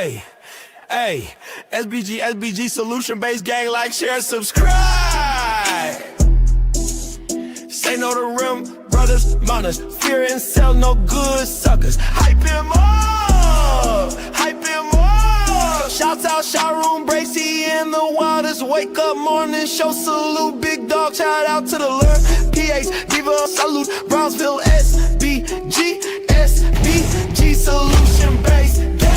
Hey, hey, SBG solution-based gang, like, share, subscribe. Say no to rim, brothers, mothers, fear and sell no good suckers. Hype him up, hype him up. Shouts out, showroom, Bracy in the wildest. Wake up morning, show salute, big dog, shout out to the lure. PH, give a salute, Brownsville, SBG solution-based gang.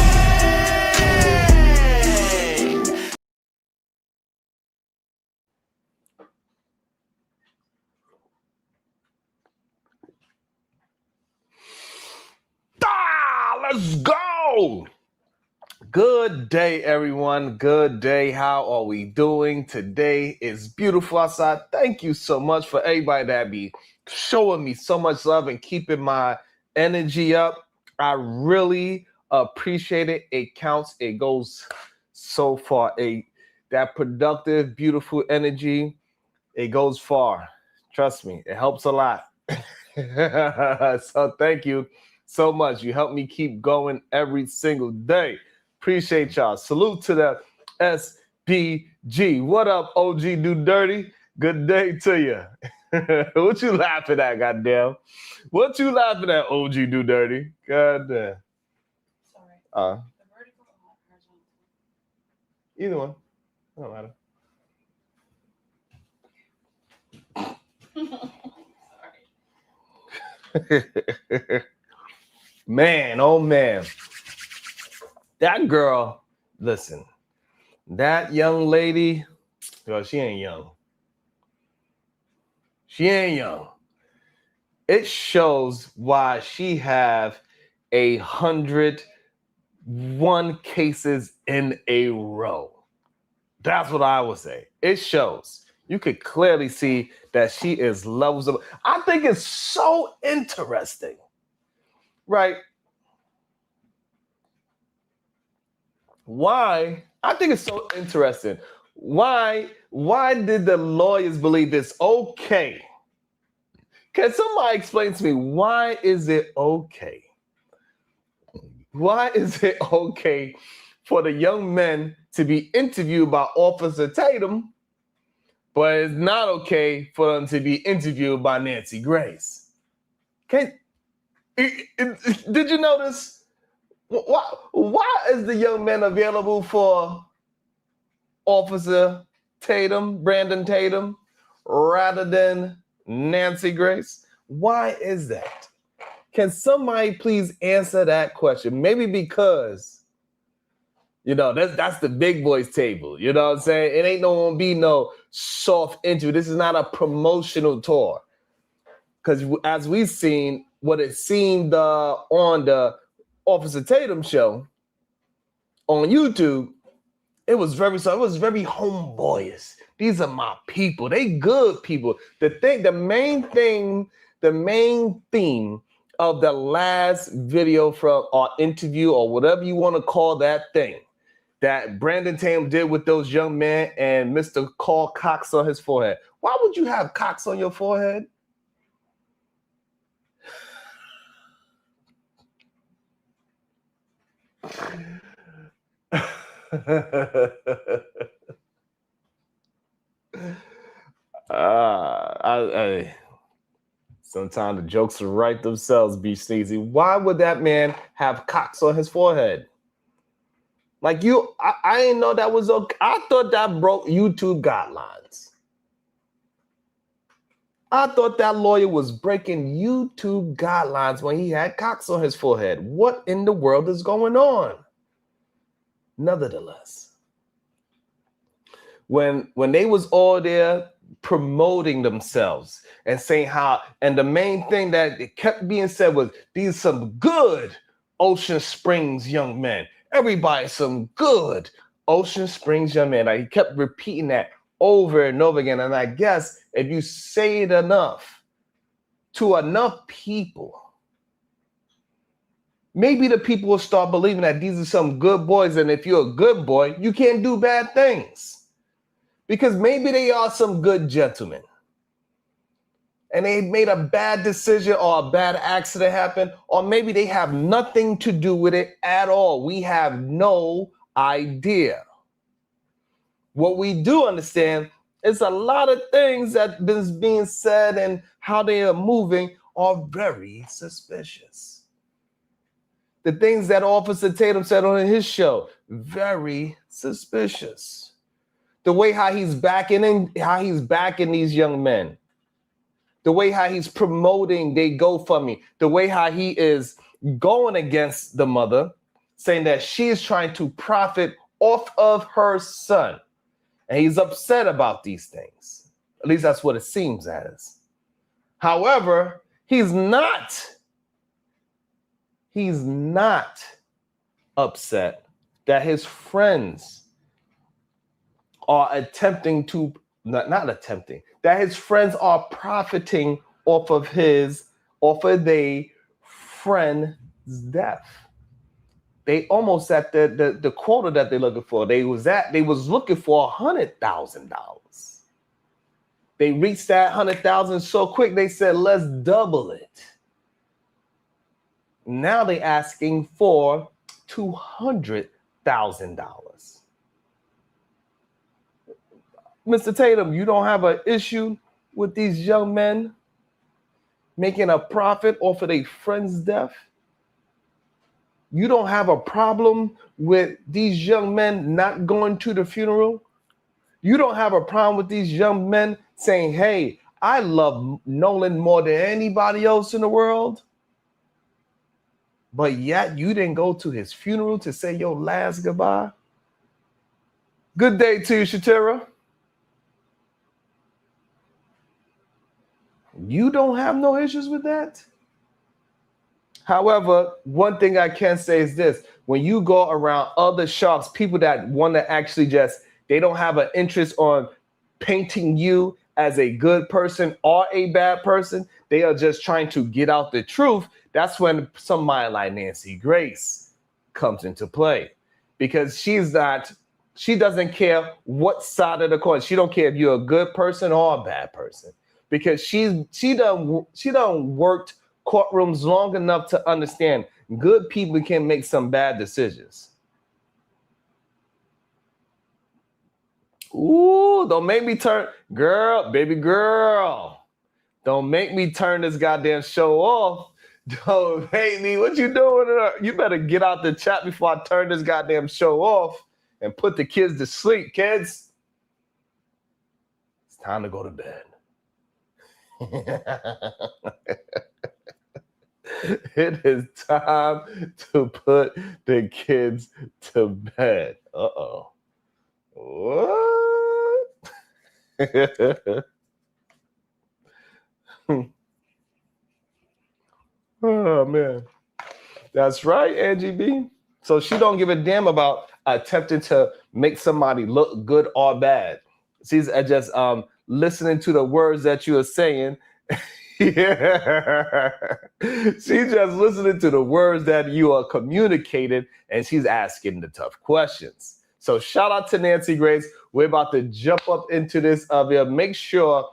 Let's go. Good day, everyone. Good day. How are we doing? Today is beautiful outside. Thank you so much for everybody that be showing me so much love and keeping my energy up. I really appreciate it. It counts. It goes so far. That productive, beautiful energy, it goes far. Trust me, it helps a lot. So thank you so much. You help me keep going every single day. Appreciate y'all. Salute to the SBG. What up, OG Do Dirty? Good day to you. What you laughing at, goddamn? What you laughing at, OG Do Dirty? Goddamn. Sorry. The vertical or horizontal? Either one. Don't matter. Sorry. Man, oh man. That girl, listen, that young lady, well, she ain't young. She ain't young. It shows why she have 101 cases in a row. That's what I would say. It shows. You could clearly see that she is levels of. I think it's so interesting, right? Why? I think it's so interesting. Why did the lawyers believe it's okay? Can somebody explain to me, why is it okay? Why is it okay for the young men to be interviewed by Officer Tatum, but it's not okay for them to be interviewed by Nancy Grace? Did you notice? Why is the young man available for Officer Tatum, Brandon Tatum, rather than Nancy Grace? Why is that? Can somebody please answer that question? Maybe because, that's the big boys table. You know what I'm saying? It ain't gonna be no soft interview. This is not a promotional tour. Because as we've seen, what it seemed on the Officer Tatum show on YouTube, it was very homeboyish. These are my people. They good people. The main theme of the last video from our interview, or whatever you want to call that thing, that Brandon Tatum did with those young men and Mr. Call Cox on his forehead. Why would you have Cox on your forehead? Sometimes the jokes will write themselves, be sneezy. Why would that man have Cox on his forehead? Like I didn't know that was okay. I thought that broke YouTube guidelines. I thought that lawyer was breaking YouTube guidelines when he had Cox on his forehead. What in the world is going on? Nevertheless, when they was all there promoting themselves and saying how, and the main thing that it kept being said was, these are some good Ocean Springs young men. Everybody, some good Ocean Springs young men. Like, he kept repeating that over and over again. And I guess if you say it enough to enough people, maybe the people will start believing that these are some good boys. And if you're a good boy, you can't do bad things. Because maybe they are some good gentlemen. and they made a bad decision or a bad accident happen, or maybe they have nothing to do with it at all. We have no idea. What we do understand is a lot of things that been being said and how they are moving are very suspicious. The things that Officer Tatum said on his show, very suspicious. The way how he's backing these young men. The way how he's promoting they GoFundMe. The way how he is going against the mother, saying that she is trying to profit off of her son. And he's upset about these things. At least that's what it seems as. However, he's not upset that his friends are that his friends are profiting off of their friend's death. They almost at the quota that they're looking for. They was looking for $100,000. They reached that 100,000 so quick, they said, let's double it. Now they're asking for $200,000. Mr. Tatum, you don't have an issue with these young men making a profit off of their friend's death? You don't have a problem with these young men not going to the funeral? You don't have a problem with these young men saying, hey, I love Nolan more than anybody else in the world? But yet you didn't go to his funeral to say your last goodbye? Good day to you, Shatira. You don't have no issues with that? However, one thing I can say is this. When you go around other shops, people that want to actually they don't have an interest on painting you as a good person or a bad person. They are just trying to get out the truth. That's when somebody like Nancy Grace comes into play, because she doesn't care what side of the coin. She don't care if you're a good person or a bad person, because she done worked courtrooms long enough to understand good people can make some bad decisions. Ooh, don't make me baby girl. Don't make me turn this goddamn show off. Don't make me, what you doing? You better get out the chat before I turn this goddamn show off and put the kids to sleep, kids. It's time to go to bed. It is time to put the kids to bed. Uh-oh. What? Oh, man. That's right, Angie B. So she don't give a damn about attempting to make somebody look good or bad. She's just listening to the words that you are saying. Yeah. She's just listening to the words that you are communicating, and she's asking the tough questions. So shout out to Nancy Grace. We're about to jump up into this video. Make sure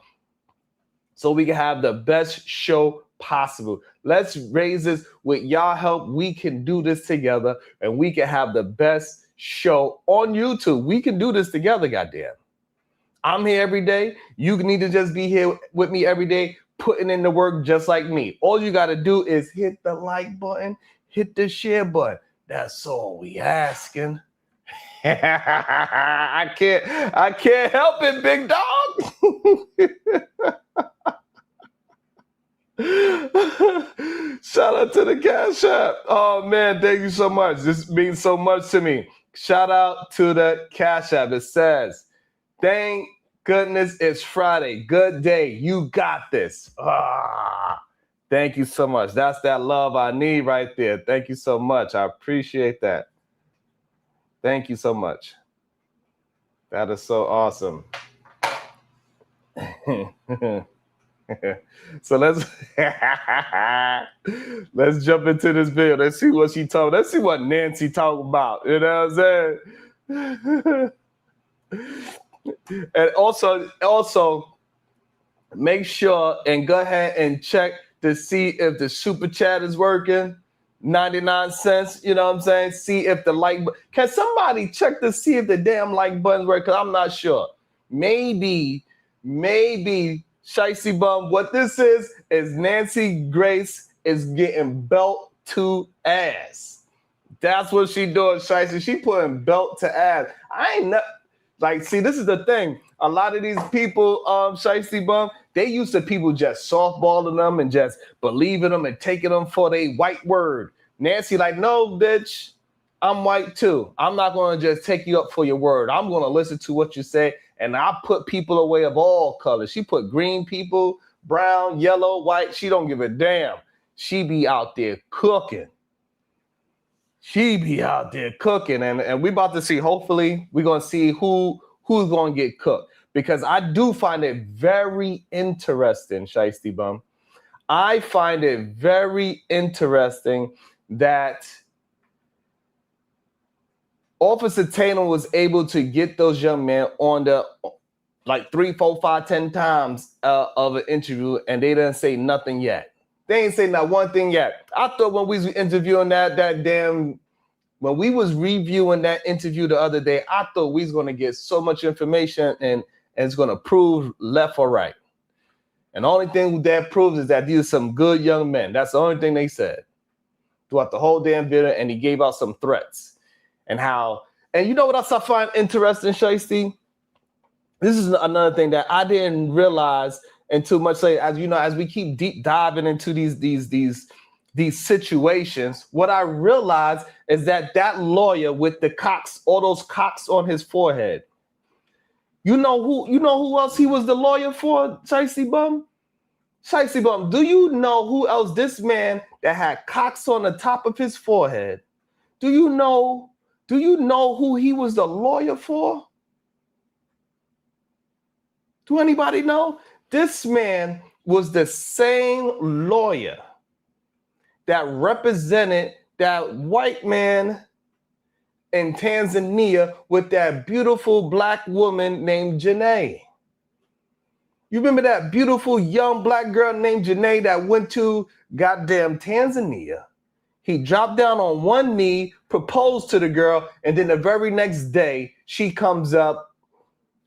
so we can have the best show possible. Let's raise this with y'all help. We can do this together, and we can have the best show on YouTube. We can do this together, goddamn. I'm here every day. You need to just be here with me every day, putting in the work just like me. All you got to do is hit the like button, hit the share button. That's all we asking. I can't help it, big dog. Shout out to the Cash App. Oh man, thank you so much. This means so much to me. Shout out to the Cash App. It says, thank goodness it's Friday. Good day. You got this. Thank you so much. That's that love I need right there. Thank you so much. I appreciate that. Thank you so much. That is so awesome. So let's jump into this video. Let's see what she told. Let's see what Nancy talking about. You know what I'm saying? And also, make sure and go ahead and check to see if the super chat is working. 99 cents, you know what I'm saying? See if the like, can somebody check to see if the damn like button's work? Because I'm not sure. Maybe, Shicey Bum, what this is Nancy Grace is getting belt to ass. That's what she doing, Shicey. She putting belt to ass. I ain't not, like, see, this is the thing. A lot of these people, Shicey Bum, they used to people just softballing them and just believing them and taking them for their white word. Nancy like, no, bitch, I'm white too. I'm not going to just take you up for your word. I'm going to listen to what you say, and I put people away of all colors. She put green people, brown, yellow, white. She don't give a damn. She be out there cooking. And we about to see, hopefully, we're going to see who's going to get cooked. Because I do find it very interesting, Shiesty Bum. I find it very interesting that Officer Tatum was able to get those young men on the like 3, 4, 5, 10 times of an interview, and they didn't say nothing yet. They ain't say not one thing yet. I thought when we was interviewing when we was reviewing that interview the other day, I thought we was going to get so much information and it's going to prove left or right. And the only thing that proves is that these are some good young men. That's the only thing they said throughout the whole damn video. And he gave out some threats and you know what else I find interesting, Shiesty? This is another thing that I didn't realize until much later. As you know, as we keep deep diving into these situations, what I realized is that lawyer with the cocks, all those cocks on his forehead, you know who else he was the lawyer for, Shiesty Bum? Shiesty Bum, do you know who else this man that had cocks on the top of his forehead? Do you know who he was the lawyer for? Do anybody know? This man was the same lawyer that represented that white man in Tanzania with that beautiful black woman named Janae. You remember that beautiful young black girl named Janae that went to goddamn Tanzania? He dropped down on one knee, proposed to the girl, and then the very next day, she comes up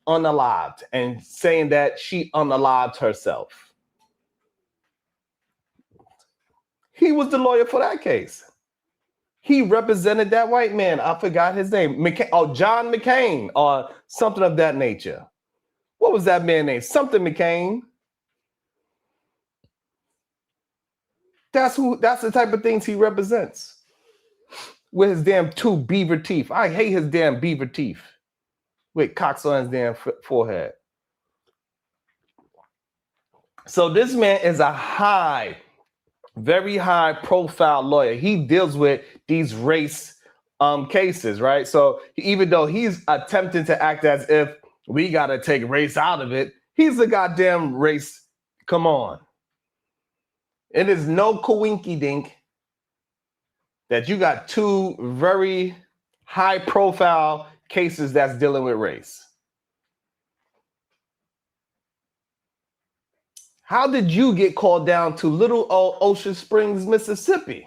unalived and saying that she unalived herself. He was the lawyer for that case. He represented that white man. I forgot his name. John McCain or something of that nature. What was that man's name? Something McCain. That's the type of things he represents. With his damn 2 beaver teeth. I hate his damn beaver teeth. With cocks on his damn forehead. So this man is a very high profile lawyer. He deals with these race cases, right? So even though he's attempting to act as if we got to take race out of it, he's a goddamn race. Come on. It is no coinky dink that you got 2 very high profile cases that's dealing with race. How did you get called down to little old Ocean Springs, Mississippi?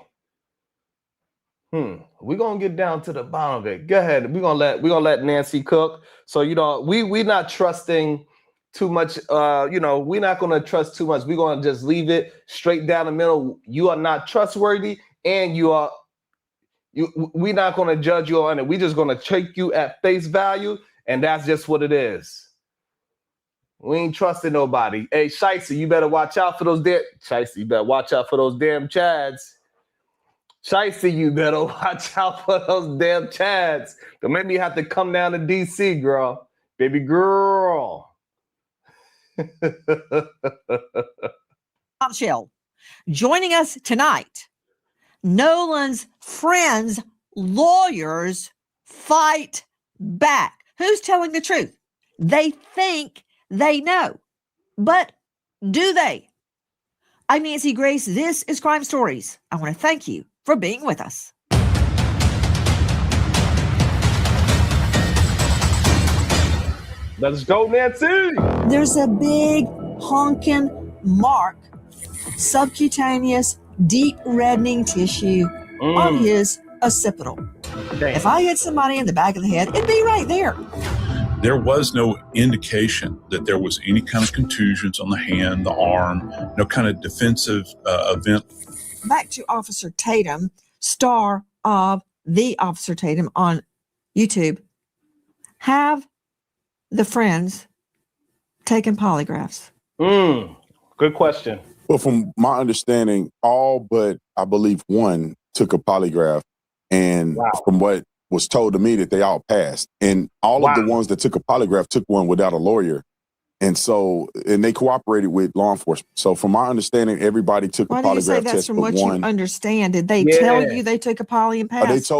We're gonna get down to the bottom of it. Go ahead. We're gonna let Nancy cook. So we're not trusting too much. We're not gonna trust too much. We're gonna just leave it straight down the middle. You are not trustworthy, and we're not gonna judge you on it. We're just gonna take you at face value, and that's just what it is. We ain't trusting nobody. Hey, Shiesty, you better watch out for those damn Chads. Shiesty, you better watch out for those damn Chads. Don't make me have to come down to DC, girl. Baby girl. Bombshell. Joining us tonight, Nolan's friends, lawyers fight back. Who's telling the truth? They think they know, but do they? I'm Nancy Grace. This is Crime Stories. I want to thank you for being with us. Let's go, Nancy. There's a big honking mark, subcutaneous, deep reddening tissue on his occipital. Damn. If I hit somebody in the back of the head, it'd be right there. There was no indication that there was any kind of contusions on the hand, the arm, no kind of defensive event. Back to Officer Tatum, star of The Officer Tatum on YouTube. Have the friends taken polygraphs? Good question. Well, from my understanding, all but I believe one took a polygraph, and from what was told to me, that they all passed. And all of the ones that took a polygraph took one without a lawyer. And so, and they cooperated with law enforcement. So from my understanding, everybody took a polygraph Why do you say that's test from but what one. you understand? Did they tell you they took a poly and passed?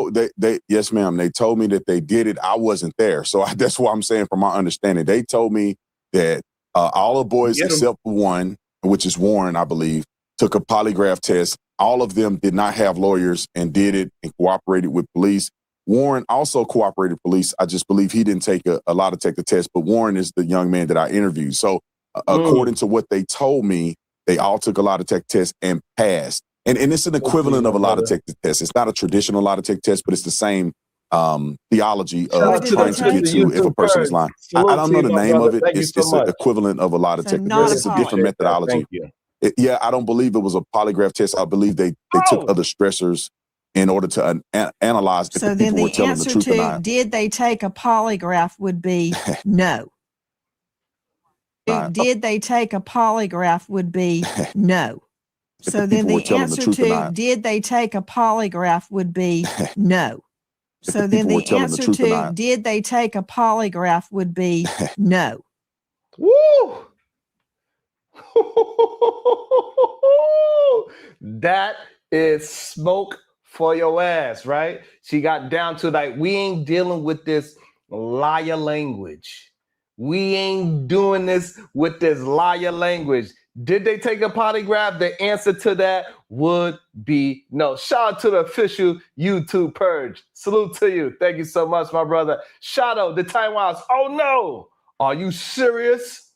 Yes, ma'am. They told me that they did it. I wasn't there. So that's what I'm saying from my understanding. They told me that all the boys except for one, which is Warren, I believe, took a polygraph test. All of them did not have lawyers and did it and cooperated with police. Warren also cooperated with police. I just believe he didn't take a lie detector test, but Warren is the young man that I interviewed. So according to what they told me, they all took a lie detector test and passed. And it's an equivalent of a lie detector test. It's not a traditional lie detector test, but it's the same theology of trying to get to if a person is lying. I don't know the name of it. It's an equivalent of a lie detector test. It's a different methodology. Thank you. I don't believe it was a polygraph test. I believe they took other stressors in order to analyze if So the then people were the telling the answer truth or to not. did they take a polygraph would be no. Did they take a polygraph would be no. So then the answer to did they take a polygraph would be no. So then the answer to did they take a polygraph would be no. Woo! That is smoke for your ass, right? She got down to like, we ain't dealing with this liar language. We ain't doing this with this liar language. Did they take a polygraph? The answer to that would be no. Shout out to the official YouTube purge. Salute to you. Thank you so much, my brother. Shout out the Time Wiles. Oh no. Are you serious?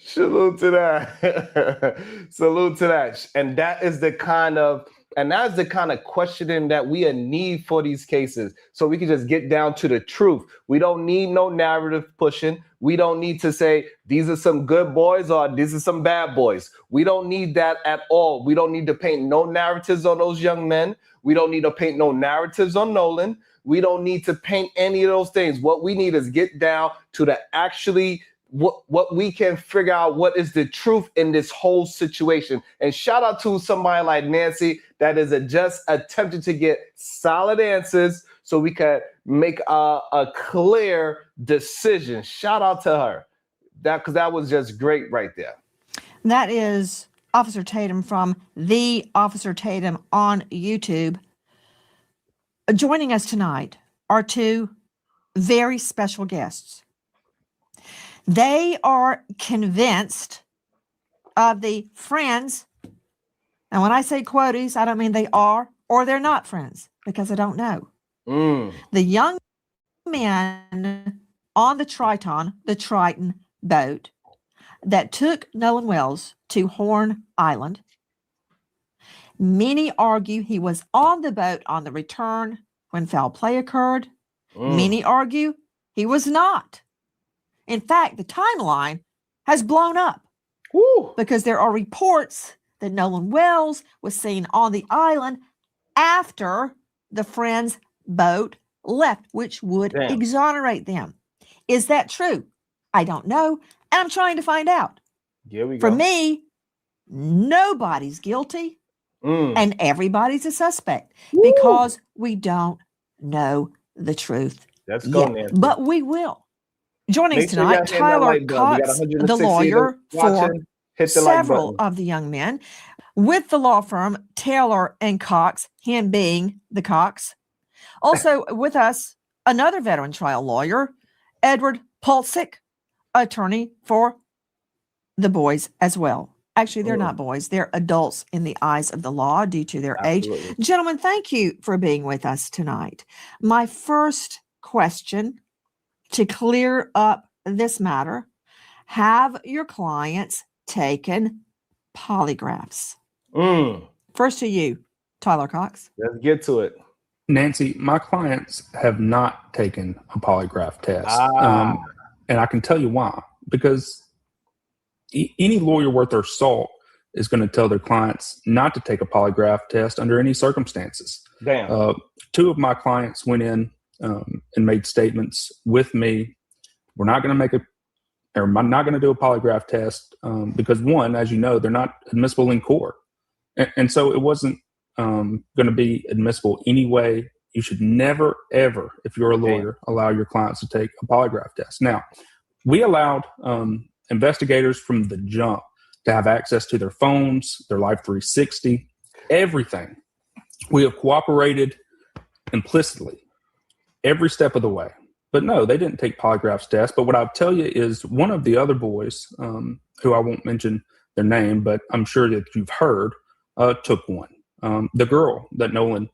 Salute to that. Salute to that. And that is the kind of questioning that we need for these cases. So we can just get down to the truth. We don't need no narrative pushing. We don't need to say these are some good boys or these are some bad boys. We don't need that at all. We don't need to paint no narratives on those young men. We don't need to paint no narratives on Nolan. We don't need to paint any of those things. What we need is get down to the actually what we can figure out what is the truth in this whole situation. And shout out to somebody like Nancy that is just attempting to get solid answers so we can make a clear decision. Shout out to her. Because that was just great right there. That is Officer Tatum from The Officer Tatum on YouTube. Joining us tonight are two very special guests. They are convinced of the friends. And when I say quoties, I don't mean they are or they're not friends, because I don't know. The young men on the Triton boat that took Nolan Wells to Horn Island. Many argue he was on the boat on the return when foul play occurred. Many argue he was not. In fact, the timeline has blown up because there are reports that Nolan Wells was seen on the island after the friend's boat left, which would exonerate them. Is that true? I don't know. And I'm trying to find out. Here we go. For me, nobody's guilty and everybody's a suspect because we don't know the truth. Let's go, Nancy. But we will. Joining us tonight, Tyler Cox, the lawyer for several of the young men with the law firm Taylor and Cox, him being the Cox. Also with us, another veteran trial lawyer, Edward Pulsick, attorney for the boys as well. Actually, they're not boys. They're adults in the eyes of the law due to their age. Gentlemen, thank you for being with us tonight. My first question to clear up this matter, have your clients taken polygraphs. First to you, Tyler Cox. Let's get to it. Nancy, my clients have not taken a polygraph test. And I can tell you why. Because any lawyer worth their salt is going to tell their clients not to take a polygraph test under any circumstances. Damn. 2 of my clients went in and made statements with me. We're not going to I'm not going to do a polygraph test because, one, as you know, they're not admissible in court. And so it wasn't going to be admissible anyway. You should never, ever, if you're a lawyer, allow your clients to take a polygraph test. Now, we allowed investigators from the jump to have access to their phones, their Life 360, everything. We have cooperated implicitly every step of the way. But no, they didn't take polygraphs tests. But what I'll tell you is one of the other boys, who I won't mention their name, but I'm sure that you've heard, took one. The girl that Nolan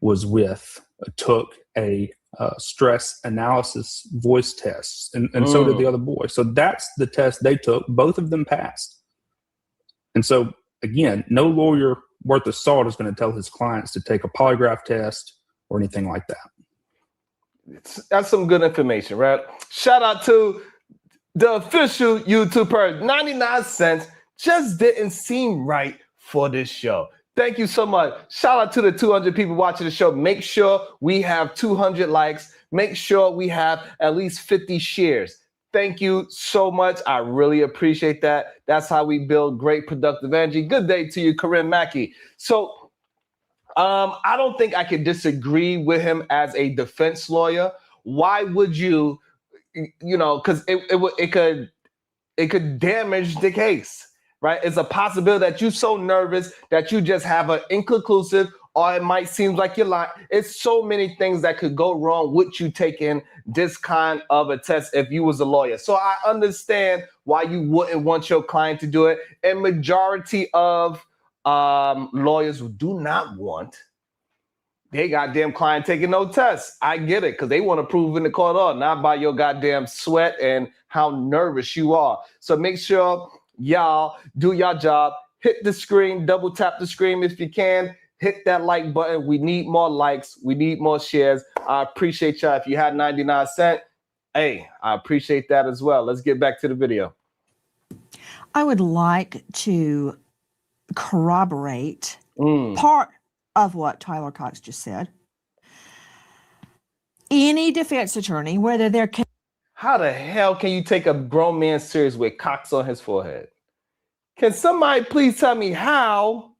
was with took a stress analysis voice test, and so did the other boy. So that's the test they took. Both of them passed. And so, again, no lawyer worth of salt is going to tell his clients to take a polygraph test or anything like that. That's some good information, right? Shout out to the official YouTuber. 99 cents just didn't seem right for this show. Thank you so much. Shout out to the 200 people watching the show. Make sure we have 200 likes. Make sure we have at least 50 shares. Thank you so much. I really appreciate that. That's how we build great productive energy. Good day to you, Corinne Mackey. So I don't think I could disagree with him as a defense lawyer. Why would you, because it could damage the case, right? It's a possibility that you're so nervous that you just have an inconclusive, or it might seem like you're lying. It's so many things that could go wrong with you taking this kind of a test if you was a lawyer. So I understand why you wouldn't want your client to do it. And majority of lawyers who do not want they goddamn client taking no tests. I get it, because they want to prove in the court, not by your goddamn sweat and how nervous you are. So make sure y'all do your job. Hit the screen, double tap the screen if you can. Hit that like button. We need more likes. We need more shares. I appreciate y'all. If you had 99 cents, hey, I appreciate that as well. Let's get back to the video. I would like to corroborate part of what Tyler Cox just said. Any defense attorney, whether they're... How the hell can you take a grown man serious with Cox on his forehead? Can somebody please tell me how?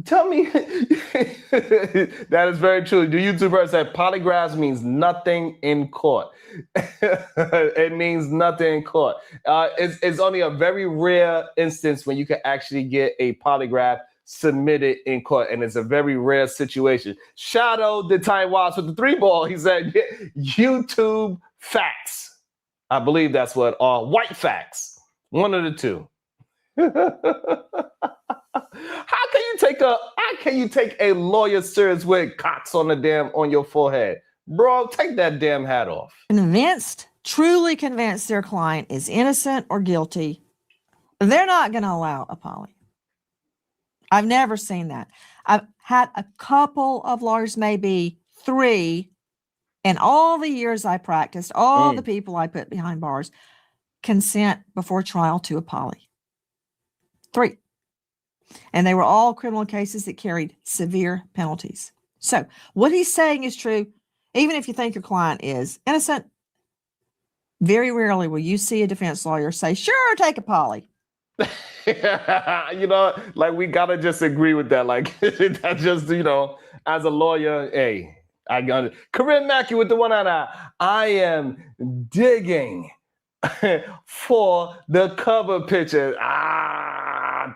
Tell me. That is very true. The YouTuber said polygraphs means nothing in court. It means nothing in court. It's only a very rare instance when you can actually get a polygraph submitted in court, and it's a very rare situation. Shadow the Time Watch with the 3-ball. He said, YouTube facts. I believe that's what, white facts. One of the two. How can you take a lawyer serious with Cox on your forehead? Bro, take that damn hat off. Truly convinced their client is innocent or guilty, they're not going to allow a poly. I've never seen that. I've had a couple of lawyers, maybe 3, in all the years I practiced, all the people I put behind bars, consent before trial to a poly. 3. And they were all criminal cases that carried severe penalties. So what he's saying is true. Even if you think your client is innocent, very rarely will you see a defense lawyer say, sure, take a poly. Like, we gotta just agree with that. Like, that's just, as a lawyer, hey, I got it. Corinne Mackey with the 1 eye. I am digging for the cover picture.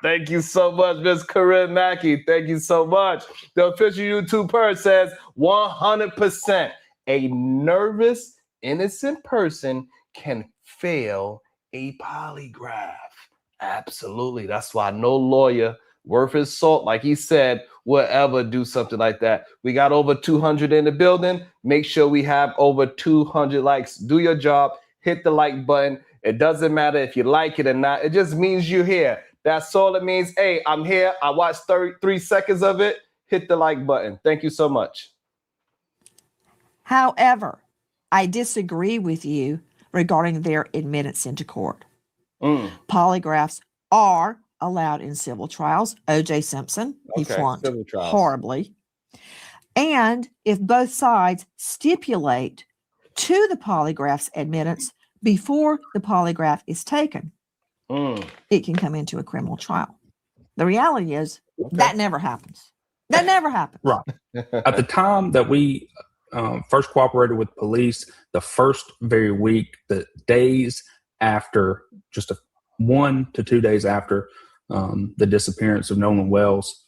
Thank you so much, Miss Corinne Mackey. Thank you so much. The official YouTuber says 100% a nervous, innocent person can fail a polygraph. Absolutely. That's why no lawyer worth his salt, like he said, will ever do something like that. We got over 200 in the building. Make sure we have over 200 likes. Do your job. Hit the like button. It doesn't matter if you like it or not. It just means you're here. That's all it means. Hey, I'm here. I watched 33 seconds of it. Hit the like button. Thank you so much. However, I disagree with you regarding their admittance into court. Polygraphs are allowed in civil trials. O.J. Simpson, he flunked horribly. And if both sides stipulate to the polygraph's admittance before the polygraph is taken, it can come into a criminal trial. The reality is that never happens. That never happens. Right. At the time that we first cooperated with police, the first very week, the days after, just 1 to 2 days after the disappearance of Nolan Wells,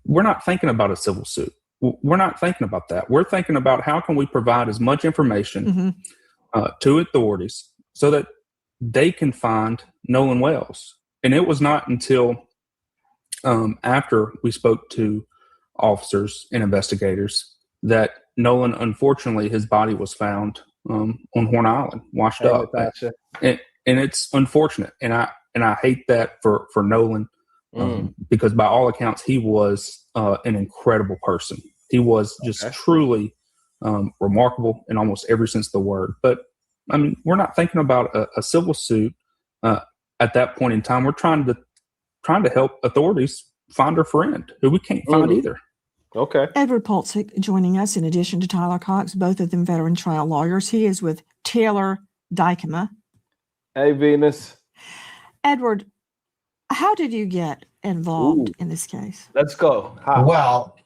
we're not thinking about a civil suit. We're not thinking about that. We're thinking about how can we provide as much information to authorities so that they can find Nolan Wells. And it was not until after we spoke to officers and investigators that Nolan, unfortunately, his body was found on Horn Island, washed up. And it's unfortunate. And I hate that for Nolan because by all accounts, he was an incredible person. He was just truly remarkable in almost every sense of the word. But I mean, we're not thinking about a civil suit at that point in time. We're trying to help authorities find our friend who we can't find either. Okay. Edward Polczyk joining us in addition to Tyler Cox, both of them veteran trial lawyers. He is with Taylor Dykema. Hey, Venus. Edward, how did you get involved in this case? Let's go. Well,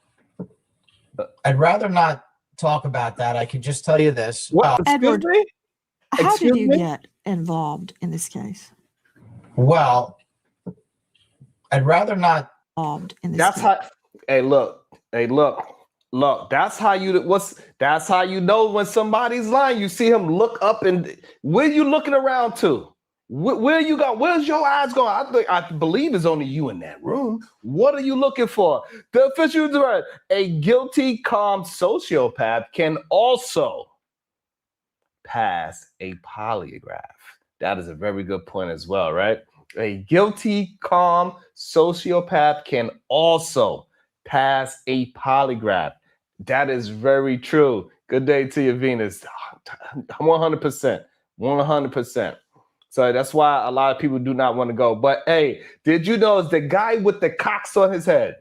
I'd rather not talk about that. I can just tell you this. Edward, how did you get involved in this case? Well, I'd rather not. Involved in this That's case. how. Hey, look. That's how you know when somebody's lying. You see him look up, and where you looking around to? Where you go? Where's your eyes going? I believe it's only you in that room. What are you looking for? The official director, a guilty, calm sociopath can also pass a polygraph. That is a very good point as well, right? A guilty, calm sociopath can also pass a polygraph. That is very true. Good day to you, Venus. 100%. 100%. So that's why a lot of people do not want to go. But hey, did you know it's the guy with the cocks on his head?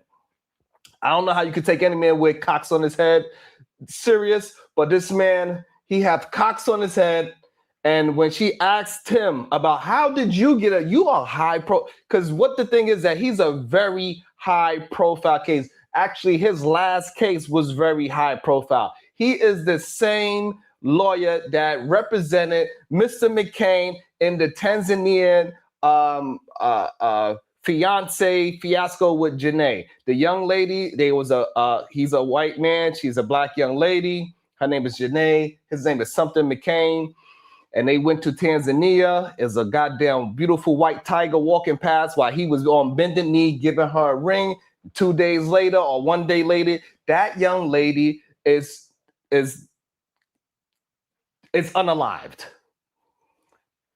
I don't know how you could take any man with cocks on his head serious, but this man, he have cocks on his head. And when she asked him about how did you get it, you are high pro, because what the thing is that he's a very high profile case. Actually, his last case was very high profile. He is the same lawyer that represented Mr. McCain in the Tanzanian fiasco with Janae. The young lady, he's a white man. She's a black young lady. Her name is Janae. His name is something McCain. And they went to Tanzania. Is a goddamn beautiful white tiger walking past while he was on bended knee giving her a ring. 2 days later or 1 day later, that young lady is unalived.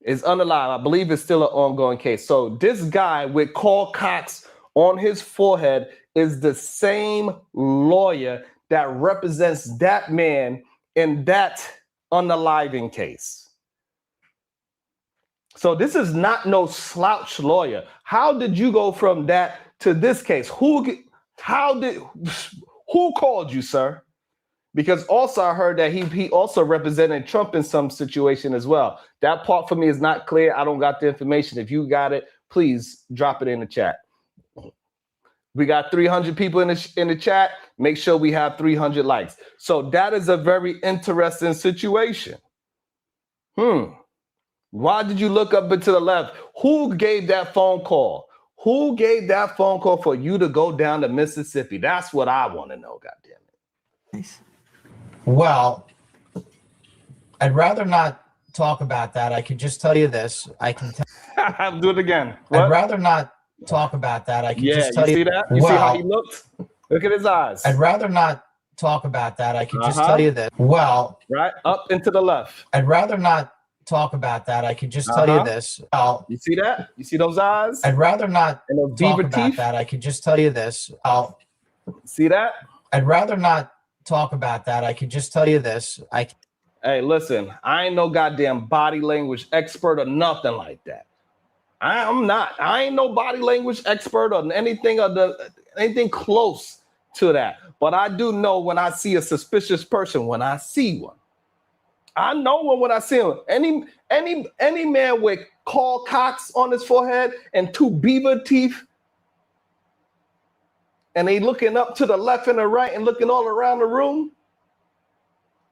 Is unalived. I believe it's still an ongoing case. So this guy with Carl Cox on his forehead is the same lawyer that represents that man in that unaliving case. So this is not no slouch lawyer. How did you go from that to this case? Who called you, sir? Because also I heard that he also represented Trump in some situation as well. That part for me is not clear. I don't got the information. If you got it, please drop it in the chat. We got 300 people in the chat. Make sure we have 300 likes. So that is a very interesting situation. Why did you look up and to the left? Who gave that phone call? Who gave that phone call for you to go down to Mississippi? That's what I want to know, goddammit. Well, I'd rather not talk about that. I can just tell you this. I can tell. Do it again. What? I'd rather not talk about that. I can Yeah, just tell you you. see that? You see how he looked? Look at his eyes. I'd rather not talk about that. I can just tell you this. Well, right up and to the left. I'd rather not talk about that. I can just tell you this. Well, you see that? You see those eyes? I'd rather not and those talk beaver about teeth? that. I can just tell you this. Well, See that? I'd rather not talk about that. I can just tell you this. Hey, listen, I ain't no goddamn body language expert or nothing like that. I'm not. I ain't no body language expert or anything close to that. But I do know when I see a suspicious person, when I see one. I know when I see him. Any man with Carl Cox on his forehead and 2 beaver teeth, and they looking up to the left and the right and looking all around the room,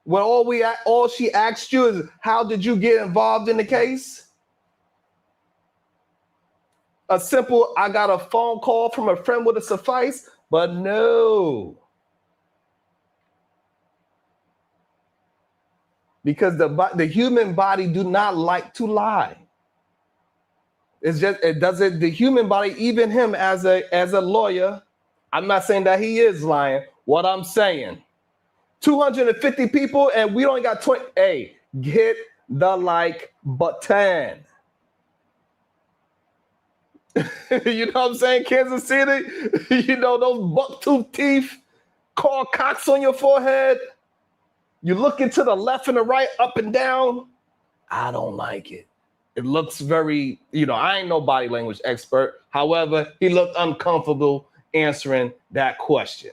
when all she asked you is, how did you get involved in the case? A simple, I got a phone call from a friend would have sufficed, but no. Because the human body do not like to lie. It's just, it doesn't, the human body, even him as a lawyer, I'm not saying that he is lying. What I'm saying, 250 people and we only got 20. Hey, hit the like button. You know what I'm saying? Kansas City, you know, those bucktooth teeth, Carl Cox on your forehead. You looking to the left and the right, up and down. I don't like it. It looks very, I ain't no body language expert. However, he looked uncomfortable answering that question.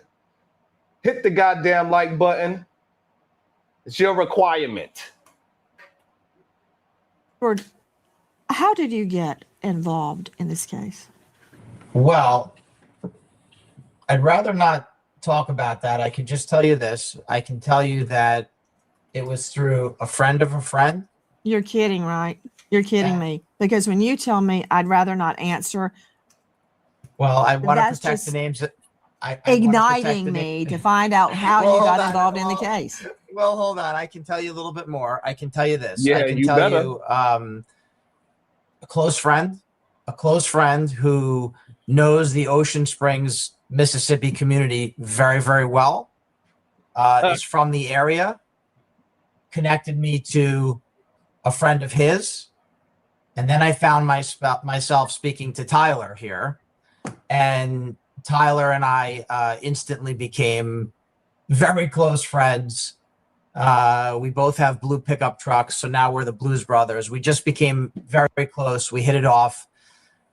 Hit the goddamn like button. It's your requirement. How did you get involved in this case? Well, I'd rather not talk about that. I can just tell you this. I can tell you that it was through a friend of a friend. You're kidding, right? You're kidding me. Because when you tell me I'd rather not answer. Well, I want to That's protect just the names. igniting me to find out how Well, you got hold on. involved in the case. Well, hold on. I can tell you a little bit more. I can tell you this. Yeah, I can you tell better. you a close friend who knows the Ocean Springs, Mississippi community very, very well, is from the area, connected me to a friend of his. And then I found myself speaking to Tyler here. And Tyler and I instantly became very close friends. We both have blue pickup trucks, so now we're the Blues Brothers. We just became very, very close. We hit it off.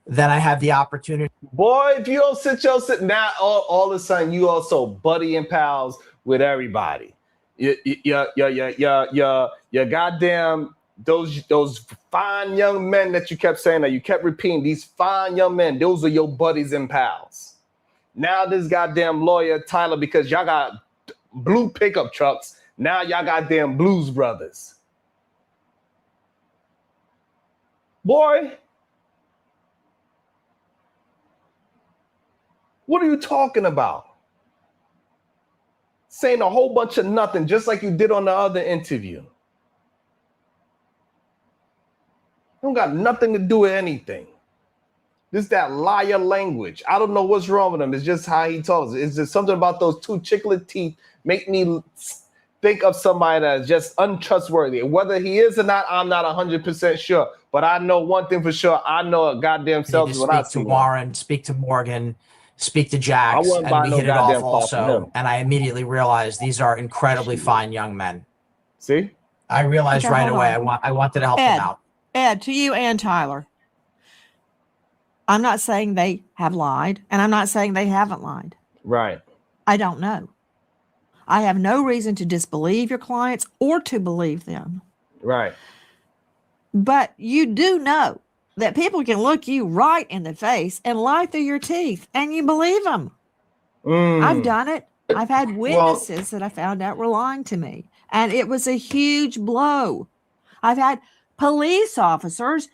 Then I had the opportunity. Boy, if you don't sit now, all of a sudden you also buddy and pals with everybody. Your goddamn those fine young men that you kept saying, that you kept repeating, these fine young men, those are your buddies and pals. Now this goddamn lawyer Tyler, because y'all got blue pickup trucks, now y'all goddamn Blues Brothers. Boy, what are you talking about? Saying a whole bunch of nothing, just like you did on the other interview. Don't got nothing to do with anything. This that liar language. I don't know what's wrong with him. It's just how he talks. It's just something about those 2 chiclet teeth make me think of somebody that's just untrustworthy. Whether he is or not, I'm not 100% sure. But I know one thing for sure. I know a goddamn self when I see to Warren, speak to Morgan, speak to Jax, and we hit it off also. And I immediately realized these are incredibly fine young men. See? I realized right away I wanted to help them out. Ed, to you and Tyler, I'm not saying they have lied, and I'm not saying they haven't lied. Right. I don't know. I have no reason to disbelieve your clients or to believe them. Right. But you do know that people can look you right in the face and lie through your teeth, and you believe them. I've done it. I've had witnesses that I found out were lying to me, and it was a huge blow. I've had police officers.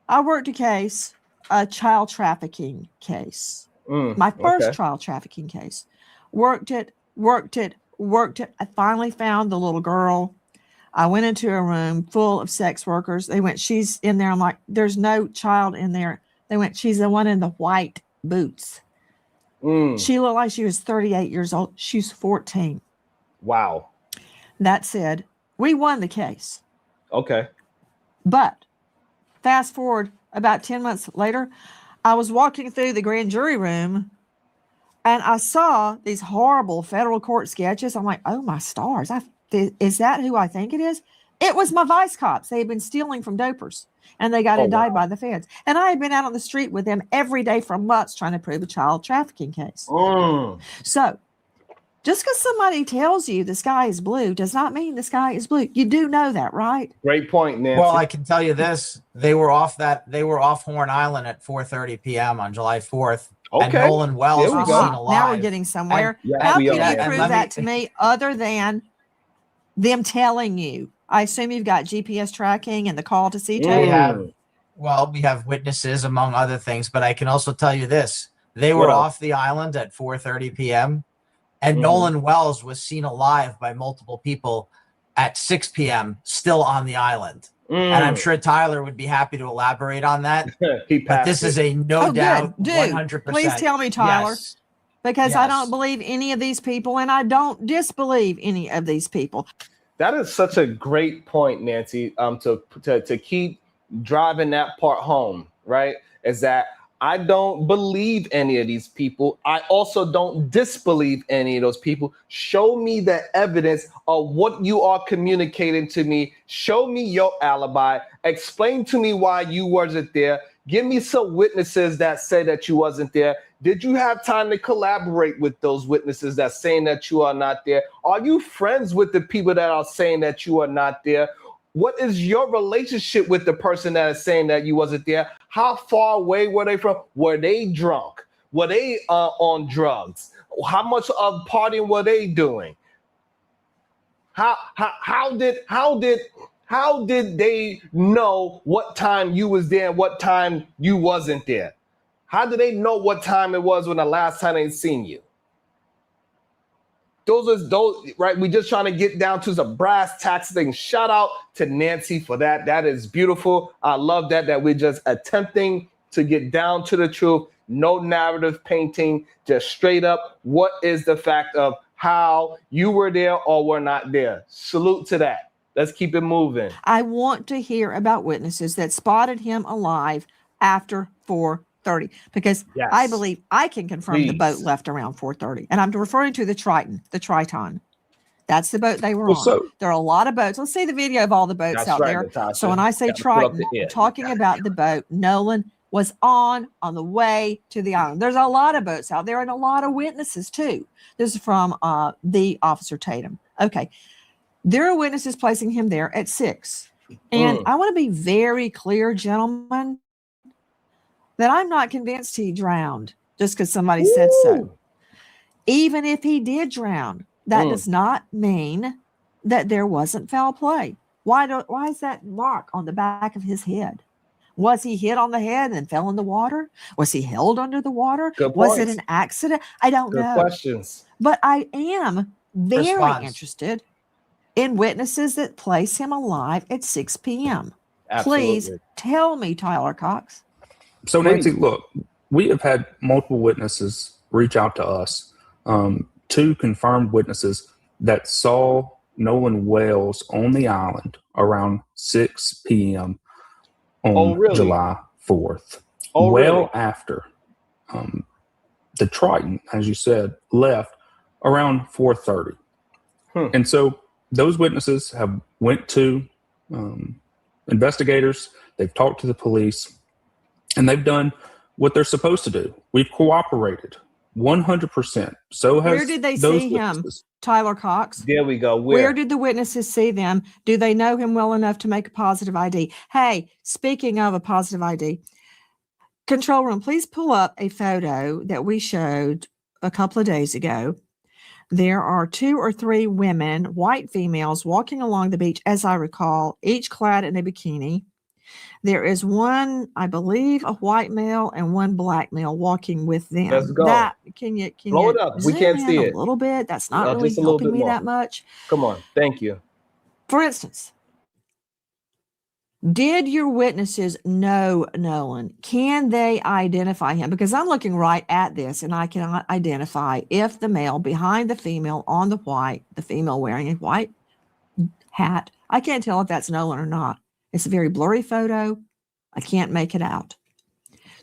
I worked a child trafficking case. My first child trafficking case. Worked it. I finally found the little girl. I went into a room full of sex workers. They went, she's in there. I'm like, there's no child in there. They went, she's the one in the white boots. She looked like she was 38 years old. She's 14. Wow. That said, we won the case. Okay. But fast forward about 10 months later, I was walking through the grand jury room and I saw these horrible federal court sketches. I'm like, oh my stars. Is that who I think it is? It was my vice cops. They had been stealing from dopers and they got indicted by the feds. And I had been out on the street with them every day for months trying to prove a child trafficking case. So just because somebody tells you the sky is blue does not mean the sky is blue. You do know that, right? Great point, Nancy. Well, I can tell you this: they were off Horn Island at 4:30 p.m. on July 4th. Okay. And Nolan Wells was seen alive. Now we're getting somewhere. How can you prove that to me other than them telling you? I assume you've got GPS tracking and the call to see tape. We have witnesses among other things, but I can also tell you this: they were off the island at 4:30 p.m. and Nolan Wells was seen alive by multiple people at 6 p.m. still on the island. And I'm sure Tyler would be happy to elaborate on that. But this is a no doubt 100%. Please tell me, Tyler, because I don't believe any of these people and I don't disbelieve any of these people. That is such a great point, Nancy, to keep driving that part home, right? Is that I don't believe any of these people. I also don't disbelieve any of those people. Show me the evidence of what you are communicating to me. Show me your alibi. Explain to me why you wasn't there. Give me some witnesses that say that you wasn't there. Did you have time to collaborate with those witnesses that saying that you are not there? Are you friends with the people that are saying that you are not there? What is your relationship with the person that is saying that you wasn't there? How far away were they from? Were they drunk? Were they on drugs? How much of partying were they doing? How did they know what time you was there and what time you wasn't there? How did they know what time it was when the last time they seen you? Those right? We just trying to get down to some brass tacks things. Shout out to Nancy for that. That is beautiful. I love that we're just attempting to get down to the truth. No narrative painting, just straight up. What is the fact of how you were there or were not there? Salute to that. Let's keep it moving. I want to hear about witnesses that spotted him alive after 4:30 because I believe I can confirm the boat left around 4:30. And I'm referring to the Triton. That's the boat they were on. There are a lot of boats. Let's see the video of all the boats out there. Natasha. So when I say Triton, I'm talking about the boat Nolan was on the way to the island. There's a lot of boats out there and a lot of witnesses too. This is from the Officer Tatum. Okay. There are witnesses placing him there at 6. And I want to be very clear, gentlemen, that I'm not convinced he drowned just because somebody said so. Even if he did drown, that does not mean that there wasn't foul play. Why is that mark on the back of his head? Was he hit on the head and fell in the water? Was he held under the water? Was it an accident? I don't know. Good questions. But I am very interested in witnesses that place him alive at 6 p.m. Absolutely. Please tell me, Tyler Cox. So, Nancy, look, we have had multiple witnesses reach out to us, 2 confirmed witnesses that saw Nolan Wells on the island around 6 p.m. on July 4th. After the Triton, as you said, left around 4:30. And so those witnesses have went to investigators. They've talked to the police. And they've done what they're supposed to do. We've cooperated 100%. So has Where did they those see witnesses. him, Tyler Cox? There we go. Where did the witnesses see them? Do they know him well enough to make a positive ID? Hey, speaking of a positive ID, control room, please pull up a photo that we showed a couple of days ago. There are 2 or 3 women, white females, walking along the beach, as I recall, each clad in a bikini. There is one, I believe, a white male and one black male walking with them. Let's go. Can you blow it up? We can't see it a little bit. That's not really helping me that much. Come on, thank you. For instance, Did your witnesses know Nolan? Can they identify him? Because I'm looking right at this and I cannot identify if the male behind the female on the white, the female wearing a white hat, I can't tell if that's Nolan or not. It's a very blurry photo. I can't make it out.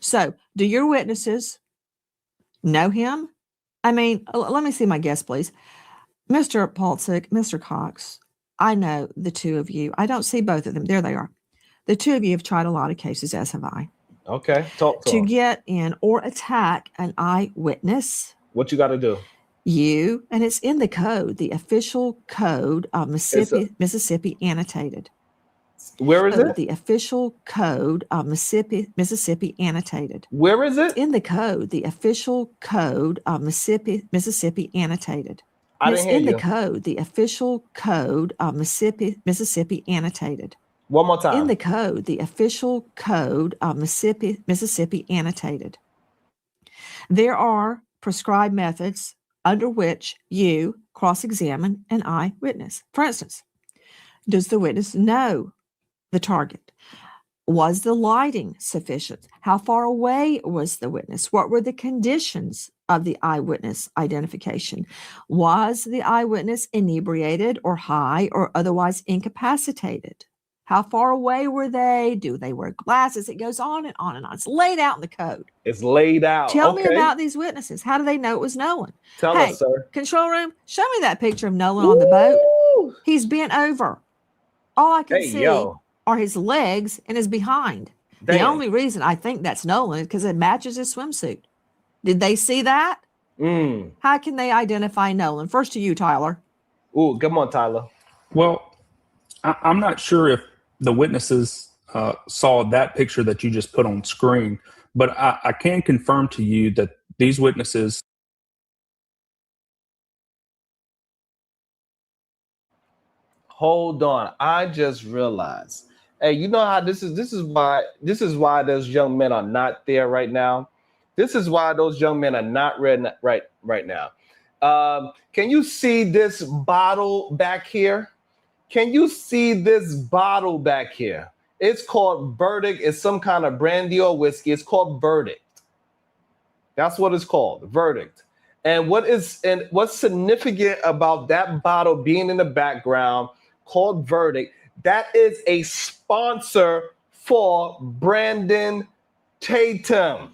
So, do your witnesses know him? I mean, let me see my guess, please. Mr. Polczyk, Mr. Cox, I know the two of you. I don't see both of them. There they are. The two of you have tried a lot of cases, as have I. Okay, talk to To him. get in or attack an eyewitness, What you got to do? and it's in the code, the official code of Mississippi annotated. Where is it? The official code of Mississippi annotated. Where is it? In the code, the official code of Mississippi annotated. I didn't hear in you. the code, the official code of Mississippi annotated. One more time. In the code, the official code of Mississippi annotated. There are prescribed methods under which you cross-examine an eyewitness. For instance, does the witness know the target? Was the lighting sufficient? How far away was the witness? What were the conditions of the eyewitness identification? Was the eyewitness inebriated or high or otherwise incapacitated? How far away were they? Do they wear glasses? It goes on and on and on. It's laid out in the code. It's laid out. Tell me about these witnesses. How do they know it was Nolan? Tell us, sir. Control room, show me that picture of Nolan on the boat. He's bent over. All I can see are his legs and his behind. Damn. The only reason I think that's Nolan is because it matches his swimsuit. Did they see that? How can they identify Nolan? First to you, Tyler. Ooh, come on, Tyler. Well, I'm not sure if the witnesses saw that picture that you just put on screen, but I can confirm to you that these witnesses. Hold on. I just realized. Hey, you know how this is why those young men are not there right now. This is why those young men are not right now. Can you see this bottle back here? Can you see this bottle back here? It's called Verdict. It's some kind of brandy or whiskey. It's called Verdict. That's what it's called, Verdict. And what's significant about that bottle being in the background called Verdict, that is a sponsor for Brandon Tatum.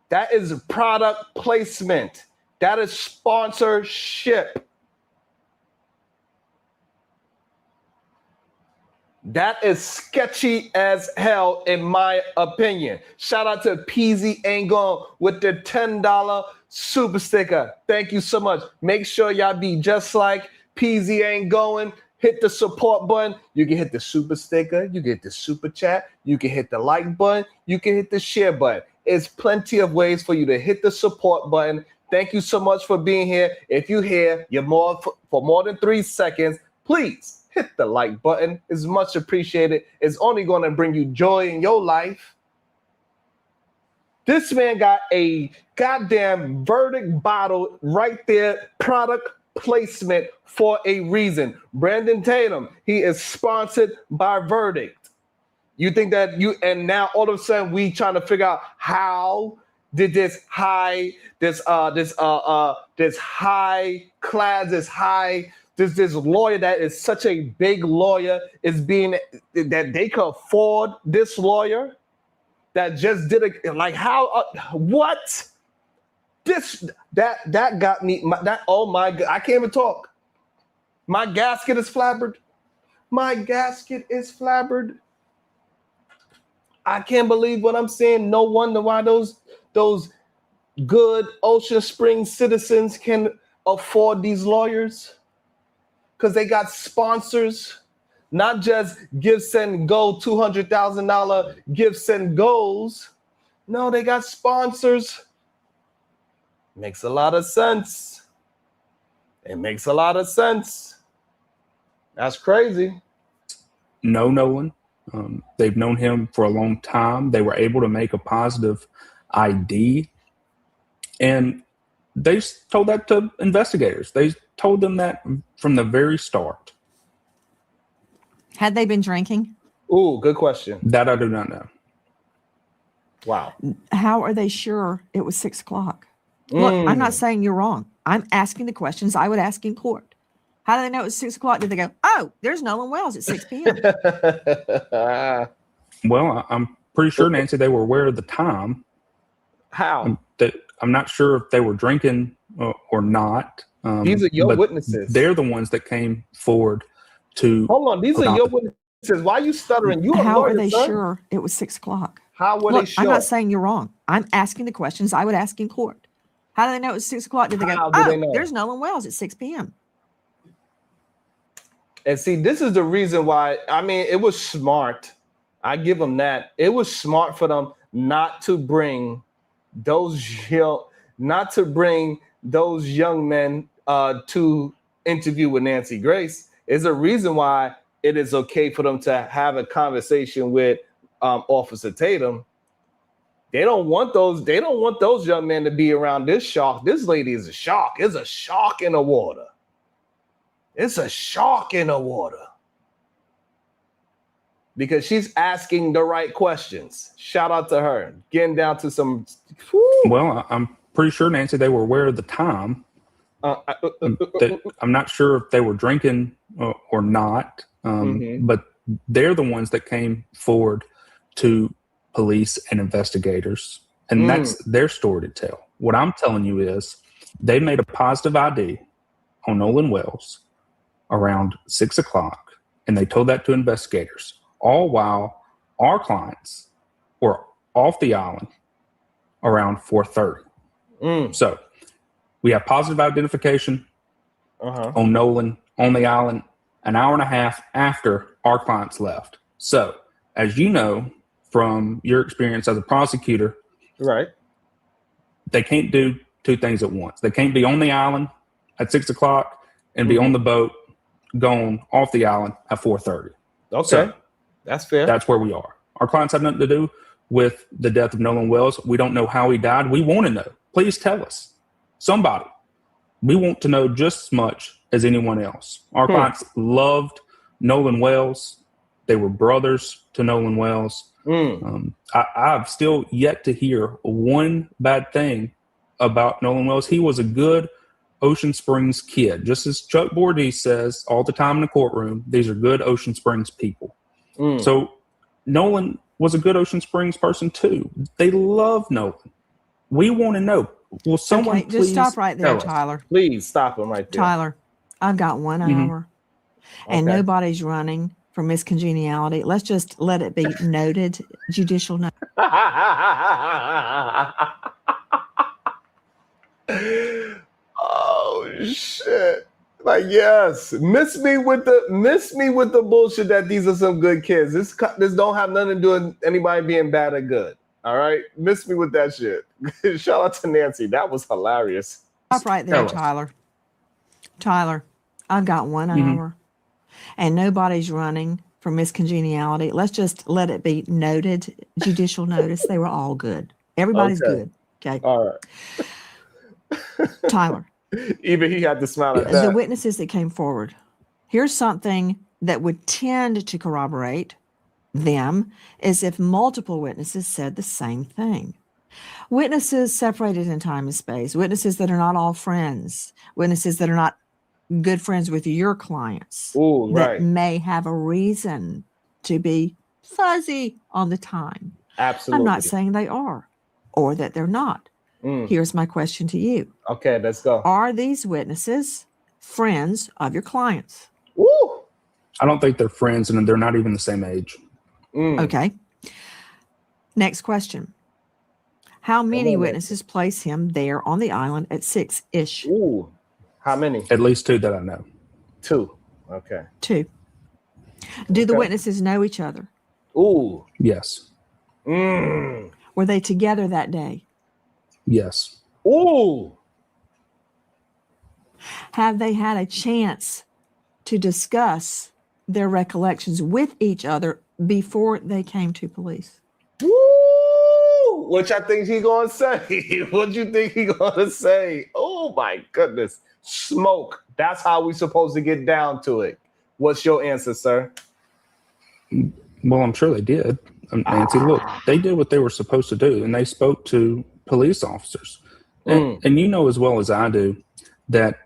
That is product placement. That is sponsorship. That is sketchy as hell, in my opinion. Shout out to PZ Angon with the $10 super sticker. Thank you so much. Make sure y'all be just like PZ Angon. Hit the support button. You can hit the super sticker. You can hit the super chat. You can hit the like button. You can hit the share button. It's plenty of ways for you to hit the support button. Thank you so much for being here. If you're here, for more than 3 seconds, please hit the like button. It's much appreciated. It's only going to bring you joy in your life. This man got a goddamn Verdict bottle right there, product placement for a reason. Brandon Tatum, he is sponsored by Verdict. You think that and now all of a sudden we trying to figure out how did this high lawyer that is such a big lawyer is being that they could afford this lawyer that just did it, like how what this that got me oh my God, I can't even talk. My gasket is flabbered. I can't believe what I'm seeing. No wonder why those good Ocean Springs citizens can afford these lawyers. Because they got sponsors, not just Give, Send, Go, $200,000 Give, Send, Goes. No, they got sponsors. Makes a lot of sense. It makes a lot of sense. That's crazy. No, Nolan. They've known him for a long time. They were able to make a positive ID. And they told that to investigators. They told them that from the very start. Had they been drinking? Ooh, good question. That I do not know. Wow. How are they sure it was 6 o'clock? Look, I'm not saying you're wrong. I'm asking the questions I would ask in court. How do they know it was 6 o'clock? Did they go, oh, there's Nolan Wells at 6 p.m.? Well, I'm pretty sure, Nancy, they were aware of the time. How? I'm not sure if they were drinking or not. These are your but witnesses. They're the ones that came forward to. Hold on. These are your witnesses. Why are you stuttering? You How lawyer, are they son. sure it was 6 o'clock? How were Look, they sure? I'm not saying you're wrong. I'm asking the questions I would ask in court. How do they know it was 6 o'clock? Did they go, How do they oh, know? there's Nolan Wells at 6 p.m.? And see, this is the reason why. I mean, it was smart. I give them that. It was smart for them not to bring those young men to interview with Nancy Grace. Is a reason why it is okay for them to have a conversation with Officer Tatum. They don't want those. They don't want those young men to be around this shark. This lady is a shark. It's a shark in the water. It's a shark in the water. Because she's asking the right questions. Shout out to her. Getting down to some. Whew. Well, I'm pretty sure, Nancy, they were aware of the time. I'm not sure if they were drinking or not. But they're the ones that came forward to police and investigators. And that's their story to tell. What I'm telling you is they made a positive ID on Nolan Wells around 6 o'clock, and they told that to investigators, all while our clients were off the island around 4:30. So we have positive identification on Nolan on the island an hour and a half after our clients left. So as you know from your experience as a prosecutor, right, they can't do two things at once. They can't be on the island at 6 o'clock and be on the boat going off the island at 4:30. Okay, so that's fair. That's where we are. Our clients have nothing to do with the death of Nolan Wells. We don't know how he died. We want to know. Please tell us. Somebody. We want to know just as much as anyone else. Our clients loved Nolan Wells. They were brothers to Nolan Wells. I've still yet to hear one bad thing about Nolan Wells. He was a good Ocean Springs kid. Just as Chuck Bordy says all the time in the courtroom, these are good Ocean Springs people. So Nolan was a good Ocean Springs person too. They love Nolan. We want to know. Will someone please just stop right there, tell us? Tyler. Please stop him right there. Tyler, I've got 1 hour and nobody's running for miscongeniality. Let's just let it be noted, judicial note. Oh shit. Like, yes, miss me with the bullshit that these are some good kids. This don't have nothing to do with anybody being bad or good. All right, miss me with that shit. Shout out to Nancy. That was hilarious. Stop right there, Tyler. Tyler, I've got 1 hour and nobody's running for miscongeniality. Let's just let it be noted, judicial notice. They were all good. Everybody's good. Okay. All right. Tyler. Even he had to smile at that. The witnesses that came forward. Here's something that would tend to corroborate them is if multiple witnesses said the same thing. Witnesses separated in time and space, witnesses that are not all friends, witnesses that are not good friends with your clients, that may have a reason to be fuzzy on the time. Absolutely. I'm not saying they are or that they're not. Here's my question to you. Okay, let's go. Are these witnesses friends of your clients? Woo! I don't think they're friends, and they're not even the same age. Okay. Next question. How many witnesses place him there on the island at 6-ish? Ooh. How many? At least 2 that I know. 2. Okay. 2. Do the witnesses know each other? Ooh. Yes. Were they together that day? Yes. Ooh. Have they had a chance to discuss their recollections with each other before they came to police? Woo! What y'all think he gonna say? What you think he gonna say? Oh my goodness. Smoke. That's how we supposed to get down to it. What's your answer, sir? Well, I'm sure they did. Nancy, look, they did what they were supposed to do, and they spoke to police officers. And you know as well as I do that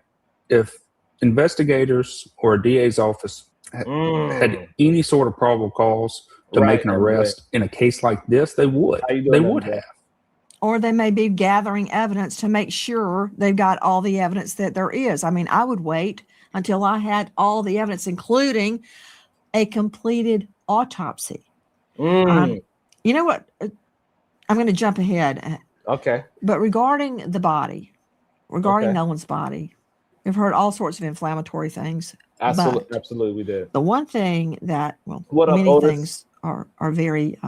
if investigators or a DA's office had any sort of probable cause to make an arrest in a case like this, they would. They would have. Or they may be gathering evidence to make sure they've got all the evidence that there is. I mean, I would wait until I had all the evidence, including a completed autopsy. You know what? I'm going to jump ahead. Okay. But regarding the body, Nolan's body, we've heard all sorts of inflammatory things. Absolutely, we did. The one thing that, well, What up, many Otis? things are very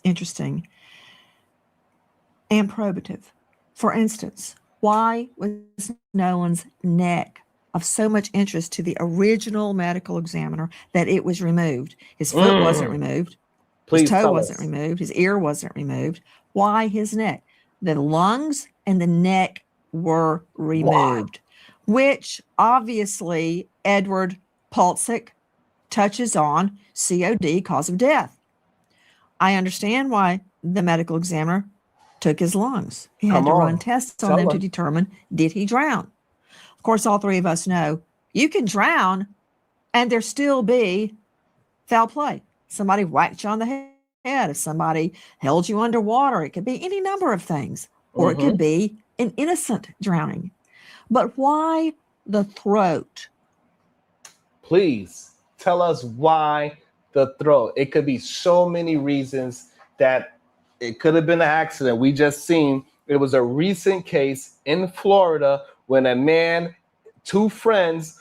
interesting and probative. For instance, why was Nolan's neck of so much interest to the original medical examiner that it was removed? His foot wasn't removed. His toe wasn't removed. His ear wasn't removed. Why his neck? The lungs and the neck were removed, which obviously Edward Pulsick touches on COD, cause of death. I understand why the medical examiner took his lungs. He had to run tests on them to determine, did he drown? Of course, all three of us know you can drown and there still be foul play. Somebody whacked you on the head. If somebody held you underwater, it could be any number of things, or it could be an innocent drowning. But why the throat? Please tell us why the throat. It could be so many reasons that it could have been an accident. We just seen it was a recent case in Florida when a man, two friends,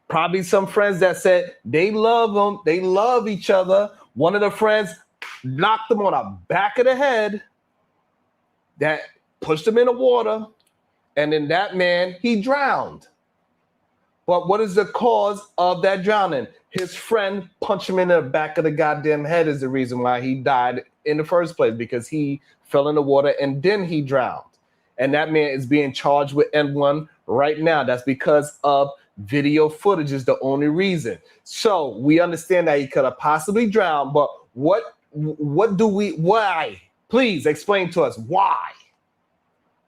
probably some friends that said they love him, they love each other. One of the friends knocked him on the back of the head, that pushed him in the water, and then that man, he drowned. But what is the cause of that drowning? His friend punched him in the back of the goddamn head is the reason why he died in the first place, because he fell in the water and then he drowned. And that man is being charged with N1 right now. That's because of video footage is the only reason. So we understand that he could have possibly drowned, but why? Please explain to us why.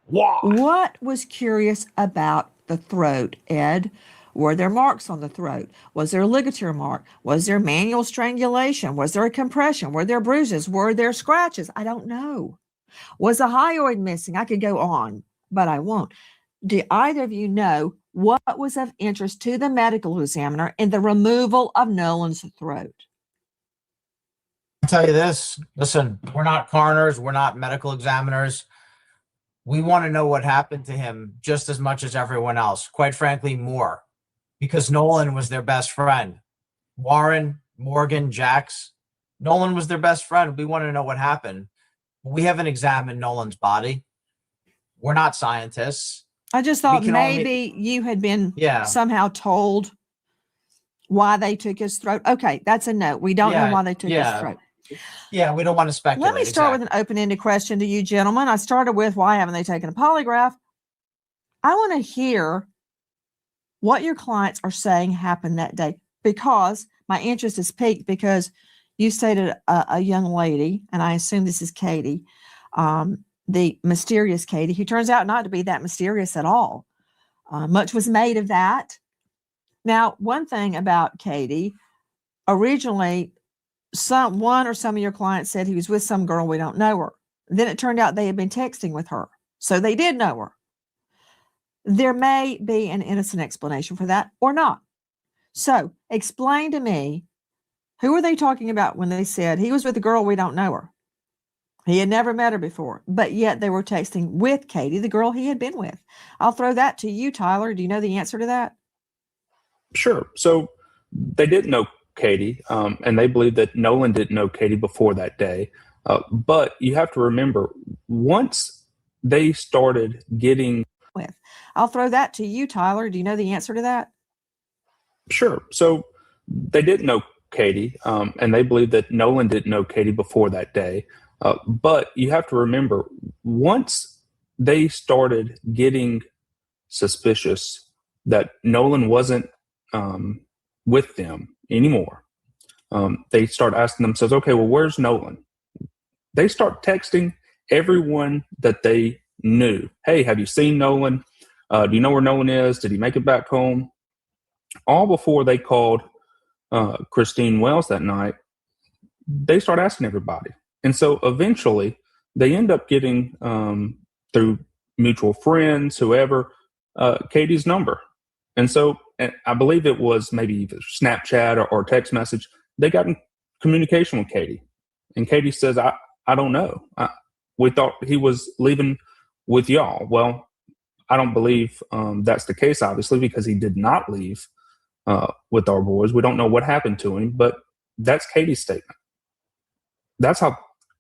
Why? What was curious about the throat, Ed? Were there marks on the throat? Was there a ligature mark? Was there manual strangulation? Was there a compression? Were there bruises? Were there scratches? I don't know. Was a hyoid missing? I could go on, but I won't. Do either of you know what was of interest to the medical examiner in the removal of Nolan's throat? I'll tell you this. Listen, we're not coroners. We're not medical examiners. We want to know what happened to him just as much as everyone else. Quite frankly, more. Because Nolan was their best friend. Warren, Morgan, Jax. Nolan was their best friend. We want to know what happened. We haven't examined Nolan's body. We're not scientists. I just thought maybe you had been somehow told why they took his throat. Okay, that's a note. We don't know why they took his throat. Yeah, we don't want to speculate. Let me start with an open-ended question to you, gentlemen. I started with, why haven't they taken a polygraph? I want to hear what your clients are saying happened that day, because my interest is piqued because you stated a young lady, and I assume this is Katie, the mysterious Katie, who turns out not to be that mysterious at all. Much was made of that. Now, one thing about Katie, originally, one or some of your clients said he was with some girl, we don't know her. Then it turned out they had been texting with her, so they did know her. There may be an innocent explanation for that or not. So explain to me, who were they talking about when they said he was with a girl, we don't know her? He had never met her before, but yet they were texting with Katie, the girl he had been with. I'll throw that to you, Tyler. Do you know the answer to that? Sure. So they didn't know Katie, and they believe that Nolan didn't know Katie before that day. But you have to remember, once they started getting with, I'll throw that to you, Tyler. Do you know the answer to that? Sure. So they didn't know Katie, and they believe that Nolan didn't know Katie before that day. But you have to remember, once they started getting suspicious that Nolan wasn't with them anymore, they start asking themselves, okay, well, where's Nolan? They start texting everyone that they knew. Hey, have you seen Nolan? Do you know where Nolan is? Did he make it back home? All before they called Christine Wells that night, they start asking everybody. And so eventually they end up getting, through mutual friends, whoever, Katie's number. And so I believe it was maybe either Snapchat or text message. They got in communication with Katie. And Katie says, I don't know. We thought he was leaving with y'all. Well, I don't believe that's the case, obviously, because he did not leave with our boys. We don't know what happened to him, but that's Katie's statement. That's how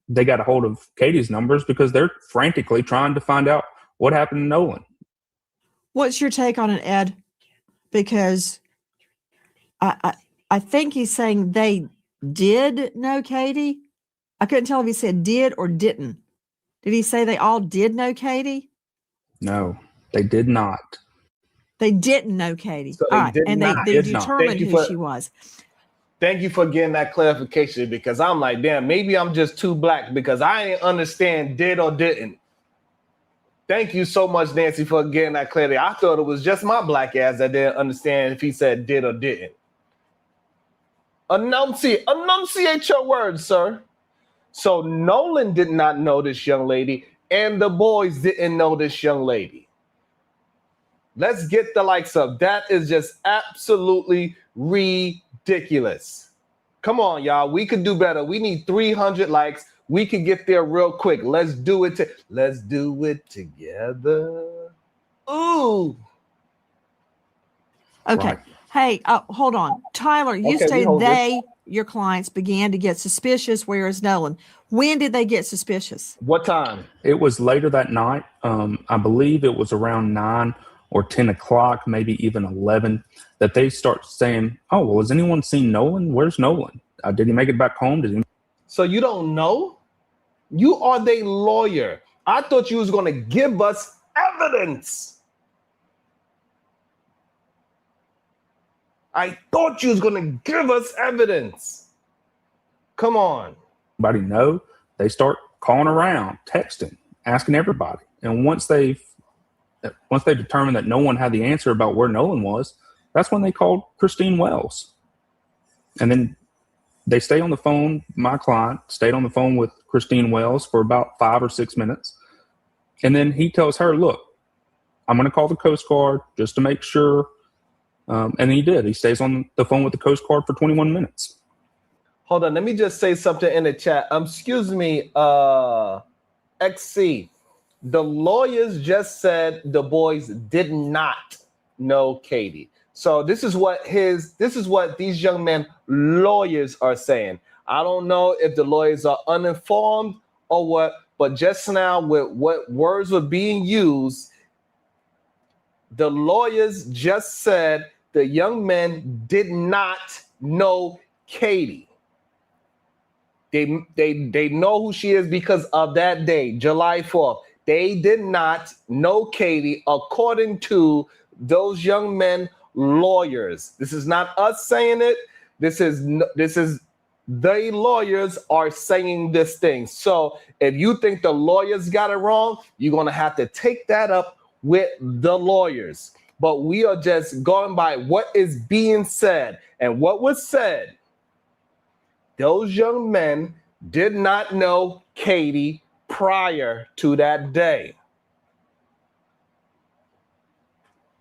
they got a hold of Katie's numbers, because they're frantically trying to find out what happened to Nolan. What's your take on it, Ed? Because I think he's saying they did know Katie. I couldn't tell if he said did or didn't. Did he say they all did know Katie? No, they did not. They didn't know Katie. So All right. And they Did not. determined Thank you who for- she was. Thank you for getting that clarification, because I'm like, damn, maybe I'm just too black because I didn't understand did or didn't. Thank you so much, Nancy, for getting that clarity. I thought it was just my black ass that didn't understand if he said did or didn't. Enunciate your words, sir. So Nolan did not know this young lady, and the boys didn't know this young lady. Let's get the likes up. That is just absolutely ridiculous. Come on, y'all. We could do better. We need 300 likes. We could get there real quick. Let's do it. Let's do it together. Ooh. Okay. Right. Hey, hold on. Tyler, you Okay, we stated hold your clients began to get suspicious, whereas Nolan. When did they get suspicious? What time? It was later that night. I believe it was around 9 or 10 o'clock, maybe even 11, that they start saying, oh, well, has anyone seen Nolan? Where's Nolan? Did he make it back home? Did he? So you don't know? You are the lawyer. I thought you was going to give us evidence. I thought you was going to give us evidence. Come on. Anybody know? They start calling around, texting, asking everybody. And once they determined that no one had the answer about where Nolan was, that's when they called Christine Wells. And then they stay on the phone. My client stayed on the phone with Christine Wells for about 5 or 6 minutes. And then he tells her, look, I'm going to call the Coast Guard just to make sure. And he did. He stays on the phone with the Coast Guard for 21 minutes. Hold on. Let me just say something in the chat. Excuse me, XC. The lawyers just said the boys did not know Katie. So this is what these young men lawyers are saying. I don't know if the lawyers are uninformed or what, but just now with what words were being used, the lawyers just said the young men did not know Katie. They know who she is because of that day, July 4th. They did not know Katie according to those young men lawyers. This is not us saying it. This is the lawyers are saying this thing. So if you think the lawyers got it wrong, you're going to have to take that up with the lawyers. But we are just going by what is being said. And what was said, those young men did not know Katie prior to that day.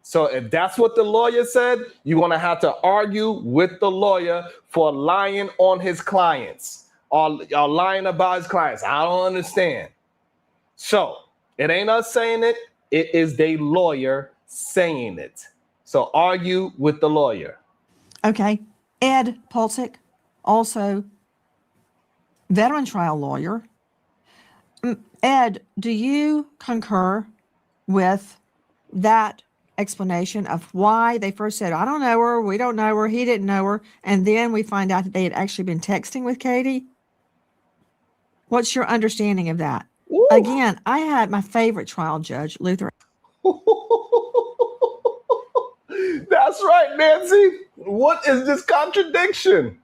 So if that's what the lawyer said, you're going to have to argue with the lawyer for lying on his clients or lying about his clients. I don't understand. So it ain't us saying it. It is the lawyer saying it. So argue with the lawyer. Okay. Ed Pulsick, also veteran trial lawyer. Ed, do you concur with that explanation of why they first said, I don't know her, we don't know her, he didn't know her, and then we find out that they had actually been texting with Katie? What's your understanding of that? Ooh. Again, I had my favorite trial judge, Luther. That's right, Nancy. What is this contradiction?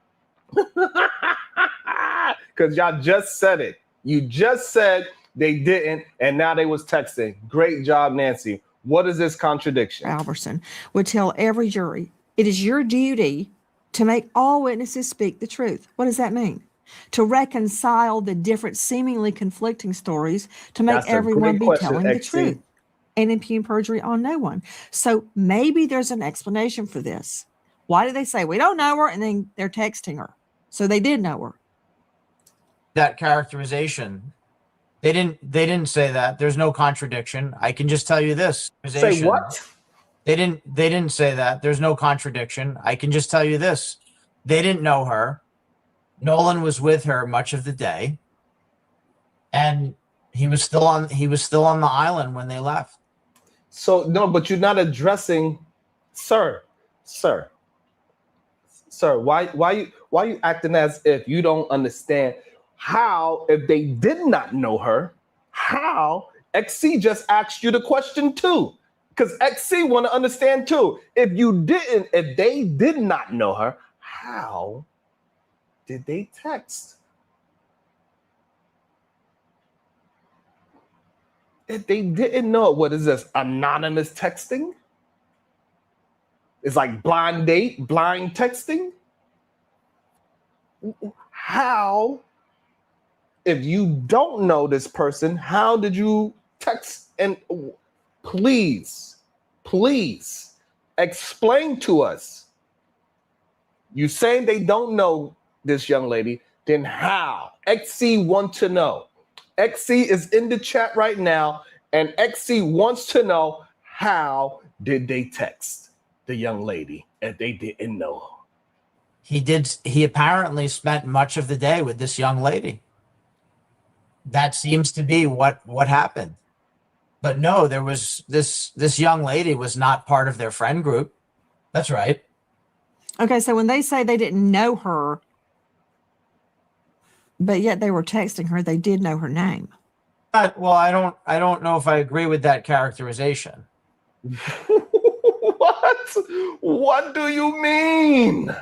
Because y'all just said it. You just said they didn't, and now they was texting. Great job, Nancy. What is this contradiction? Alverson would tell every jury, it is your duty to make all witnesses speak the truth. What does that mean? To reconcile the different seemingly conflicting stories, to make That's a everyone great be question, telling the XC. truth and impugn perjury on no one. So maybe there's an explanation for this. Why do they say we don't know her and then they're texting her? So they did know her. That characterization, they didn't say that. There's no contradiction. I can just tell you this. Say what? They didn't say that. There's no contradiction. I can just tell you this. They didn't know her. Nolan was with her much of the day, and he was still on the island when they left. So no, but you're not addressing, sir. Why you acting as if you don't understand how, if they did not know her, how XC just asked you the question too? Because XC want to understand too. If they did not know her, how did they text? If they didn't know, what is this? Anonymous texting? It's like blind date, blind texting? How, if you don't know this person, how did you text? And please explain to us. You saying they don't know this young lady, then how? XC want to know. XC is in the chat right now, and XC wants to know, how did they text the young lady if they didn't know her? He apparently spent much of the day with this young lady. That seems to be what happened. But no, there was this young lady was not part of their friend group. That's right. Okay, so when they say they didn't know her, but yet they were texting her, they did know her name. Well, I don't know if I agree with that characterization. What do you mean?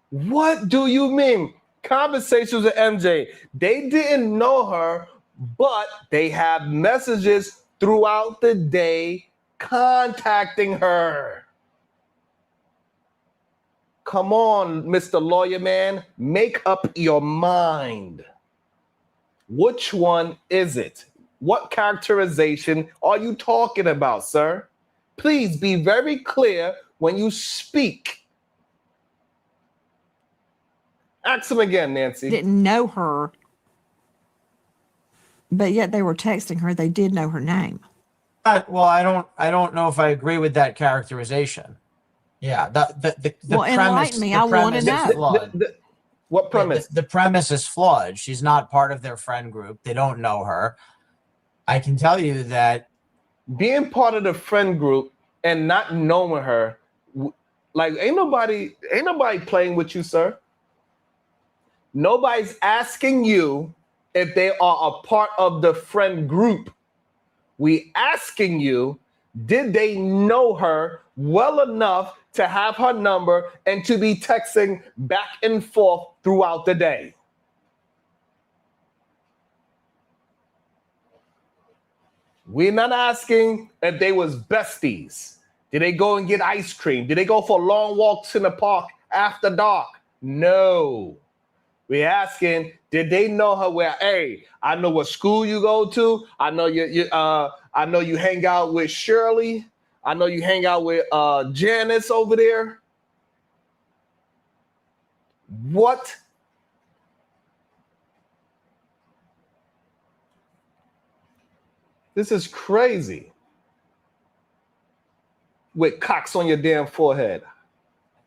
What do you mean? Conversations with MJ. They didn't know her, but they have messages throughout the day contacting her. Come on, Mr. Lawyer Man, make up your mind. Which one is it? What characterization are you talking about, sir? Please be very clear when you speak. Ask him again, Nancy. Didn't know her, but yet they were texting her, they did know her name. Well, I don't know if I agree with that characterization. Yeah, the well, premise. enlighten me. I want to know. What premise? The premise is flawed. She's not part of their friend group. They don't know her. I can tell you that being part of the friend group and not knowing her, like ain't nobody playing with you, sir. Nobody's asking you if they are a part of the friend group. We asking you, did they know her well enough to have her number and to be texting back and forth throughout the day? We're not asking if they was besties. Did they go and get ice cream? Did they go for long walks in the park after dark? No. We're asking, did they know her well? Hey, I know what school you go to. I know I know you hang out with Shirley. I know you hang out with Janice over there. What? This is crazy. With cocks on your damn forehead.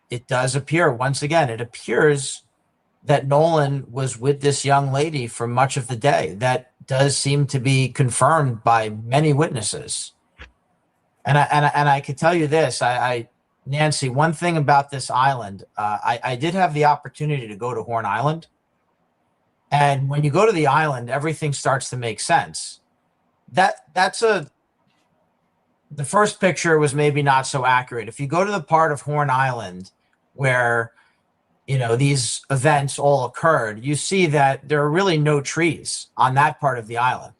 it does appear, once again, it appears that Nolan was with this young lady for much of the day. That does seem to be confirmed by many witnesses. And I can tell you this, Nancy, one thing about this island, I did have the opportunity to go to Horn Island. And when you go to the island, everything starts to make sense. The first picture was maybe not so accurate. If you go to the part of Horn Island where these events all occurred, you see that there are really no trees on that part of the island.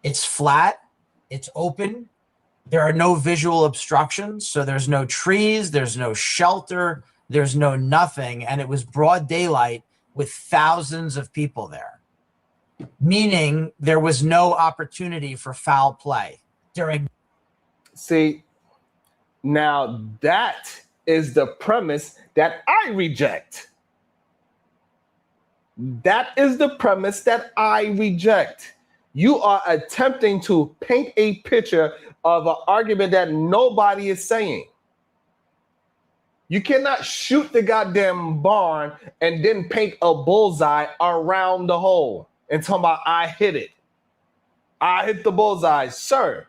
It's flat, it's open, there are no visual obstructions, so there's no trees, there's no shelter, there's no nothing, and it was broad daylight with thousands of people there, meaning there was no opportunity for foul play during. See, now that is the premise that I reject. That is the premise that I reject. You are attempting to paint a picture of an argument that nobody is saying. You cannot shoot the goddamn barn and then paint a bullseye around the hole and talk about I hit it. I hit the bullseye, sir.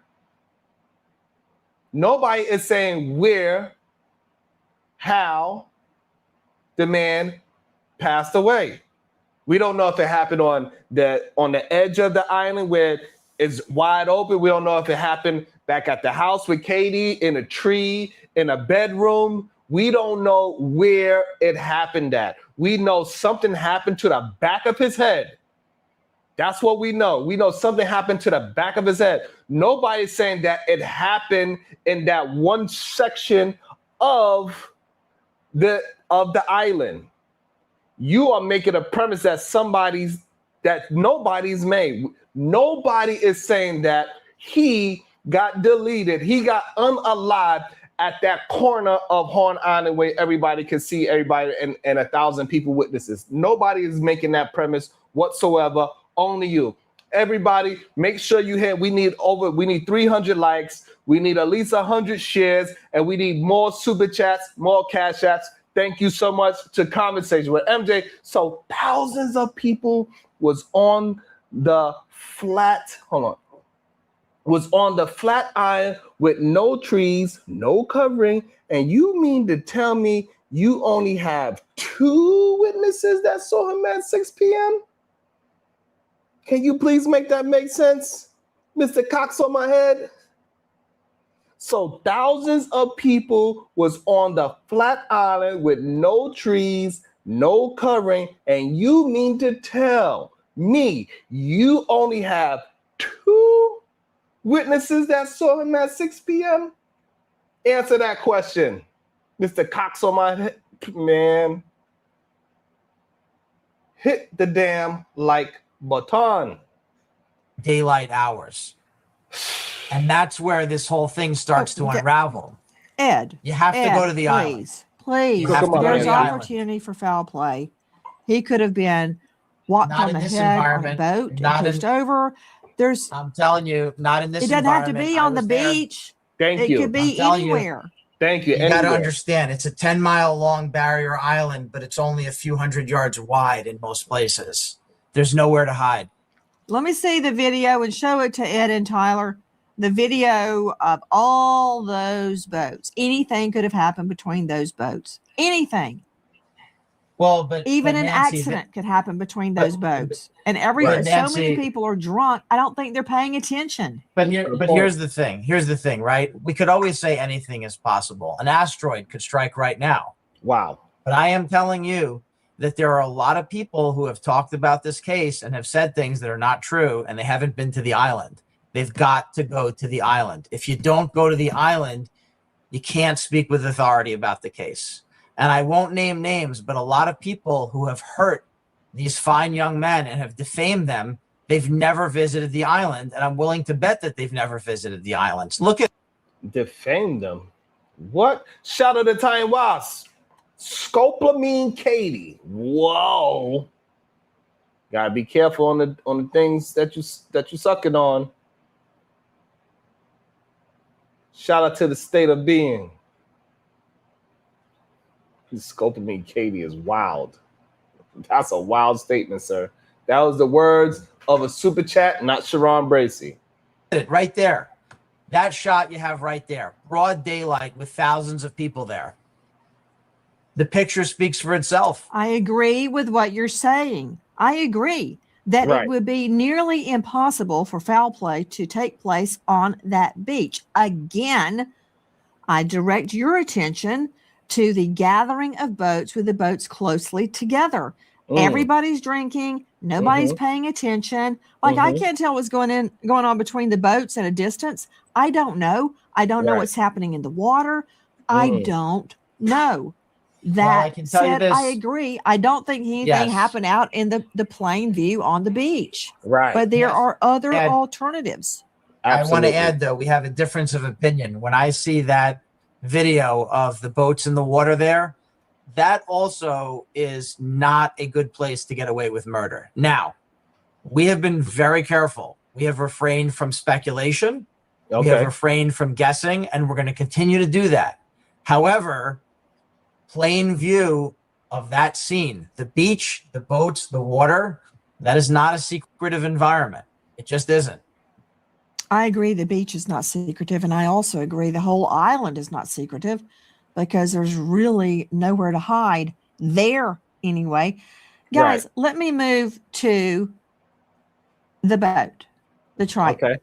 Nobody is saying where, how the man passed away. We don't know if it happened on the edge of the island where it's wide open. We don't know if it happened back at the house with Katie, in a tree, in a bedroom. We don't know where it happened at. We know something happened to the back of his head. That's what we know. We know something happened to the back of his head. Nobody's saying that it happened in that one section of the island. You are making a premise that nobody's made. Nobody is saying that he got deleted. He got unalived at that corner of Horn Island where everybody can see everybody and 1,000 people witnesses. Nobody is making that premise whatsoever. Only you. Everybody, make sure you hit. We need 300 likes. We need at least 100 shares, and we need more super chats, more cash apps. Thank you so much to Conversation with MJ. So thousands of people was on the flat island with no trees, no covering. And you mean to tell me you only have 2 witnesses that saw him at 6 p.m.? Can you please make that make sense, Mr. Cox on my head? So thousands of people was on the flat island with no trees, no covering, and you mean to tell me you only have 2 witnesses that saw him at 6 p.m.? Answer that question, Mr. Cox on my head. Man, hit the damn like button. Daylight hours. And that's where this whole thing starts to unravel. Ed, you have to go to the island. Please, there's opportunity for foul play. He could have been walked on the head on a boat and pushed over. I'm telling you, not in this environment. It doesn't have to be on the beach. Thank you. It could be anywhere. Thank you. You got to understand, it's a 10-mile long barrier island, but it's only a few hundred yards wide in most places. There's nowhere to hide. Let me see the video and show it to Ed and Tyler. The video of all those boats. Anything could have happened between those boats. Anything. Well, but even an accident could happen between those boats. And so many people are drunk. I don't think they're paying attention. But here's the thing. Here's the thing, right? We could always say anything is possible. An asteroid could strike right now. Wow. But I am telling you that there are a lot of people who have talked about this case and have said things that are not true, and they haven't been to the island. They've got to go to the island. If you don't go to the island, you can't speak with authority about the case. And I won't name names, but a lot of people who have hurt these fine young men and have defamed them, they've never visited the island. And I'm willing to bet that they've never visited the islands. Look at defamed them. What? Shout out to Time Wasp. Scopolamine Katie. Whoa. Gotta be careful on the things that you sucking on. Shout out to the state of being. Scopolamine Katie is wild. That's a wild statement, sir. That was the words of a super chat, not Sharon Bracey. Right there. That shot you have right there. Broad daylight with thousands of people there. The picture speaks for itself. I agree with what you're saying. I agree that it would be nearly impossible for foul play to take place on that beach. Again, I direct your attention to the gathering of boats with the boats closely together. Everybody's drinking. Nobody's paying attention. Like I can't tell what's going on between the boats at a distance. I don't know. I don't know what's happening in the water. I don't know. That I can tell you said, this. I agree. I don't think anything happened out in the plain view on the beach. Right. But there are other Ed, alternatives. I want to add, though, we have a difference of opinion. When I see that video of the boats in the water there, that also is not a good place to get away with murder. Now, we have been very careful. We have refrained from speculation. We have refrained from guessing, and we're going to continue to do that. However, plain view of that scene, the beach, the boats, the water, that is not a secretive environment. It just isn't. I agree the beach is not secretive, and I also agree the whole island is not secretive because there's really nowhere to hide there anyway. Guys, let me move to the boat, the Triton. Okay.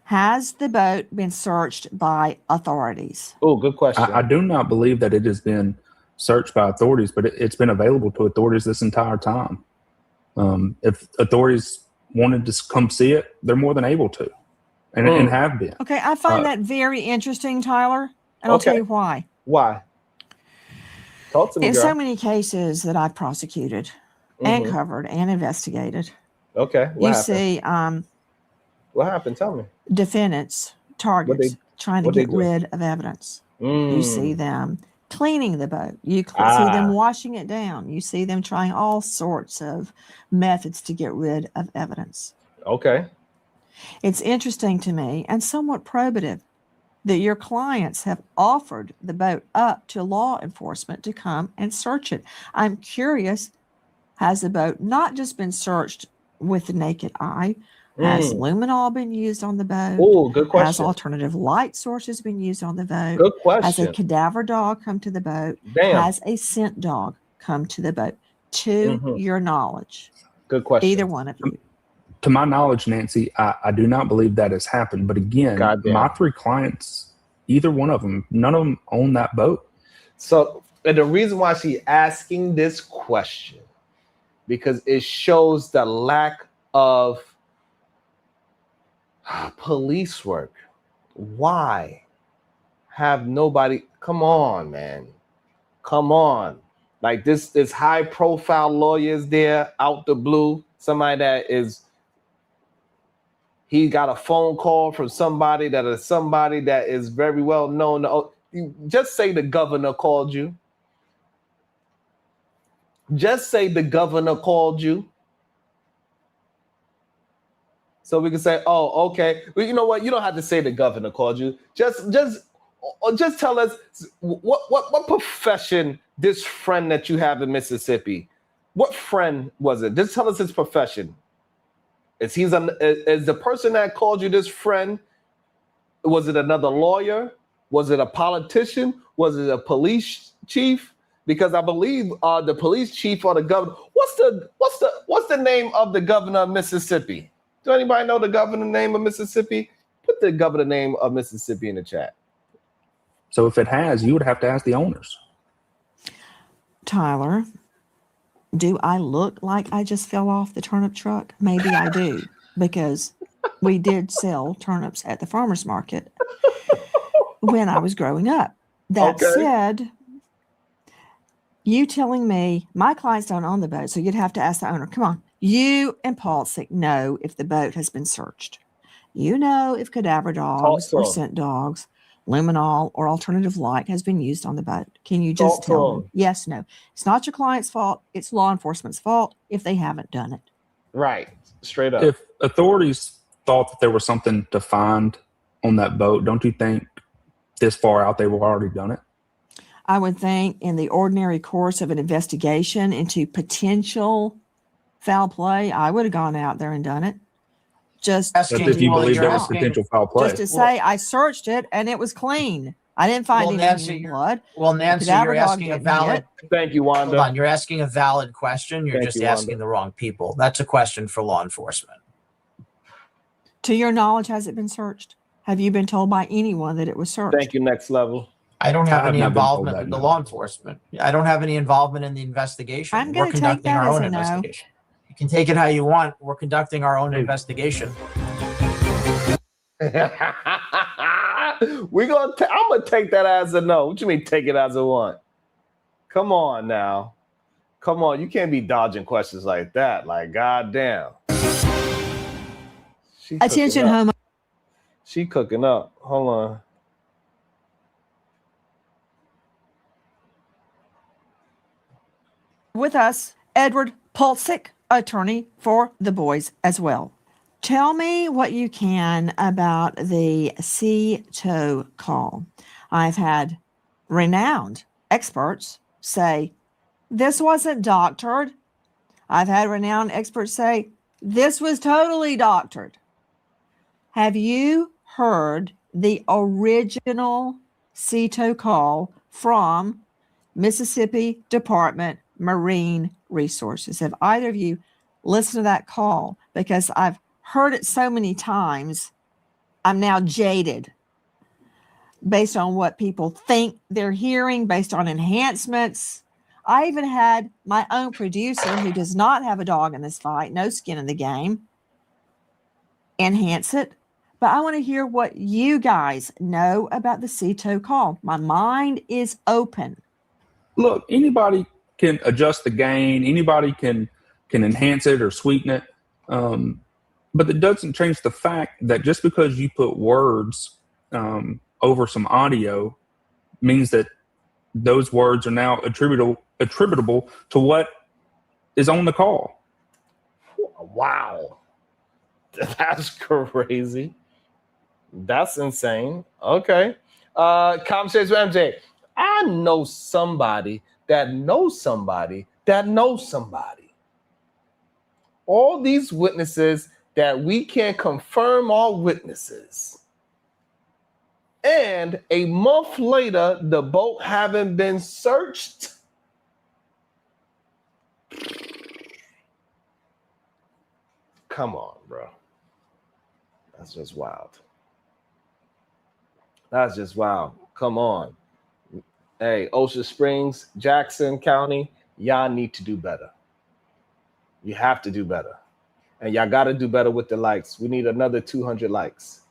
Has the boat been searched by authorities? Oh, good question. I do not believe that it has been searched by authorities, but it's been available to authorities this entire time. If authorities wanted to come see it, they're more than able to, and have been. Okay, I find that very interesting, Tyler, and I'll tell you why. Why? Talk to me, In girl. so many cases that I've prosecuted and covered and investigated, Okay. you see What happened? Tell me. defendants, targets, trying to what'd they get do? rid of evidence. You see them cleaning the boat. You see them washing it down. You see them trying all sorts of methods to get rid of evidence. Okay. It's interesting to me and somewhat probative that your clients have offered the boat up to law enforcement to come and search it. I'm curious, has the boat not just been searched with the naked eye? Has luminol been used on the boat? Oh, good question. Has alternative light sources been used on the boat? Good question. Has a cadaver dog come to the boat? Damn. Has a scent dog come to the boat? To your knowledge. Good question. Either one of you. To my knowledge, Nancy, I do not believe that has happened. But again, my 3 clients, either one of them, none of them own that boat. So, and the reason why she's asking this question, because it shows the lack of police work. Why have nobody? Come on, man. Come on. Like this high profile lawyers there out the blue. Somebody that he got a phone call from somebody that is very well known. Oh, just say the governor called you. Just say the governor called you. So we can say, oh, okay. Well, you know what? You don't have to say the governor called you. Just tell us what profession this friend that you have in Mississippi. What friend was it? Just tell us his profession. Is the person that called you this friend? Was it another lawyer? Was it a politician? Was it a police chief? Because I believe the police chief or the governor. What's the name of the governor of Mississippi? Do anybody know the governor name of Mississippi? Put the governor name of Mississippi in the chat. So if it has, you would have to ask the owners. Tyler, do I look like I just fell off the turnip truck? Maybe I do, because we did sell turnips at the farmer's market when I was growing up. That said, you telling me my clients don't own the boat, so you'd have to ask the owner. Come on. You and Paulsick know if the boat has been searched. You know if cadaver dogs or scent dogs, luminol or alternative light has been used on the boat. Can you just tell them? Yes, no. It's not your client's fault. It's law enforcement's fault if they haven't done it. Right. Straight up. If authorities thought that there was something to find on that boat, don't you think this far out they would have already done it? I would think in the ordinary course of an investigation into potential foul play, I would have gone out there and done it. Just if you believe there was potential foul play. Just to say, I searched it and it was clean. I didn't find any blood. Well, Nancy, you're asking a valid. Thank you, Wanda. Hold on, you're asking a valid question. You're just asking the wrong people. That's a question for law enforcement. To your knowledge, has it been searched? Have you been told by anyone that it was searched? Thank you. Next level. I don't have I have any not been told involvement that, with the no. law enforcement. I don't have any involvement in the investigation. I'm We're going to take conducting that our as own a no. investigation. You can take it how you want. We're conducting our own investigation. I'm gonna take that as a no. What you mean take it as a one? Come on now. Come on, you can't be dodging questions like that. Like, goddamn. She Attention, cooking up. homo. She cooking up. Hold on. With us, Edward Pulsick, attorney for the boys as well. Tell me what you can about the CETO call. I've had renowned experts say this wasn't doctored. I've had renowned experts say this was totally doctored. Have you heard the original CETO call from Mississippi Department Marine Resources? Have either of you listened to that call? Because I've heard it so many times, I'm now jaded based on what people think they're hearing, based on enhancements. I even had my own producer, who does not have a dog in this fight, no skin in the game, enhance it. But I want to hear what you guys know about the CETO call. My mind is open. Look, anybody can adjust the gain. Anybody can enhance it or sweeten it. But it doesn't change the fact that just because you put words over some audio means that those words are now attributable to what is on the call. Wow. That's crazy. That's insane. Okay. Conversation with MJ. I know somebody that knows somebody that knows somebody. All these witnesses that we can confirm are witnesses. And a month later, the boat having been searched. Come on, bro. That's just wild. That's just wild. Come on. Hey, Ocean Springs, Jackson County, y'all need to do better. You have to do better. And y'all got to do better with the likes. We need another 200 likes.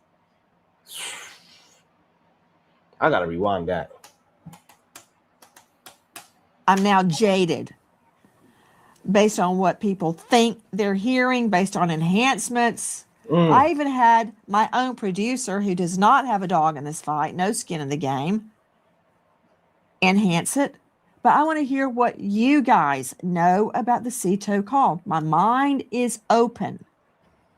I got to rewind that. I'm now jaded based on what people think they're hearing, based on enhancements. I even had my own producer, who does not have a dog in this fight, no skin in the game, enhance it. But I want to hear what you guys know about the CETO call. My mind is open.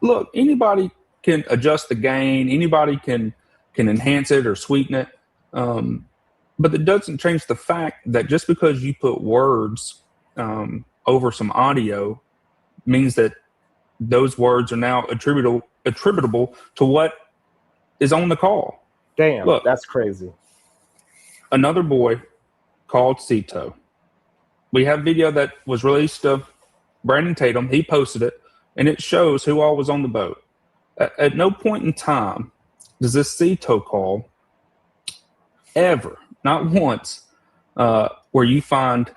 Look, anybody can adjust the gain. Anybody can enhance it or sweeten it. But it doesn't change the fact that just because you put words over some audio means that those words are now attributable to what is on the call. Damn, look, that's crazy. Another boy called CETO. We have video that was released of Brandon Tatum. He posted it, and it shows who all was on the boat. At no point in time does this CETO call ever, not once, where you find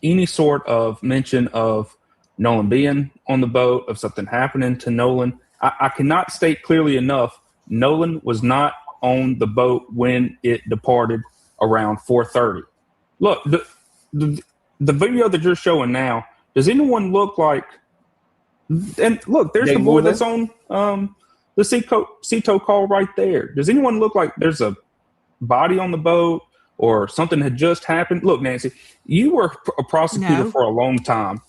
any sort of mention of Nolan being on the boat, of something happening to Nolan. I cannot state clearly enough, Nolan was not on the boat when it departed around 4:30. Look, the video that you're showing now, does anyone look like, and look, there's They the boy moving? that's on the CETO call right there. Does anyone look like there's a body on the boat or something had just happened? Look, Nancy, you were a prosecutor No. for a long time.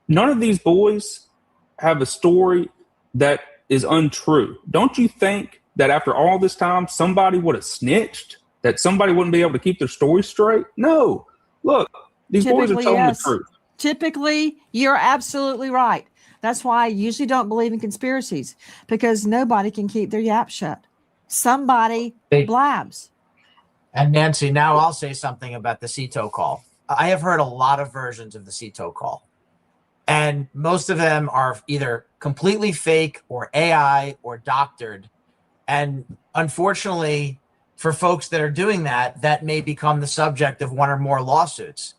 None of these boys have a story that is untrue. Don't you think that after all this time, somebody would have snitched? That somebody wouldn't be able to keep their story straight? No. Look, these boys are Typically, telling yes. the truth. Typically, you're absolutely right. That's why I usually don't believe in conspiracies, because nobody can keep their yap shut. Somebody blabs. And Nancy, now I'll say something about the CETO call. I have heard a lot of versions of the CETO call, and most of them are either completely fake or AI or doctored. And unfortunately, for folks that are doing that, that may become the subject of one or more lawsuits.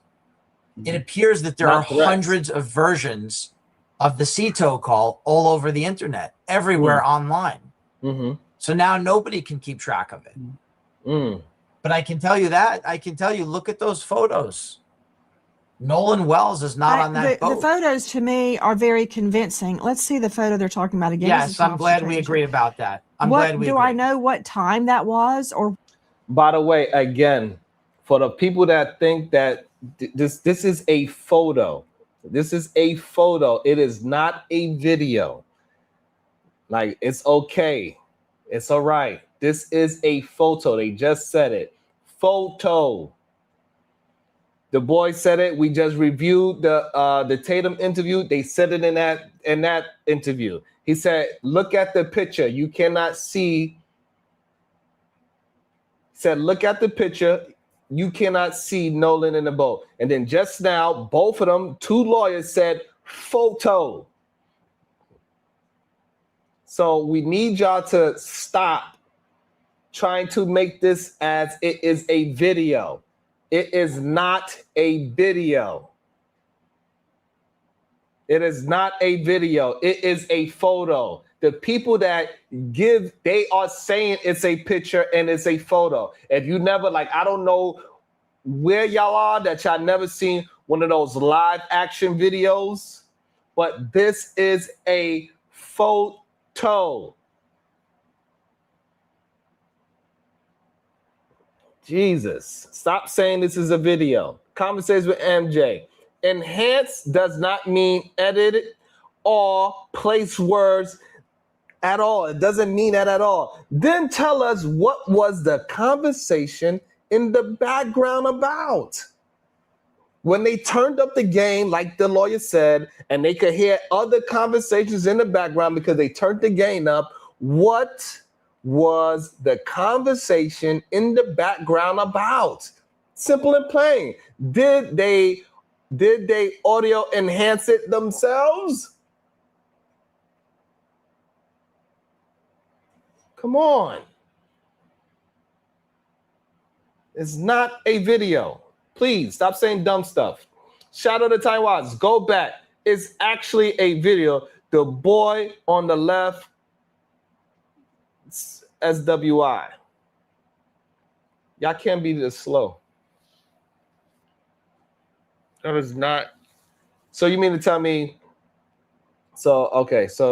It appears that there Not are threats. hundreds of versions of the CETO call all over the internet, everywhere online. Mm-hmm. So now nobody can keep track of it. Mm. But I can tell you that. I can tell you, look at those photos. Nolan Wells is not on that the boat. photos to me are very convincing. Let's see the photo they're talking about again. Yes, I'm glad we agree about that. I'm glad we agree. Do I know what time that was? Or By the way, again, for the people that think that this is a photo, this is a photo. It is not a video. Like, it's okay. It's all right. This is a photo. They just said it. Photo. The boy said it. We just reviewed the Tatum interview. They said it in that interview. He said, "Look at the picture. You cannot see." He said, "Look at the picture. You cannot see Nolan in the boat." And then just now, both of them, two lawyers, said photo. So we need y'all to stop trying to make this as it is a video. It is not a video. It is not a video. It is a photo. The people that give, they are saying it's a picture and it's a photo. If you never, like, I don't know where y'all are that y'all never seen one of those live action videos, but this is a photo. Jesus, stop saying this is a video. Conversations with MJ. Enhance does not mean edit or place words at all. It doesn't mean that at all. Then tell us, what was the conversation in the background about? When they turned up the game, like the lawyer said, and they could hear other conversations in the background because they turned the game up, what was the conversation in the background about? Simple and plain. Did they audio enhance it themselves? Come on. It's not a video. Please stop saying dumb stuff. Shout out to Taiwan. Go back. It's actually a video. The boy on the left, SWI. Y'all can't be this slow. That is not. So you mean to tell me? So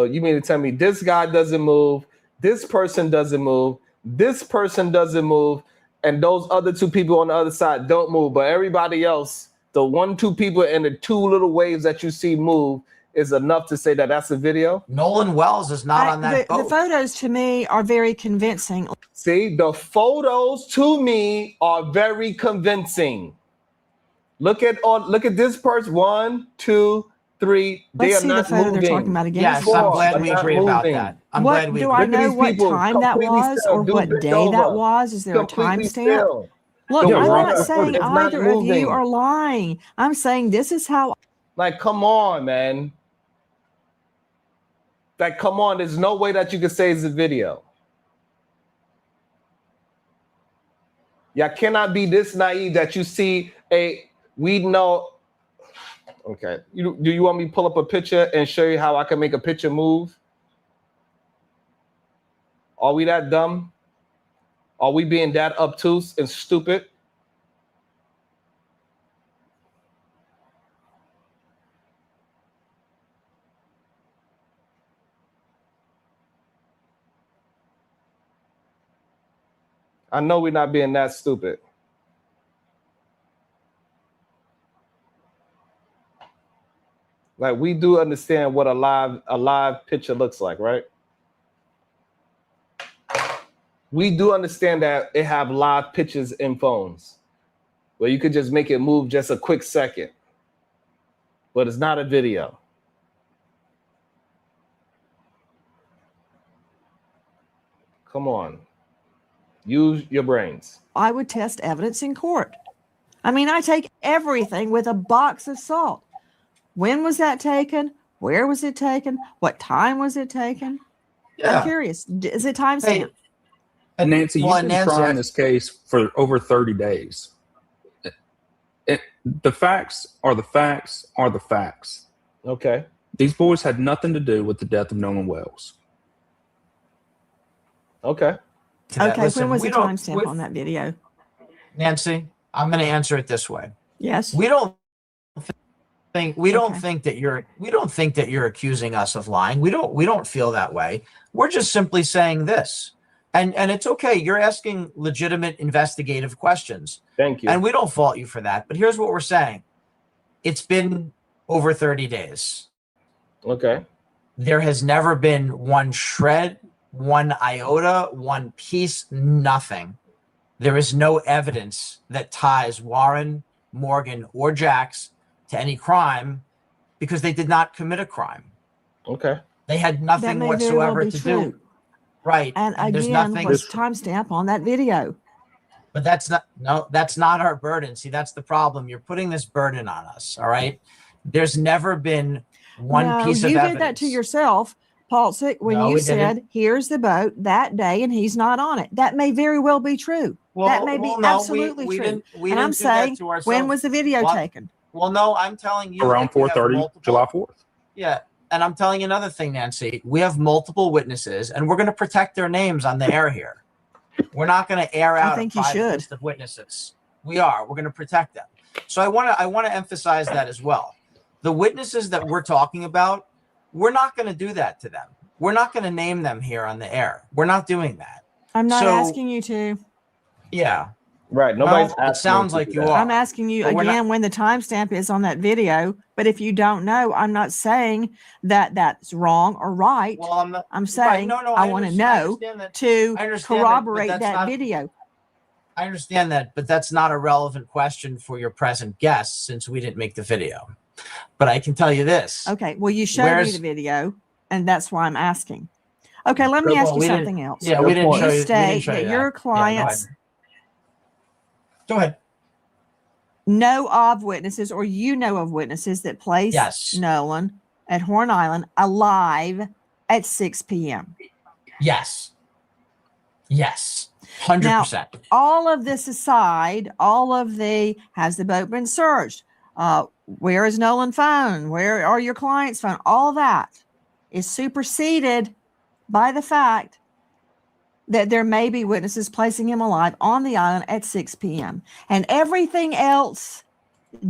you mean to tell me this guy doesn't move, this person doesn't move, this person doesn't move, and those other two people on the other side don't move, but everybody else, the 1-2 people and the 2 little waves that you see move, is enough to say that that's a video? Nolan Wells is not on that boat. The photos to me are very convincing. See, the photos to me are very convincing. Look at this person. 1, 2, 3. They Let's are see not the photo moving. they're talking about again. Yes, I'm glad we agree about that. I'm glad we do agree. I Look at know these what people time that completely was still. or Dude, what bent day that over. was? Is there a Completely timestamp? still. Look, The I'm water not saying is not either of moving. you are lying. I'm saying this is how. Like, come on, man. Like, come on. There's no way that you can say it's a video. Y'all cannot be this naive that you see we know. Okay. Do you want me to pull up a picture and show you how I can make a picture move? Are we that dumb? Are we being that obtuse and stupid? I know we're not being that stupid. Like, we do understand what a live picture looks like, right? We do understand that it have live pictures in phones where you could just make it move just a quick second, but it's not a video. Come on. Use your brains. I would test evidence in court. I mean, I take everything with a box of salt. When was that taken? Where was it taken? What time was it taken? Yeah. I'm curious. Is it timestamp? And Nancy, Well, you've been Nancy, trying this case for over 30 days. The facts are the facts are the facts. Okay. These boys had nothing to do with the death of Nolan Wells. Okay. Okay, Listen, when was we the don't- timestamp on that video? Nancy, I'm going to answer it this way. Yes. We don't think Okay. that you're accusing us of lying. We don't feel that way. We're just simply saying this. And it's okay. You're asking legitimate investigative questions. Thank you. And we don't fault you for that. But here's what we're saying. It's been over 30 days. Okay. There has never been one shred, one iota, one piece, nothing. There is no evidence that ties Warren, Morgan, or Jax to any crime because they did not commit a crime. Okay. They had That nothing may very well whatsoever be to true. do. Right. And there's again, nothing. what's timestamp on that video? But that's not our burden. See, that's the problem. You're putting this burden on us. All right. There's never been one No, piece of you evidence. did that to yourself, Paul, when No, you we said, didn't. here's the boat that day and he's not on it. That may very well be true. That may be absolutely we true. Didn't, we and didn't I'm do that saying, to ourselves. when was the video What? taken? Well, no, I'm telling you. Around that we have 4:30, multiple- July 4th. Yeah. And I'm telling you another thing, Nancy. We have multiple witnesses, and we're going to protect their names on the air here. We're not going to air out a think you private should. list of witnesses. We are. We're going to protect them. So I want to emphasize that as well. The witnesses that we're talking about, we're not going to do that to them. We're not going to name them here on the air. We're not doing that. I'm not So- asking you to. Yeah. Right. Nobody's Well, it asking sounds to like do you that. are. I'm asking you But we're again when the timestamp is on that video. But if you don't know, I'm not saying that that's wrong or right. Well, I'm not. I'm saying no, I want to know understand that. to I understand that, but corroborate that's that not- video. I understand that, but that's not a relevant question for your present guest since we didn't make the video. But I can tell you this. Okay. Well, you showed me Where's- the video, and that's why I'm asking. Okay. Let me ask Well, you we didn't- something else. Yeah, Good we didn't point. show You you. We didn't state show that you your Yeah, go clients ahead. Go ahead. know of witnesses, or you know of witnesses that placed Yes. Nolan at Horn Island alive at 6 p.m. Yes. Yes. 100%. All of this aside, all of the has the boat been searched? Where is Nolan's phone? Where are your clients' phone? All that is superseded by the fact that there may be witnesses placing him alive on the island at 6 p.m. And everything else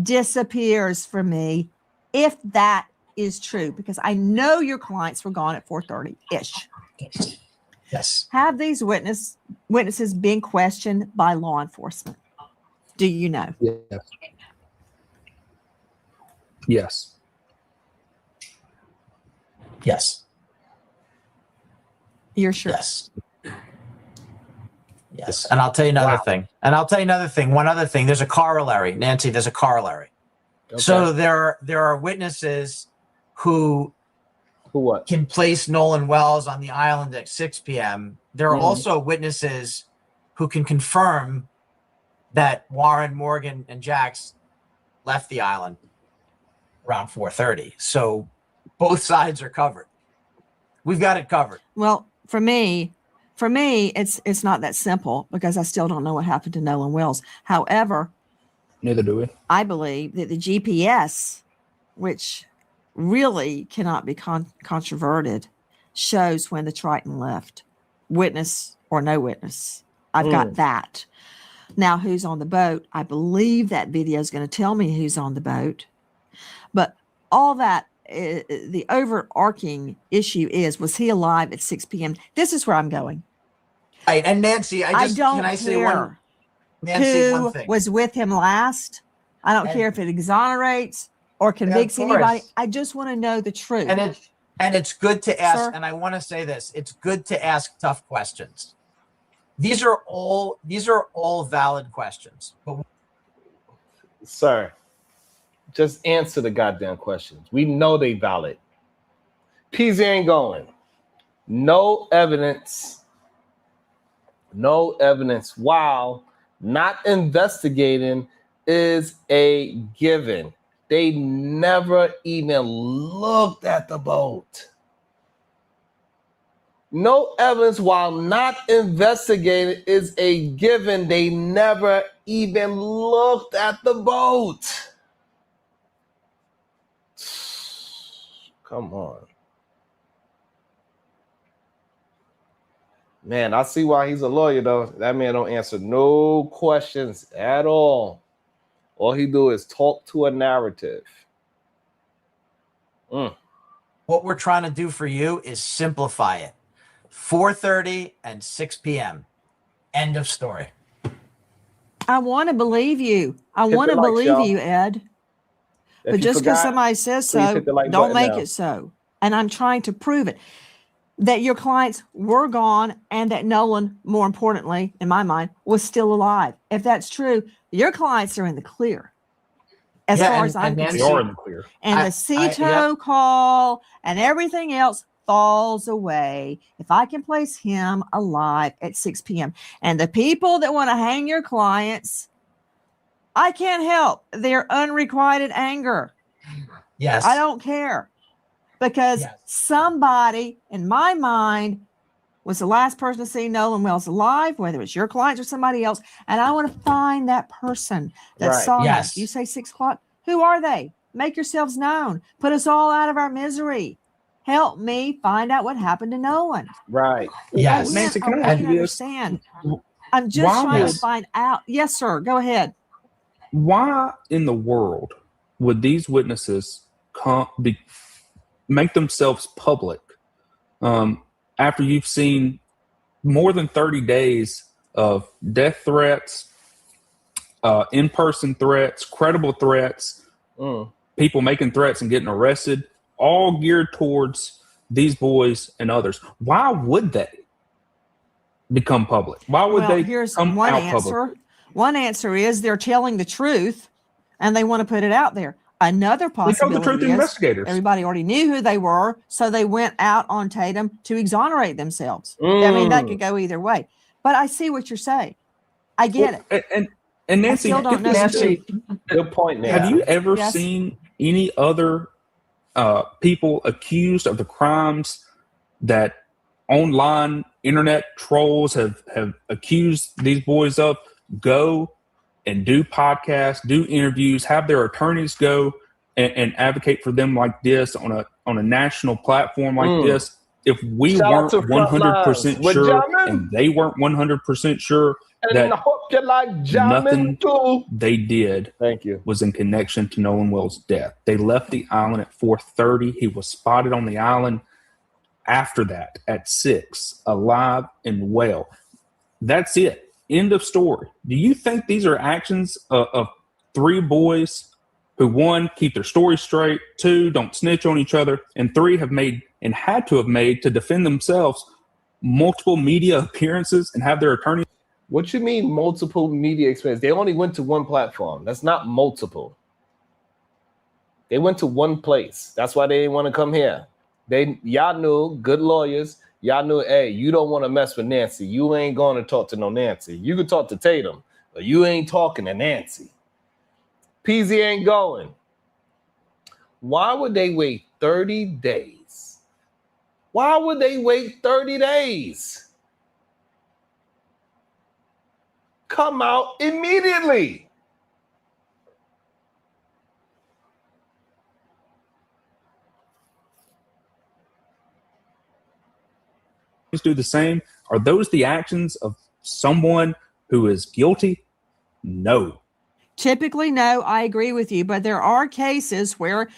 disappears for me if that is true, because I know your clients were gone at 4:30-ish. Yes. Have these witnesses been questioned by law enforcement? Do you know? Yes. Yes. Yes. You're sure? Yes. Yes. And I'll tell you another thing. One other thing. There's a corollary. Nancy, there's a corollary. Okay. So there are witnesses who what? can place Nolan Wells on the island at 6 p.m. There are Mhm. also witnesses who can confirm that Warren, Morgan, and Jax left the island around 4:30. So both sides are covered. We've got it covered. Well, for me, it's not that simple because I still don't know what happened to Nolan Wells. However, Neither do we. I believe that the GPS, which really cannot be controverted, shows when the Triton left, witness or no witness. I've got that. Now, who's on the boat? I believe that video is going to tell me who's on the boat. But all that, the overarching issue was he alive at 6 p.m.? This is where I'm going. Right. And Nancy, I don't can I say care Nancy, who one thing. was with him last. I don't And- care if it exonerates or convicts course. anybody. I just want to know the truth. And it's good to ask, Sir? and I want to say this, it's good to ask tough questions. These are all valid questions. But Sir, just answer the goddamn questions. We know they valid. Peasy ain't going. No evidence. While not investigating is a given. They never even looked at the boat. No evidence while not investigated is a given. They never even looked at the boat. Come on. Man, I see why he's a lawyer, though. That man don't answer no questions at all. All he do is talk to a narrative. What we're trying to do for you is simplify it. 4:30 and 6 p.m. End of story. I want to believe you. I Hit want the to likes, believe y'all. you, Ed. If But you just because forgot, somebody says please so, hit the like don't button make now. it so. And I'm trying to prove it. That your clients were gone and that Nolan, more importantly, in my mind, was still alive. If that's true, your clients are in the clear. As Yeah, far and- as I'm and Nancy- They concerned. are in the clear. And I- the CETO call and everything else falls away if I can place him alive at 6 p.m. And the people that want to hang your clients, I can't help their unrequited anger. Yes. I don't care because Yes. somebody in my mind was the last person to see Nolan Wells alive, whether it's your clients or somebody else. And I want to find that person that Right. saw Yes. him. You say 6 o'clock. Who are they? Make yourselves known. Put us all out of our misery. Help me find out what happened to Nolan. Right. Yes. Nancy, can I want ask you you to this? understand. I'm just Why trying would- to find out. Yes, sir. Go ahead. Why in the world would these witnesses make themselves public after you've seen more than 30 days of death threats, in-person threats, credible threats, people making threats and getting arrested, all geared towards these boys and others? Why would they become public? Why would they here's come one out answer. publicly? One answer is they're telling the truth and they want to put it out there. Another They told the possibility truth to is investigators. everybody already knew who they were, so they went out on Tatum to exonerate themselves. I mean, that could go either way. But I see what you're saying. I get it. And Nancy, I still don't know. Nancy, Good point, Nancy. have you ever Yes. seen any other people accused of the crimes that online internet trolls have accused these boys of go and do podcasts, do interviews, have their attorneys go and advocate for them like this on a national platform like this? If we Shout out weren't to Frontlines 100% with sure Jamin. and they weren't 100% sure And that I hope you like jamming nothing too. they did Thank you. was in connection to Nolan Wells' death. They left the island at 4:30. He was spotted on the island after that at 6, alive and well. That's it. End of story. Do you think these are actions of 3 boys who, 1, keep their story straight, 2, don't snitch on each other, and 3, have made and had to have made to defend themselves multiple media appearances and have their attorney? What you mean multiple media experience? They only went to one platform. That's not multiple. They went to one place. That's why they didn't want to come here. Y'all knew, good lawyers, y'all knew, hey, you don't want to mess with Nancy. You ain't going to talk to no Nancy. You can talk to Tatum, but you ain't talking to Nancy. Peasy ain't going. Why would they wait 30 days? Why would they wait 30 days? Come out immediately. Do the same? Are those the actions of someone who is guilty? No. Typically, no, I agree with you, but there are cases where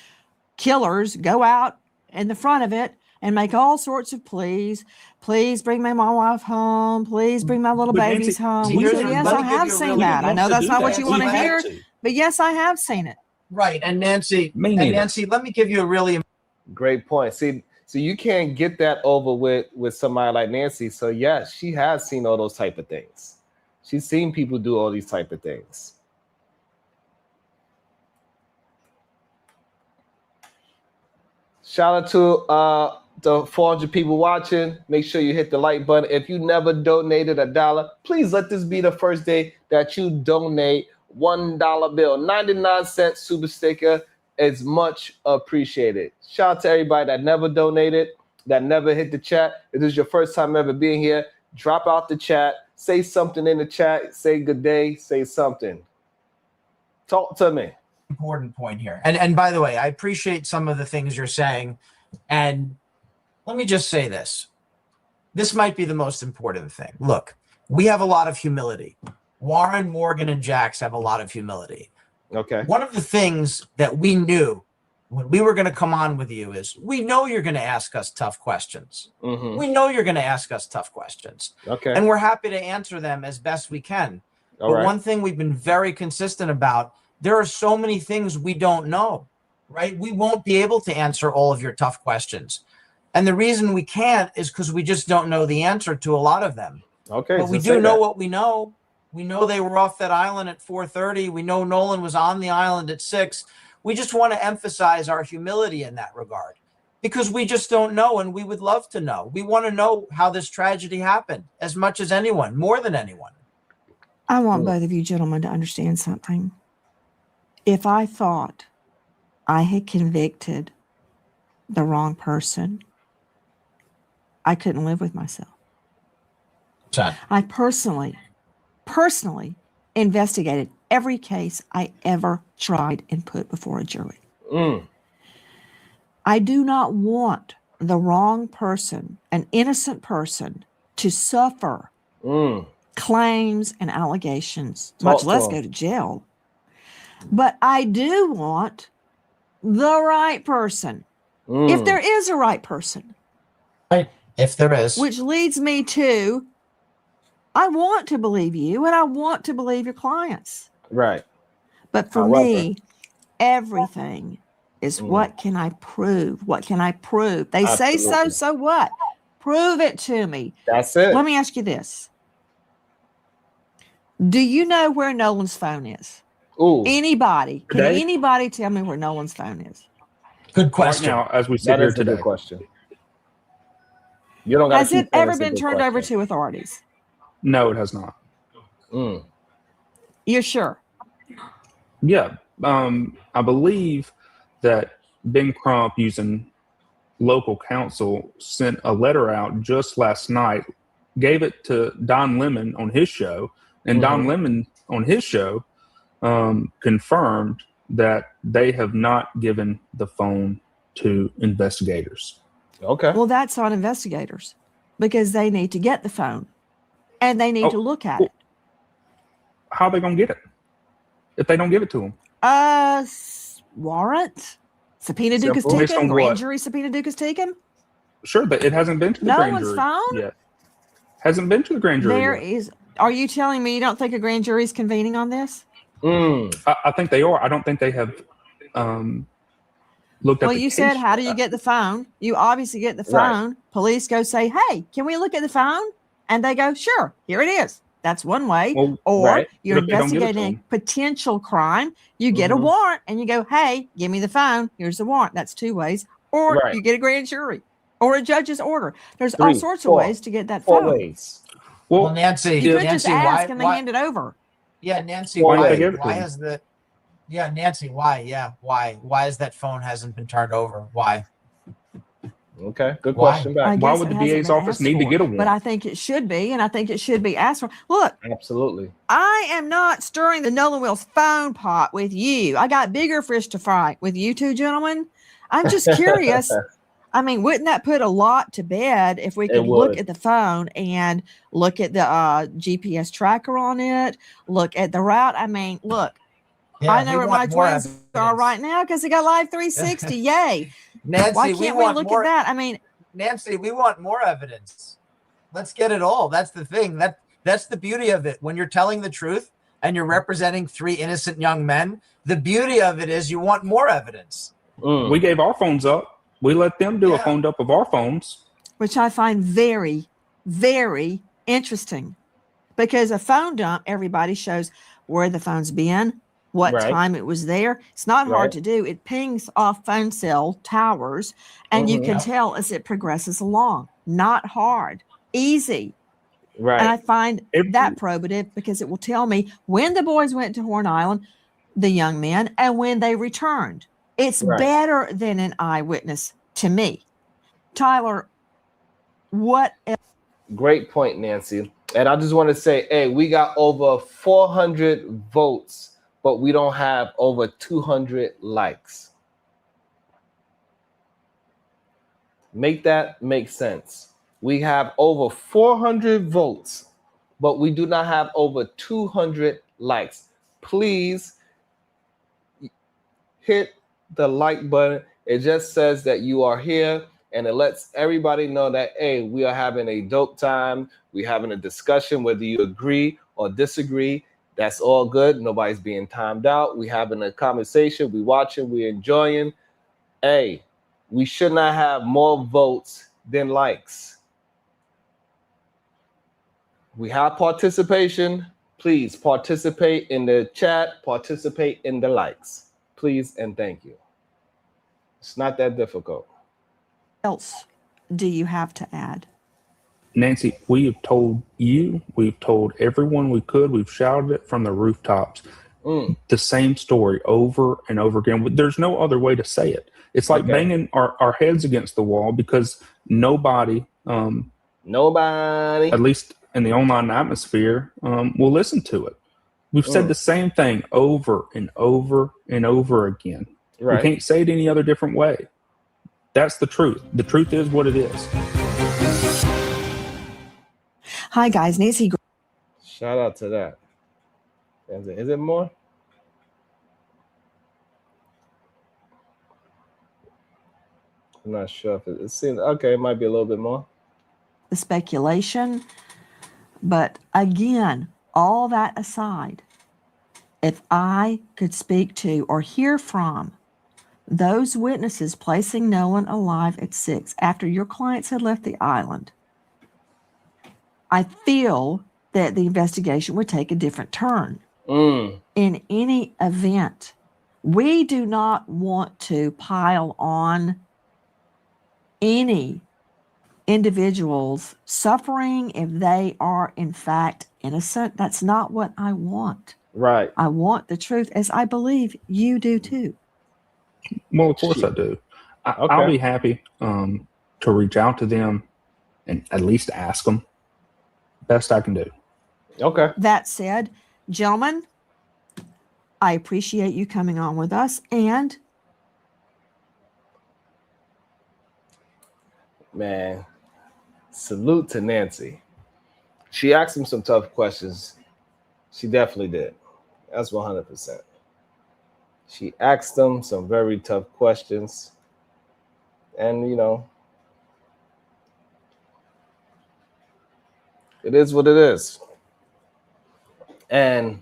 killers go out in the front of it and make all sorts of pleas. Please bring my wife home. Please bring my little But babies Nancy, home. here's- So yes, let I me give have you a seen really- that. I know that's not what you want to We hear, had but yes, I have seen it. Right. And Nancy, Me neither. let me give you a really Great point. See, so you can't get that over with somebody like Nancy. So yes, she has seen all those type of things. She's seen people do all these type of things. Shout out to the 400 people watching. Make sure you hit the like button. If you never donated $1, please let this be the first day that you donate $1 bill. 99-cent super sticker is much appreciated. Shout out to everybody that never donated. that never hit the chat, if this is your first time ever being here, drop out the chat, say something in the chat, say good day, say something. Talk to me. Important point here. And by the way, I appreciate some of the things you're saying. And let me just say this. This might be the most important thing. Look, we have a lot of humility. Warren, Morgan, and Jax have a lot of humility. Okay. One of the things that we knew when we were going to come on with you is we know you're going to ask us tough questions. Mm-hmm. We know you're going to ask us tough questions. Okay. And we're happy to answer them as best we can. All but right. one thing we've been very consistent about, there are so many things we don't know, right? We won't be able to answer all of your tough questions. And the reason we can't is because we just don't know the answer to a lot of them. Okay. But we do know what we know. We know they were off that island at 4:30. We know Nolan was on the island at 6. We just want to emphasize our humility in that regard because we just don't know, and we would love to know. We want to know how this tragedy happened as much as anyone, more than anyone. I want both of you gentlemen to understand something. If I thought I had convicted the wrong person, I couldn't live with myself. Sad. I personally investigated every case I ever tried and put before a jury. I do not want the wrong person, an innocent person, to suffer claims and allegations, much less go to jail. But I do want the right person, if there is a right person. Right. If there is. Which leads me to, I want to believe you and I want to believe your clients. Right. But for me, everything is what can I prove? What can I prove? They say so what? Prove it to me. That's it. Let me ask you this. Do you know where Nolan's phone is? Ooh. Anybody? Can Today? anybody tell me where Nolan's phone is? Good question. Right now, as we sit here That is a today. good question. You don't got Has it ever been turned over to authorities? No, it has not. You're sure? Yeah. I believe that Ben Crump, using local counsel, sent a letter out just last night, gave it to Don Lemon on his show, and Don Lemon on his show confirmed that they have not given the phone to investigators. Okay. Well, that's on investigators because they need to get the phone and they need to look at it. How are they going to get it if they don't give it to them? Warrant? Subpoena Duke is taken? Grand jury subpoena Duke is taken? Sure, but it hasn't been to the grand jury phone? yet. Hasn't been to the grand jury There yet. is. Are you telling me you don't think a grand jury is convening on this? I think they are. I don't think they have looked at Well, the you case said, how do yet. you get the phone? You obviously get the phone. Right. Police go say, hey, can we look at the phone? And they go, sure, here it is. That's one way. Well, Or you're But if they don't give it to investigating them. a potential crime. You get a warrant and you go, hey, give me the phone. Here's the warrant. That's two ways. Or you get a grand jury or a judge's order. There's all sorts of ways to get that phone. 4 ways. Well, Nancy, You could Nancy, just ask and they why, hand it over. yeah, Nancy, Why why did they give it to why him? has the yeah, Nancy, why? Yeah, why is that phone hasn't been turned over? Why? Okay. Good Why? question I back. Why guess would it the hasn't DA's been office asked need to for, get a But warrant? I think it should be, and I think it should be asked for. Look, Absolutely. I am not stirring the Nolan Wills phone pot with you. I got bigger fish to fry with you two gentlemen. I'm just curious. I mean, wouldn't that put a lot to bed if we could look would. at the phone and look at the GPS tracker on it, look at the route? I mean, look, Yeah, I know we where my want more twins are evidence. right now because they got Live 360. Yay. Nancy, Why can't we look at that? I mean, Nancy, we want more evidence. Let's get it all. That's the thing. That's the beauty of it. When you're telling the truth and you're representing 3 innocent young men, the beauty of it is you want more evidence. We gave our phones up. We let them do a Yeah. phone dump of our phones. which I find very, very interesting because a phone dump, everybody shows where the phone's been, what Right. time it was there. It's not Right. hard to do. It pings off phone cell towers and you can Mhm. tell as it progresses along. Not hard, easy. Right. And I find Every- that probative because it will tell me when the boys went to Horn Island, the young men, and when they returned. It's Right. better than an eyewitness to me. Tyler, What else? Great point, Nancy. And I just want to say, hey, we got over 400 votes, but we don't have over 200 likes. Make that make sense. We have over 400 votes, but we do not have over 200 likes. Please hit the like button. It just says that you are here, and it lets everybody know that, hey, we are having a dope time. We're having a discussion, whether you agree or disagree. That's all good. Nobody's being timed out. We're having a conversation. We're watching. We're enjoying. Hey, we should not have more votes than likes. We have participation. Please participate in the chat. Participate in the likes. Please and thank you. It's not that difficult. Else do you have to add? Nancy, we have told you, we've told everyone we could, we've shouted it from the rooftops. The same story over and over again. There's no other way to say it. It's like banging our heads against the wall because nobody, at least in the online atmosphere, will listen to it. We've said the same thing over and over and over again. Right. We can't say it any other different way. That's the truth. The truth is what it is. Hi, guys. Nancy. Shout out to that. Is it more? I'm not sure if it seems okay. It might be a little bit more. The speculation. But again, all that aside, if I could speak to or hear from those witnesses placing Nolan alive at 6 after your clients had left the island, I feel that the investigation would take a different turn. In any event, we do not want to pile on any individuals suffering if they are in fact innocent. That's not what I want. Right. I want the truth, as I believe you do too. Well, of course I do. I'll be happy to reach out to them and at least ask them. Best I can do. Okay. That said, gentlemen, I appreciate you coming on with us, and man, salute to Nancy. She asked him some tough questions. She definitely did. That's 100%. She asked them some very tough questions. And, you know, it is what it is. And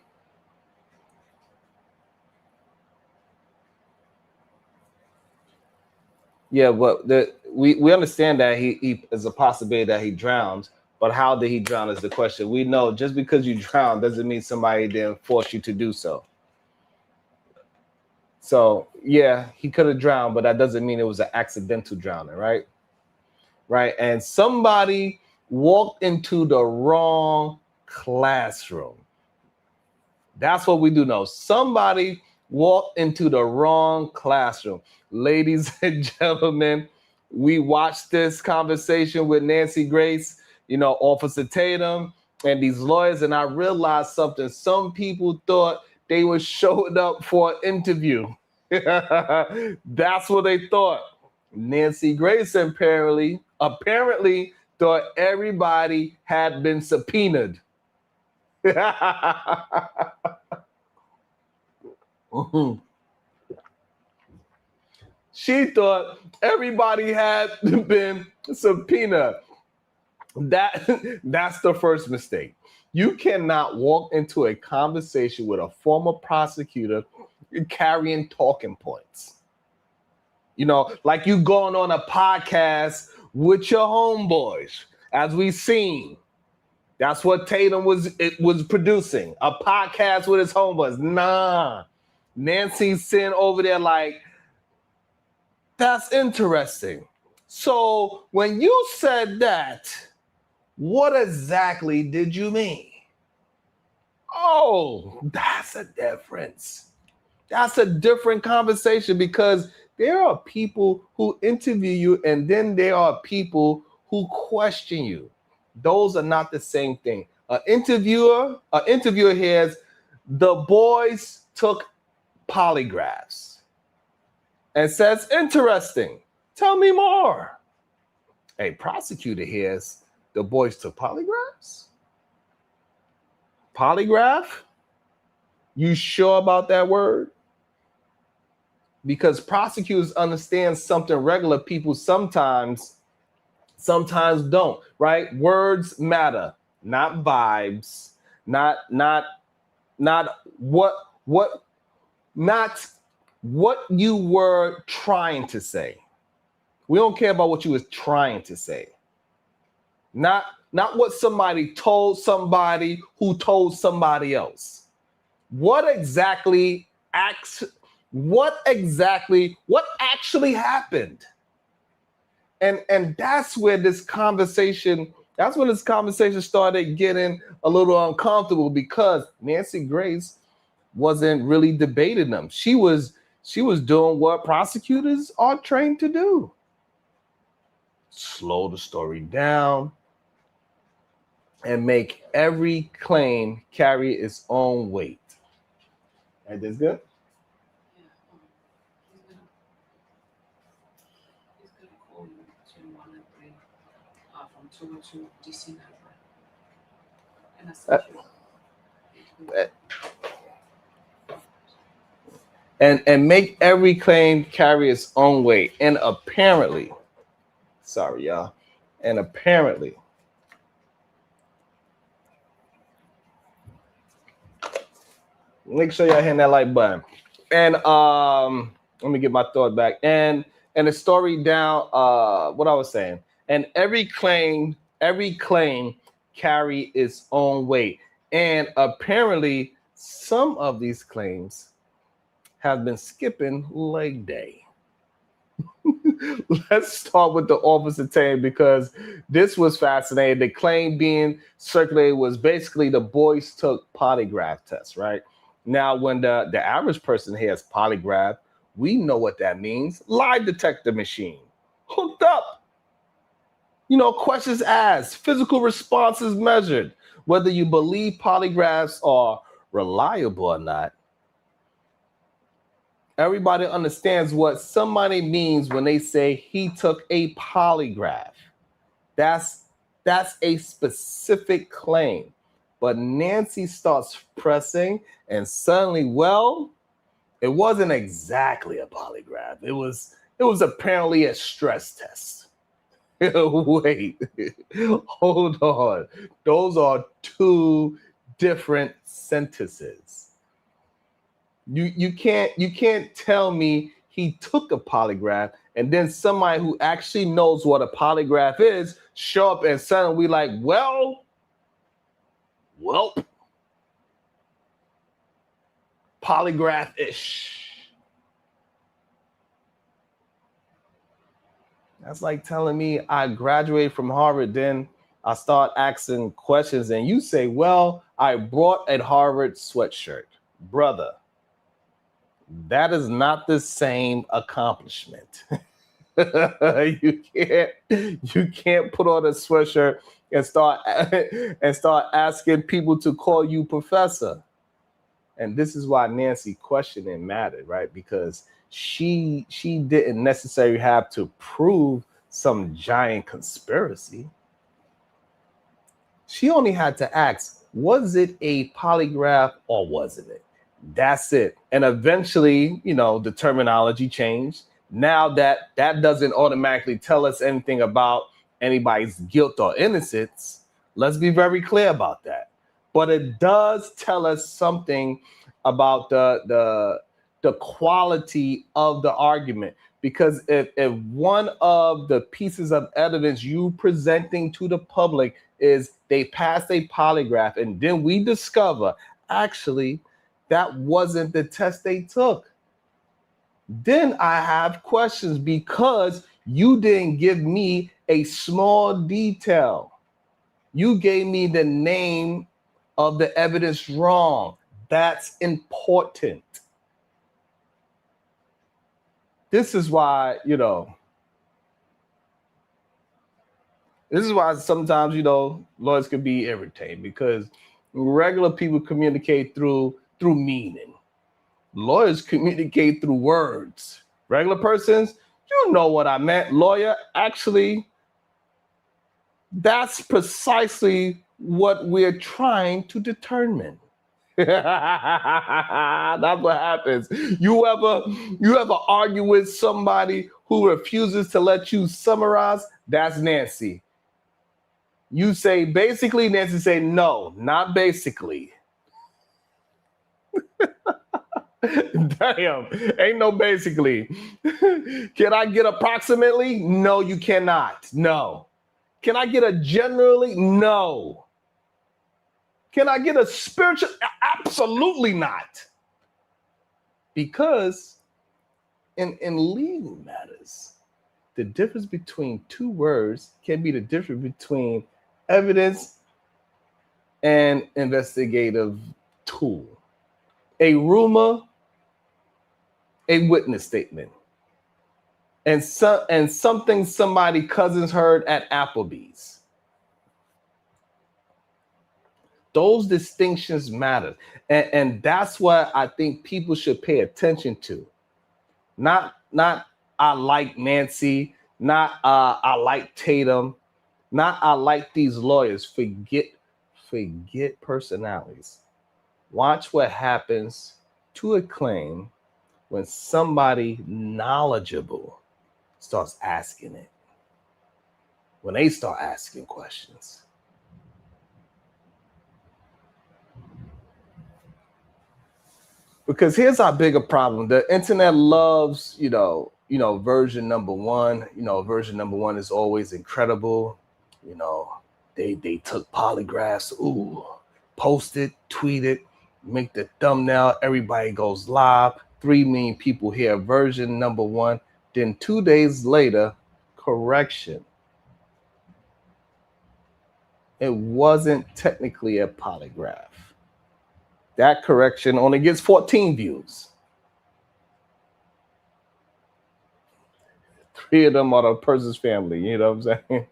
yeah, but we understand that he is a possibility that he drowned, but how did he drown is the question. We know just because you drown doesn't mean somebody didn't force you to do so. So yeah, he could have drowned, but that doesn't mean it was an accidental drowning, right? Right. And somebody walked into the wrong classroom. That's what we do know. Somebody walked into the wrong classroom. Ladies and gentlemen, we watched this conversation with Nancy Grace, you know, Officer Tatum, and these lawyers, and I realized something. Some people thought they were showing up for an interview. That's what they thought. Nancy Grace apparently thought everybody had been subpoenaed. She thought everybody had been subpoenaed. That's the first mistake. You cannot walk into a conversation with a former prosecutor carrying talking points. You know, like you going on a podcast with your homeboys, as we've seen. That's what Tatum was producing, a podcast with his homeboys. Nah, Nancy's sitting over there like, that's interesting. So when you said that, what exactly did you mean? Oh, that's a difference. That's a different conversation, because there are people who interview you, and then there are people who question you. Those are not the same thing. An interviewer hears the boys took polygraphs and says, interesting. Tell me more. A prosecutor hears the boys took polygraphs. Polygraph? You sure about that word? Because prosecutors understand something regular people sometimes don't, right? Words matter, not vibes, not what you were trying to say. We don't care about what you was trying to say. Not what somebody told somebody who told somebody else. What actually happened? And that's when this conversation started getting a little uncomfortable, because Nancy Grace wasn't really debating them. She was doing what prosecutors are trained to do. Slow the story down and make every claim carry its own weight. And that's good? Yeah, he's gonna call you between 1 and 3 from 202 DC number. And I sent you. And make every claim carry its own weight. And apparently, sorry, y'all. And apparently, make sure y'all hit that like button. And let me get my thought back. And the story down, what I was saying. And every claim carry its own weight. And apparently, some of these claims have been skipping leg day. Let's start with the officer team, because this was fascinating. The claim being circulated was basically the boys took polygraph tests, right? Now, when the average person hears polygraph, we know what that means. Lie detector machine, hooked up. Questions asked, physical responses measured. Whether you believe polygraphs are reliable or not, everybody understands what somebody means when they say he took a polygraph. That's a specific claim. But Nancy starts pressing, and suddenly, it wasn't exactly a polygraph. It was apparently a stress test. Wait, hold on. Those are two different sentences. You can't tell me he took a polygraph and then somebody who actually knows what a polygraph is show up and suddenly we like, well, polygraph-ish. That's like telling me I graduated from Harvard, then I start asking questions and you say, well, I brought a Harvard sweatshirt. Brother, that is not the same accomplishment. You can't put on a sweatshirt and start asking people to call you professor. And this is why Nancy questioning mattered, right? Because she didn't necessarily have to prove some giant conspiracy. She only had to ask, was it a polygraph or wasn't it? That's it. And eventually, the terminology changed. Now that doesn't automatically tell us anything about anybody's guilt or innocence. Let's be very clear about that. But it does tell us something about the quality of the argument. Because if one of the pieces of evidence you presenting to the public is they passed a polygraph, and then we discover actually that wasn't the test they took, then I have questions, because you didn't give me a small detail. You gave me the name of the evidence wrong. That's important. This is why, This is why sometimes, lawyers can be irritating, because regular people communicate through meaning. Lawyers communicate through words. Regular persons, you know what I meant. Lawyer, actually, that's precisely what we're trying to determine. That's what happens. You ever argue with somebody who refuses to let you summarize? That's Nancy. You say basically, Nancy say no, not basically. Damn, ain't no basically. Can I get approximately? No, you cannot. No. Can I get a generally? No. Can I get a spiritual? Absolutely not. Because in legal matters, the difference between two words can be the difference between evidence and investigative tool. A rumor, a witness statement, and something somebody cousins heard at Applebee's. Those distinctions matter. And that's what I think people should pay attention to. Not I like Nancy, not I like Tatum, not I like these lawyers. Forget personalities. Watch what happens to a claim when somebody knowledgeable starts asking it. When they start asking questions. Because here's our bigger problem. The internet loves, version number one. Version number one is always incredible. They took polygraphs, post it, tweet it, make the thumbnail, everybody goes live. 3 million people hear version number one. Then 2 days later, correction. It wasn't technically a polygraph. That correction only gets 14 views. 3 of them are the person's family, you know what I'm saying?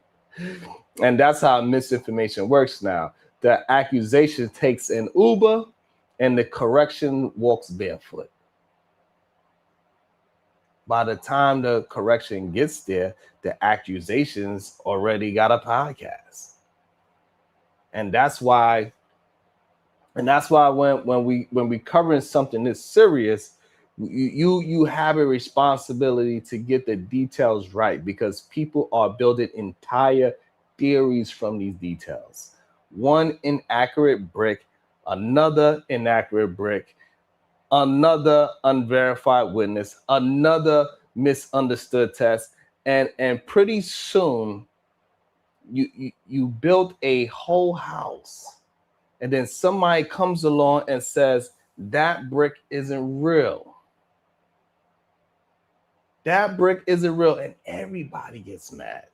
And that's how misinformation works now. The accusation takes an Uber and the correction walks barefoot. By the time the correction gets there, the accusations already got a podcast. And that's why when we covering something this serious, you have a responsibility to get the details right, because people are building entire theories from these details. One inaccurate brick, another inaccurate brick, another unverified witness, another misunderstood test, and pretty soon you built a whole house. And then somebody comes along and says, that brick isn't real. That brick isn't real. And everybody gets mad.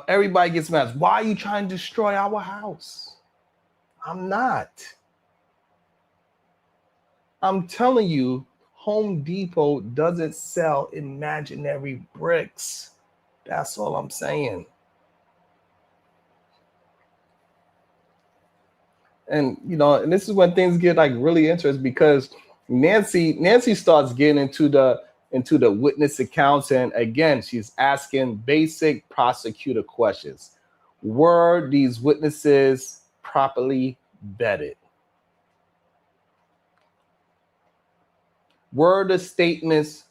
Everybody gets mad. Why are you trying to destroy our house? I'm not. I'm telling you, Home Depot doesn't sell imaginary bricks. That's all I'm saying. And and this is when things get really interesting, because Nancy starts getting into the witness accounts, and again she's asking basic prosecutor questions. Were these witnesses properly vetted? Were the statements,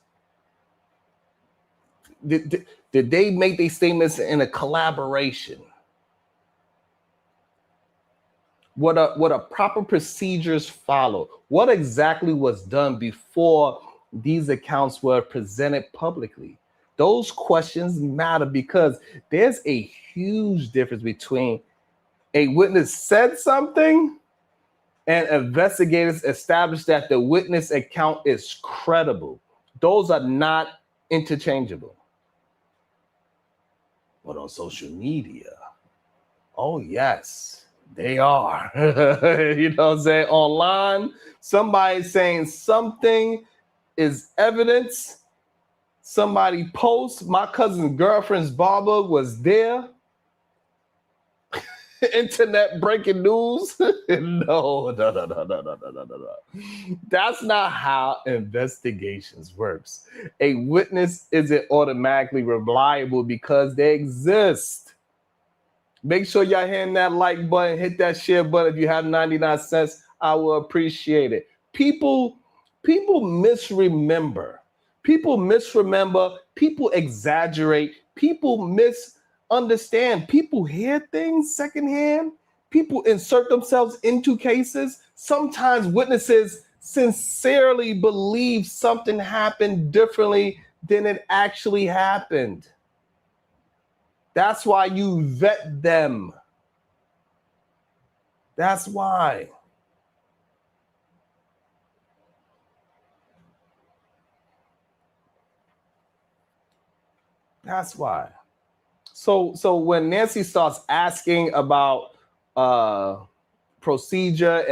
did they make these statements in a collaboration? What are proper procedures followed? What exactly was done before these accounts were presented publicly? Those questions matter, because there's a huge difference between a witness said something and investigators established that the witness account is credible. Those are not interchangeable. But on social media, oh yes, they are. You know what I'm saying? Online, somebody saying something is evidence, somebody posts my cousin's girlfriend's barber was there. Internet breaking news. No. That's not how investigations works. A witness isn't automatically reliable because they exist. Make sure y'all hitting that like button, hit that share button. If you have 99 cents, I will appreciate it. People misremember. People exaggerate. People misunderstand. People hear things secondhand. People insert themselves into cases. Sometimes witnesses sincerely believe something happened differently than it actually happened. That's why you vet them. That's why. That's why. So when Nancy starts asking about procedure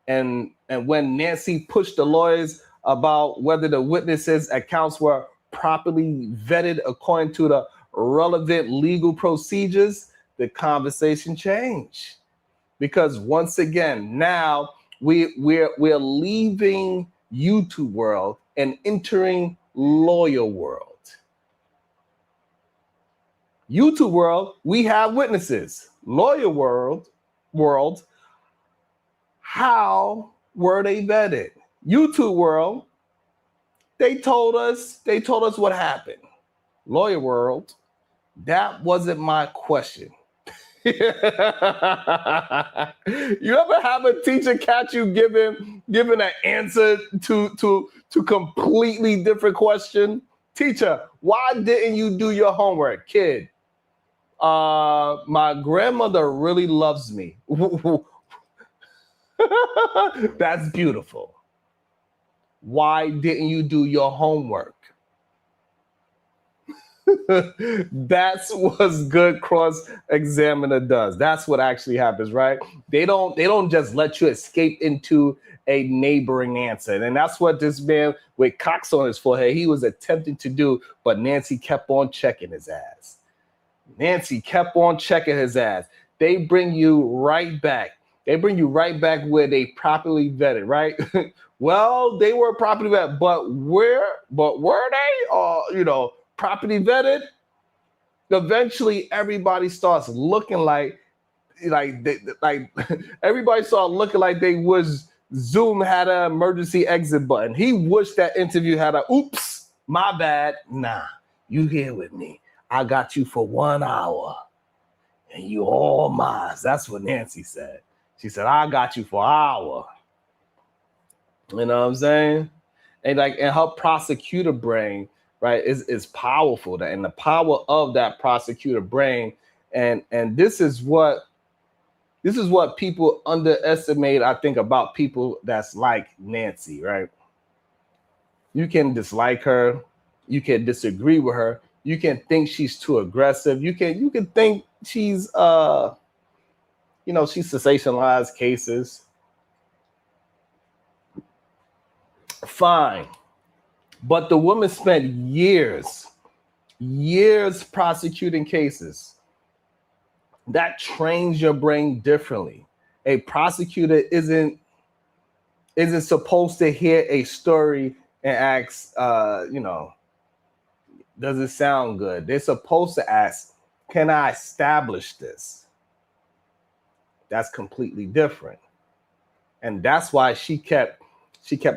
and when Nancy pushed the lawyers about whether the witnesses' accounts were properly vetted according to the relevant legal procedures, the conversation changed. Because once again, now we're leaving YouTube world and entering lawyer world. YouTube world, we have witnesses. Lawyer world, how were they vetted? YouTube world, they told us what happened. Lawyer world, that wasn't my question. You ever have a teacher catch you giving an answer to completely different question? Teacher, why didn't you do your homework? Kid, my grandmother really loves me. That's beautiful. Why didn't you do your homework? That's what good cross-examiner does. That's what actually happens, right? They don't just let you escape into a neighboring answer. And that's what this man with Cox on his forehead, he was attempting to do, but Nancy kept on checking his ass. Nancy kept on checking his ass. They bring you right back. They bring you right back where they properly vetted, right? Well, they were properly vetted, but were they? Properly vetted? Eventually, everybody starts looking like everybody started looking like they was Zoom had an emergency exit button. He wished that interview had a oops, my bad. Nah, you here with me. I got you for 1 hour, and you all mine. That's what Nancy said. She said, I got you for an hour. You know what I'm saying? And her prosecutor brain, right, is powerful. And the power of that prosecutor brain, and this is what people underestimate, I think, about people that's like Nancy, right? You can dislike her, you can disagree with her, you can think she's too aggressive, you can think she's she sensationalized cases. Fine. But the woman spent years prosecuting cases. That trains your brain differently. A prosecutor isn't supposed to hear a story and ask, does it sound good? They're supposed to ask, can I establish this? That's completely different. And that's why she kept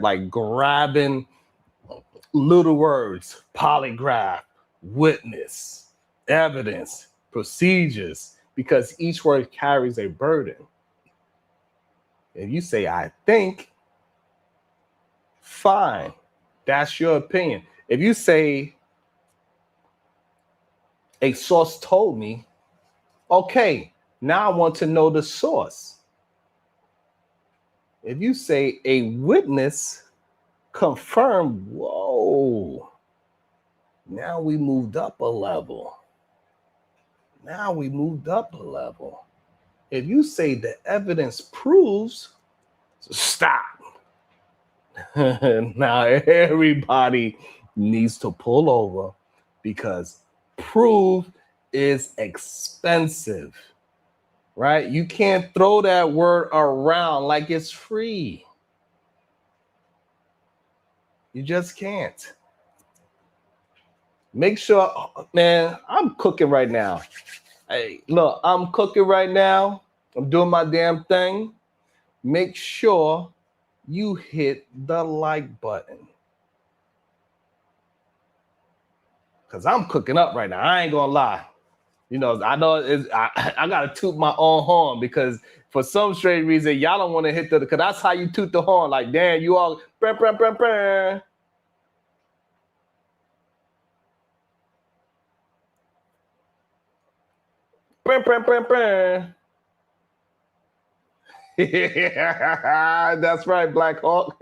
like grabbing little words: polygraph, witness, evidence, procedures, because each word carries a burden. If you say, I think, fine, that's your opinion. If you say, a source told me, okay, now I want to know the source. If you say a witness confirmed, whoa, now we moved up a level. If you say the evidence proves, stop. Now everybody needs to pull over because proof is expensive, right? You can't throw that word around like it's free. You just can't. Make sure, man, I'm cooking right now. Hey, look, I'm cooking right now. I'm doing my damn thing. Make sure you hit the like button. Because I'm cooking up right now. I ain't going to lie. You know, I know I got to toot my own horn because for some strange reason, y'all don't want to hit because that's how you toot the horn. Like, damn, you all, brr, brr, brr, brr. Brr, brr, brr, brr. That's right, Black Hawk.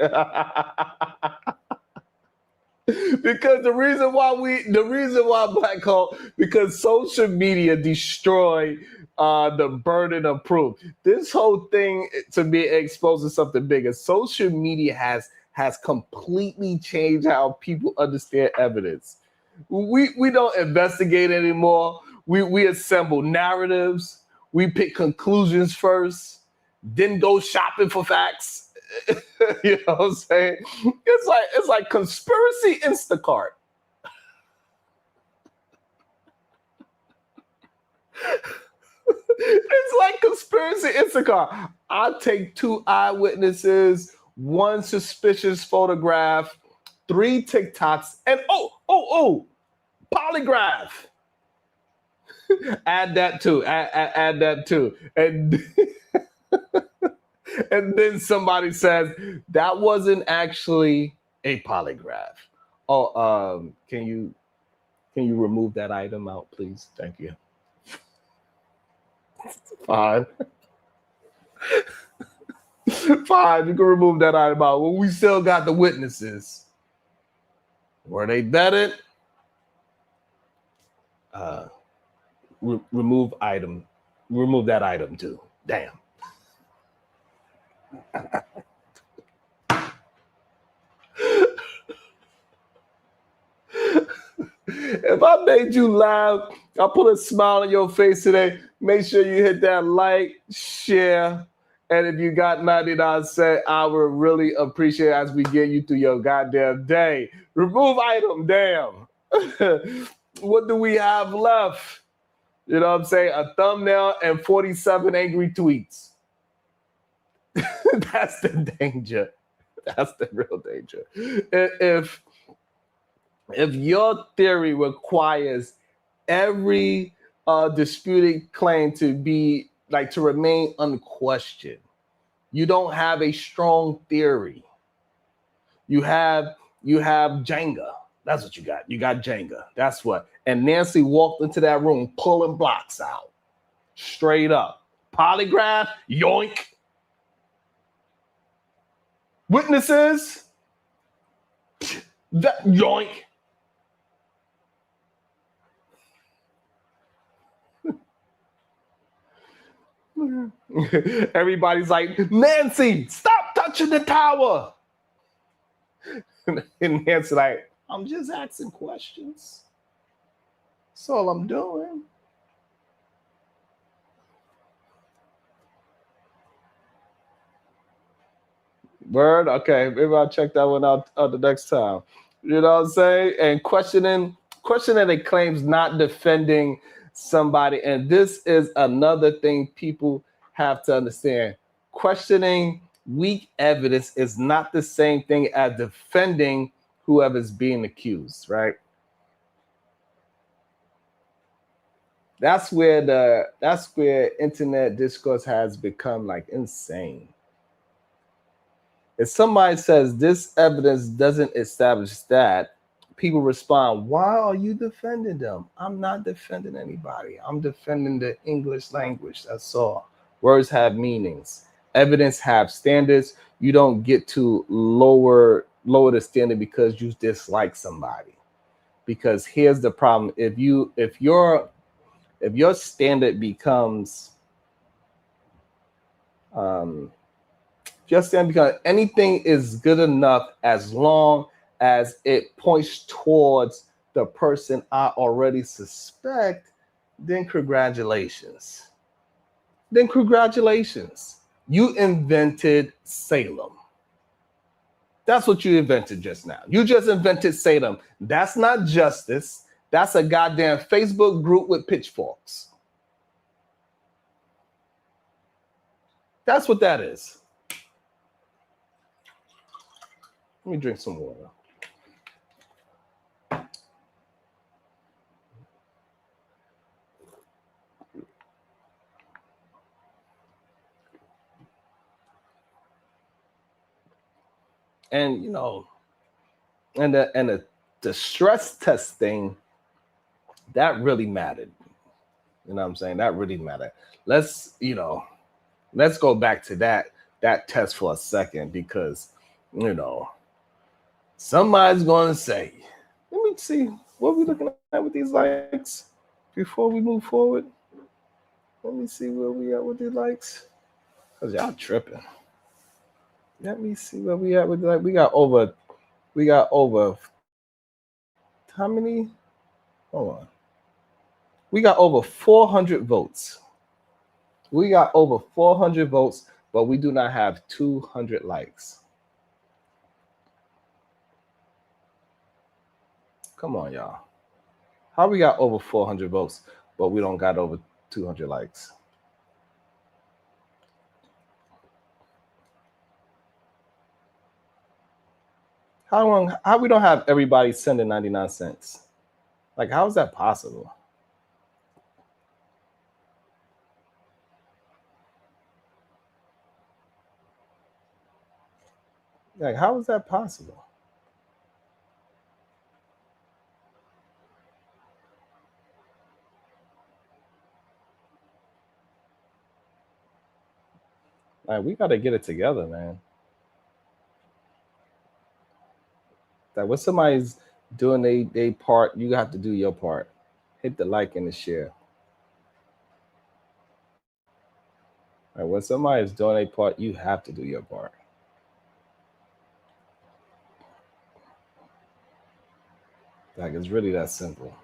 Because the reason why Black Hawk, because social media destroy the burden of proof. This whole thing to me exposes something bigger. Social media has completely changed how people understand evidence. We don't investigate anymore. We assemble narratives. We pick conclusions first, then go shopping for facts. You know what I'm saying? It's like conspiracy Instacart. It's like conspiracy Instacart. I take 2 eyewitnesses, 1 suspicious photograph, 3 TikToks, and polygraph. Add that too. Add that too. And and then somebody says that wasn't actually a polygraph. Oh, can you remove that item out, please? Thank you. Fine. Fine, you can remove that item out. Well, we still got the witnesses. Were they vetted? Remove item. Remove that item too. Damn. If I made you laugh, I'll put a smile on your face today. Make sure you hit that like, share, and if you got 99 cents, I would really appreciate it as we get you through your goddamn day. Remove item, damn. What do we have left? You know what I'm saying? A thumbnail and 47 angry tweets. That's the danger. That's the real danger. If your theory requires every disputed claim to be like to remain unquestioned, you don't have a strong theory. You have Jenga. That's what you got. You got Jenga. That's what. And Nancy walked into that room pulling blocks out. Straight up. Polygraph, yoink. Witnesses, that yoink. Everybody's like, Nancy, stop touching the tower. And Nancy like, I'm just asking questions. That's all I'm doing. Word? Okay, maybe I'll check that one out the next time. You know what I'm saying? And questioning the claims, not defending somebody. And this is another thing people have to understand. Questioning weak evidence is not the same thing as defending whoever's being accused, right? That's where internet discourse has become like insane. If somebody says this evidence doesn't establish that, people respond, why are you defending them? I'm not defending anybody. I'm defending the English language. That's all. Words have meanings. Evidence have standards. You don't get to lower the standard because you dislike somebody. Because here's the problem. If your standard becomes just then, because anything is good enough as long as it points towards the person I already suspect, then congratulations. Then congratulations. You invented Salem. That's what you invented just now. You just invented Salem. That's not justice. That's a goddamn Facebook group with pitchforks. That's what that is. Let me drink some water. And you know, and the stress test thing, that really mattered. You know what I'm saying? That really mattered. Let's go back to that test for a second, because somebody's gonna say, let me see what we're looking at with these likes before we move forward. Let me see where we at with these likes. Cause y'all tripping. Let me see where we at with like we got over how many? Hold on. We got over 400 votes. We got over 400 votes, but we do not have 200 likes. Come on, y'all. How we got over 400 votes, but we don't got over 200 likes? How we don't have everybody sending 99 cents? Like, how is that possible? Like, how is that possible? Like, we got to get it together, man. That when somebody's doing they part, you have to do your part. Hit the like and the share. Like, when somebody's doing a part, you have to do your part. Like, it's really that simple.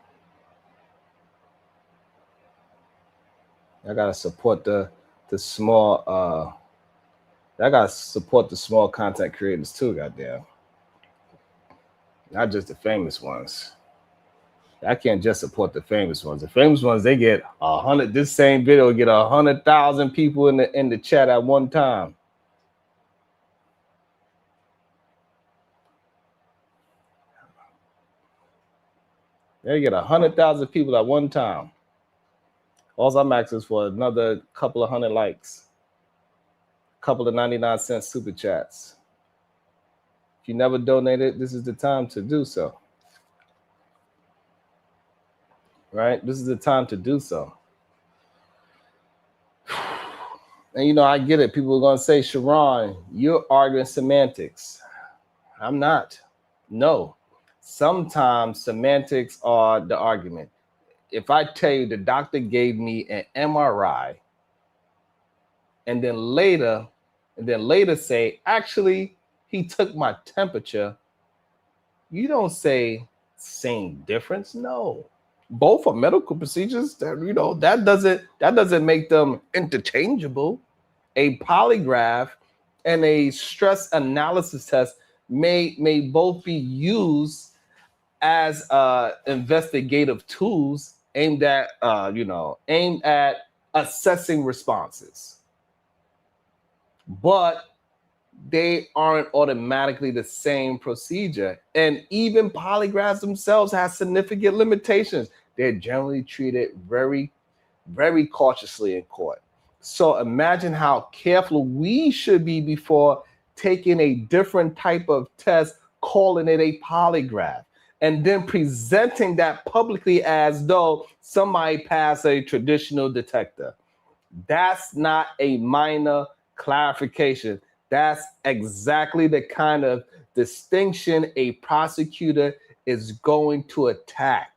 I gotta support the small I gotta support the small content creators too, goddamn. Not just the famous ones. I can't just support the famous ones. The famous ones, they get 100. This same video will get 100,000 people in the chat at one time. They get 100,000 people at one time. All I'm asking is for another couple of 100 likes, a couple of 99-cent super chats. If you never donated, this is the time to do so. Right? This is the time to do so. And I get it. People are going to say, Sharon, you're arguing semantics. I'm not. No. Sometimes semantics are the argument. If I tell you the doctor gave me an MRI and then later say, actually, he took my temperature, you don't say same difference. No. Both are medical procedures. That doesn't make them interchangeable. A polygraph and a stress analysis test may both be used as investigative tools aimed at assessing responses, but they aren't automatically the same procedure. And even polygraphs themselves have significant limitations. They're generally treated very, very cautiously in court. So imagine how careful we should be before taking a different type of test, calling it a polygraph, and then presenting that publicly as though somebody passed a traditional detector. That's not a minor clarification. That's exactly the kind of distinction a prosecutor is going to attack.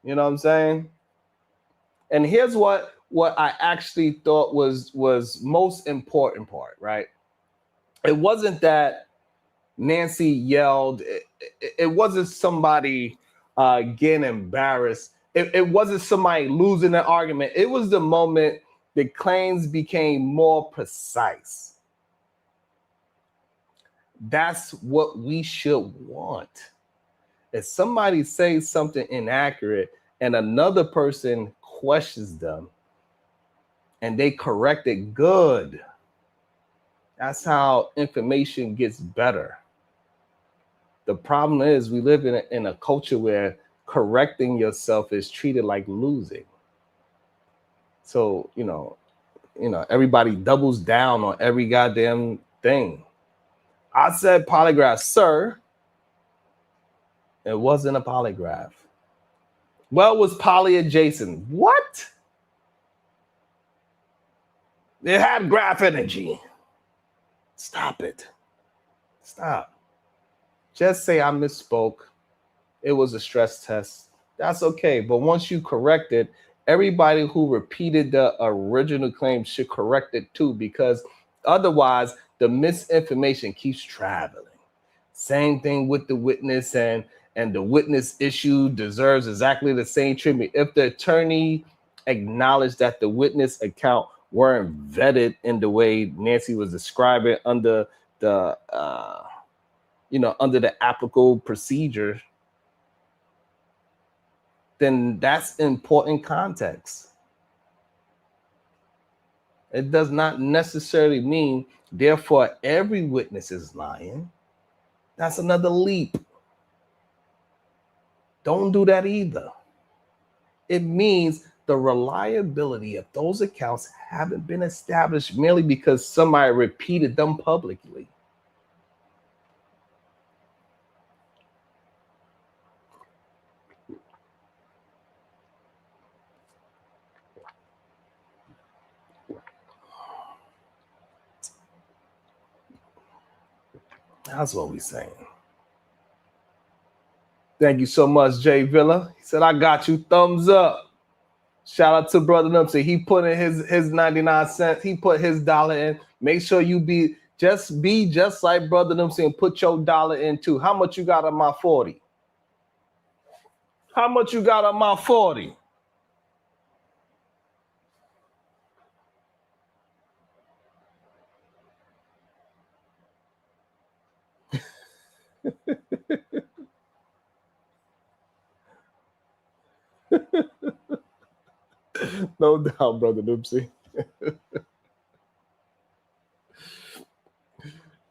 You know what I'm saying? And here's what I actually thought was most important part, right? It wasn't that Nancy yelled. It wasn't somebody getting embarrassed. It wasn't somebody losing an argument. It was the moment the claims became more precise. That's what we should want. If somebody says something inaccurate and another person questions them and they correct it, good. That's how information gets better. The problem is we live in a culture where correcting yourself is treated like losing. So, everybody doubles down on every goddamn thing. I said polygraph, sir. It wasn't a polygraph. Well, it was poly adjacent. What? It had graph energy. Stop it. Stop. Just say I misspoke. It was a stress test. That's okay. But once you correct it, everybody who repeated the original claim should correct it too, because otherwise the misinformation keeps traveling. Same thing with the witness, and the witness issue deserves exactly the same treatment. If the attorney acknowledged that the witness account weren't vetted in the way Nancy was describing under the under the applicable procedure, then that's important context. It does not necessarily mean, therefore, every witness is lying. That's another leap. Don't do that either. It means the reliability of those accounts haven't been established merely because somebody repeated them publicly. That's what we're saying. Thank you so much, Jay Villa. He said, I got you. Thumbs up. Shout out to Brother Numpsy. He put in his 99 cents. He put his dollar in. Make sure you be just like Brother Numpsy and put your dollar in too. How much you got on my 40? How much you got on my 40? No doubt, Brother Noopsy. You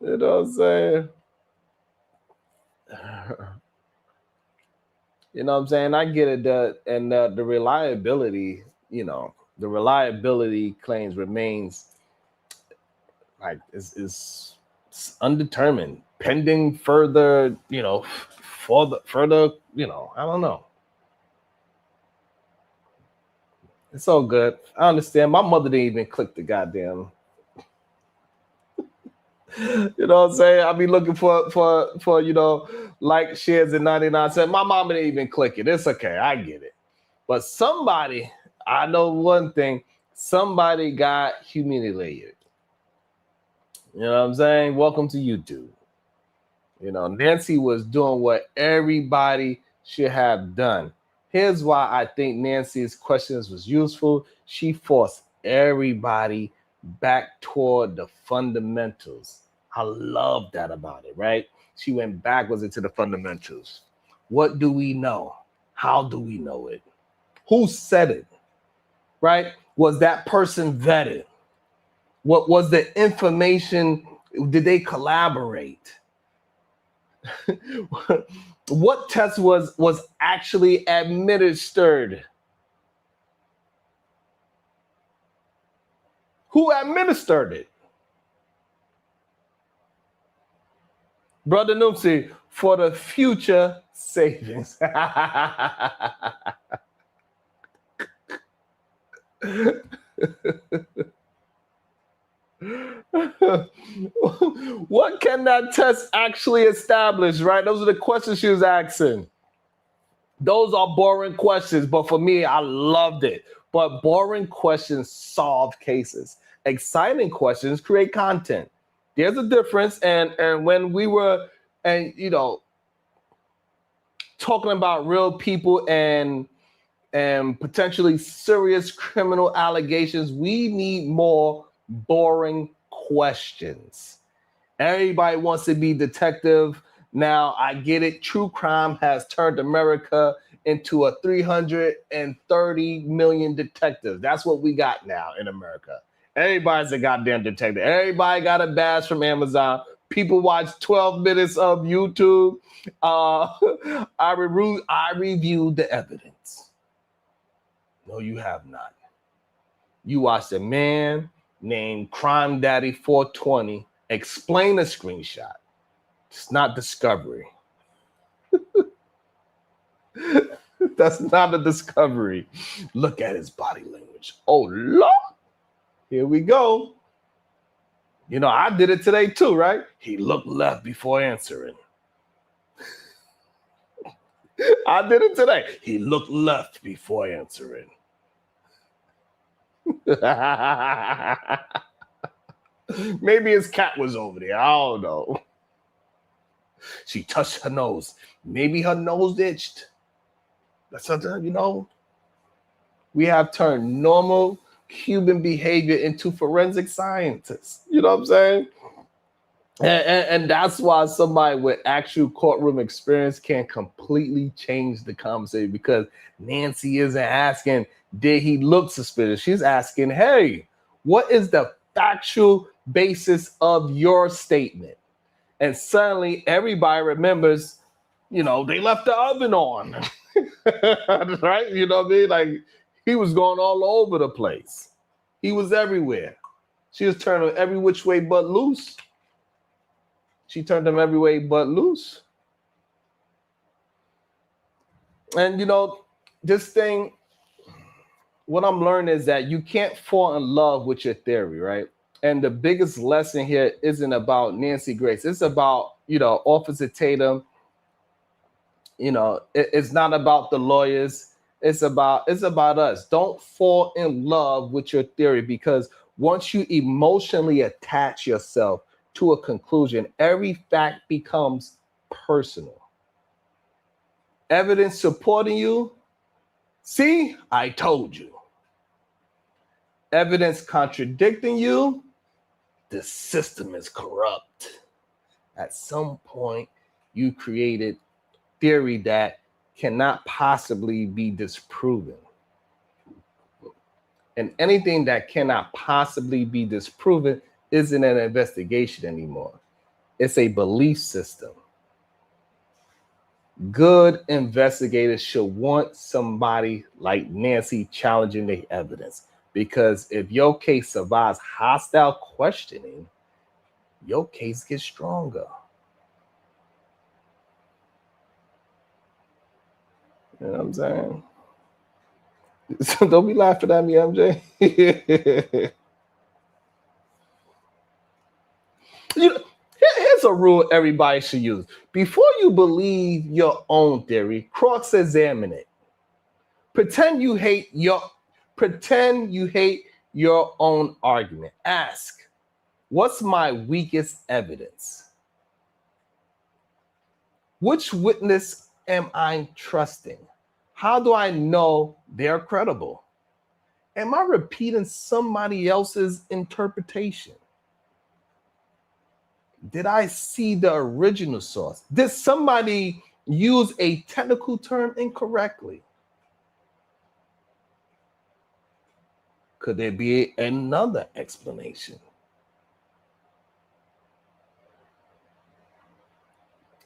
know what I'm saying? You know what I'm saying? I get it. And the reliability, the reliability claims remains like is undetermined, pending further, further, I don't know. It's all good. I understand. My mother didn't even click the goddamn. You know what I'm saying? I be looking for like, shares, and 99 cents. My mama didn't even click it. It's okay. I get it. But somebody, I know one thing, somebody got humiliated. You know what I'm saying? Welcome to YouTube. Nancy was doing what everybody should have done. Here's why I think Nancy's questions was useful. She forced everybody back toward the fundamentals. I love that about it, right? She went backwards into the fundamentals. What do we know? How do we know it? Who said it, right? Was that person vetted? What was the information? Did they collaborate? What test was actually administered? Who administered it? Brother Noopsy, for the future savings. What can that test actually establish, right? Those are the questions she was asking. Those are boring questions, but for me, I loved it. But boring questions solve cases. Exciting questions create content. There's a difference. And when we were and talking about real people and potentially serious criminal allegations. We need more boring questions. Everybody wants to be detective. Now, I get it. True crime has turned America into a 330 million detectives. That's what we got now in America. Everybody's a goddamn detective. Everybody got a badge from Amazon. People watch 12 minutes of YouTube. I reviewed the evidence. No, you have not. You watched a man named Crime Daddy 420 explain a screenshot. It's not discovery. That's not a discovery. Look at his body language. Oh, Lord. Here we go. I did it today too, right? He looked left before answering. I did it today. He looked left before answering. Maybe his cat was over there. I don't know. She touched her nose. Maybe her nose itched. That's something, we have turned normal human behavior into forensic scientists. You know what I'm saying? And that's why somebody with actual courtroom experience can completely change the conversation, because Nancy isn't asking, did he look suspicious? She's asking, hey, what is the factual basis of your statement? And suddenly everybody remembers, they left the oven on. Right? You know what I mean? Like, he was going all over the place. He was everywhere. She was turning every which way but loose. She turned him every way but loose. And this thing, what I'm learning is that you can't fall in love with your theory, right? And the biggest lesson here isn't about Nancy Grace. It's about, Officer Tatum. It's not about the lawyers. It's about us. Don't fall in love with your theory, because once you emotionally attach yourself to a conclusion, every fact becomes personal. Evidence supporting you. See, I told you. Evidence contradicting you. The system is corrupt. At some point, you created theory that cannot possibly be disproven. And anything that cannot possibly be disproven isn't an investigation anymore. It's a belief system. Good investigators should want somebody like Nancy challenging the evidence, because if your case survives hostile questioning, your case gets stronger. You know what I'm saying? So don't be laughing at me, MJ. Here's a rule everybody should use. Before you believe your own theory, cross-examine it. Pretend you hate your own argument. Ask, what's my weakest evidence? Which witness am I trusting? How do I know they're credible? Am I repeating somebody else's interpretation? Did I see the original source? Did somebody use a technical term incorrectly? Could there be another explanation?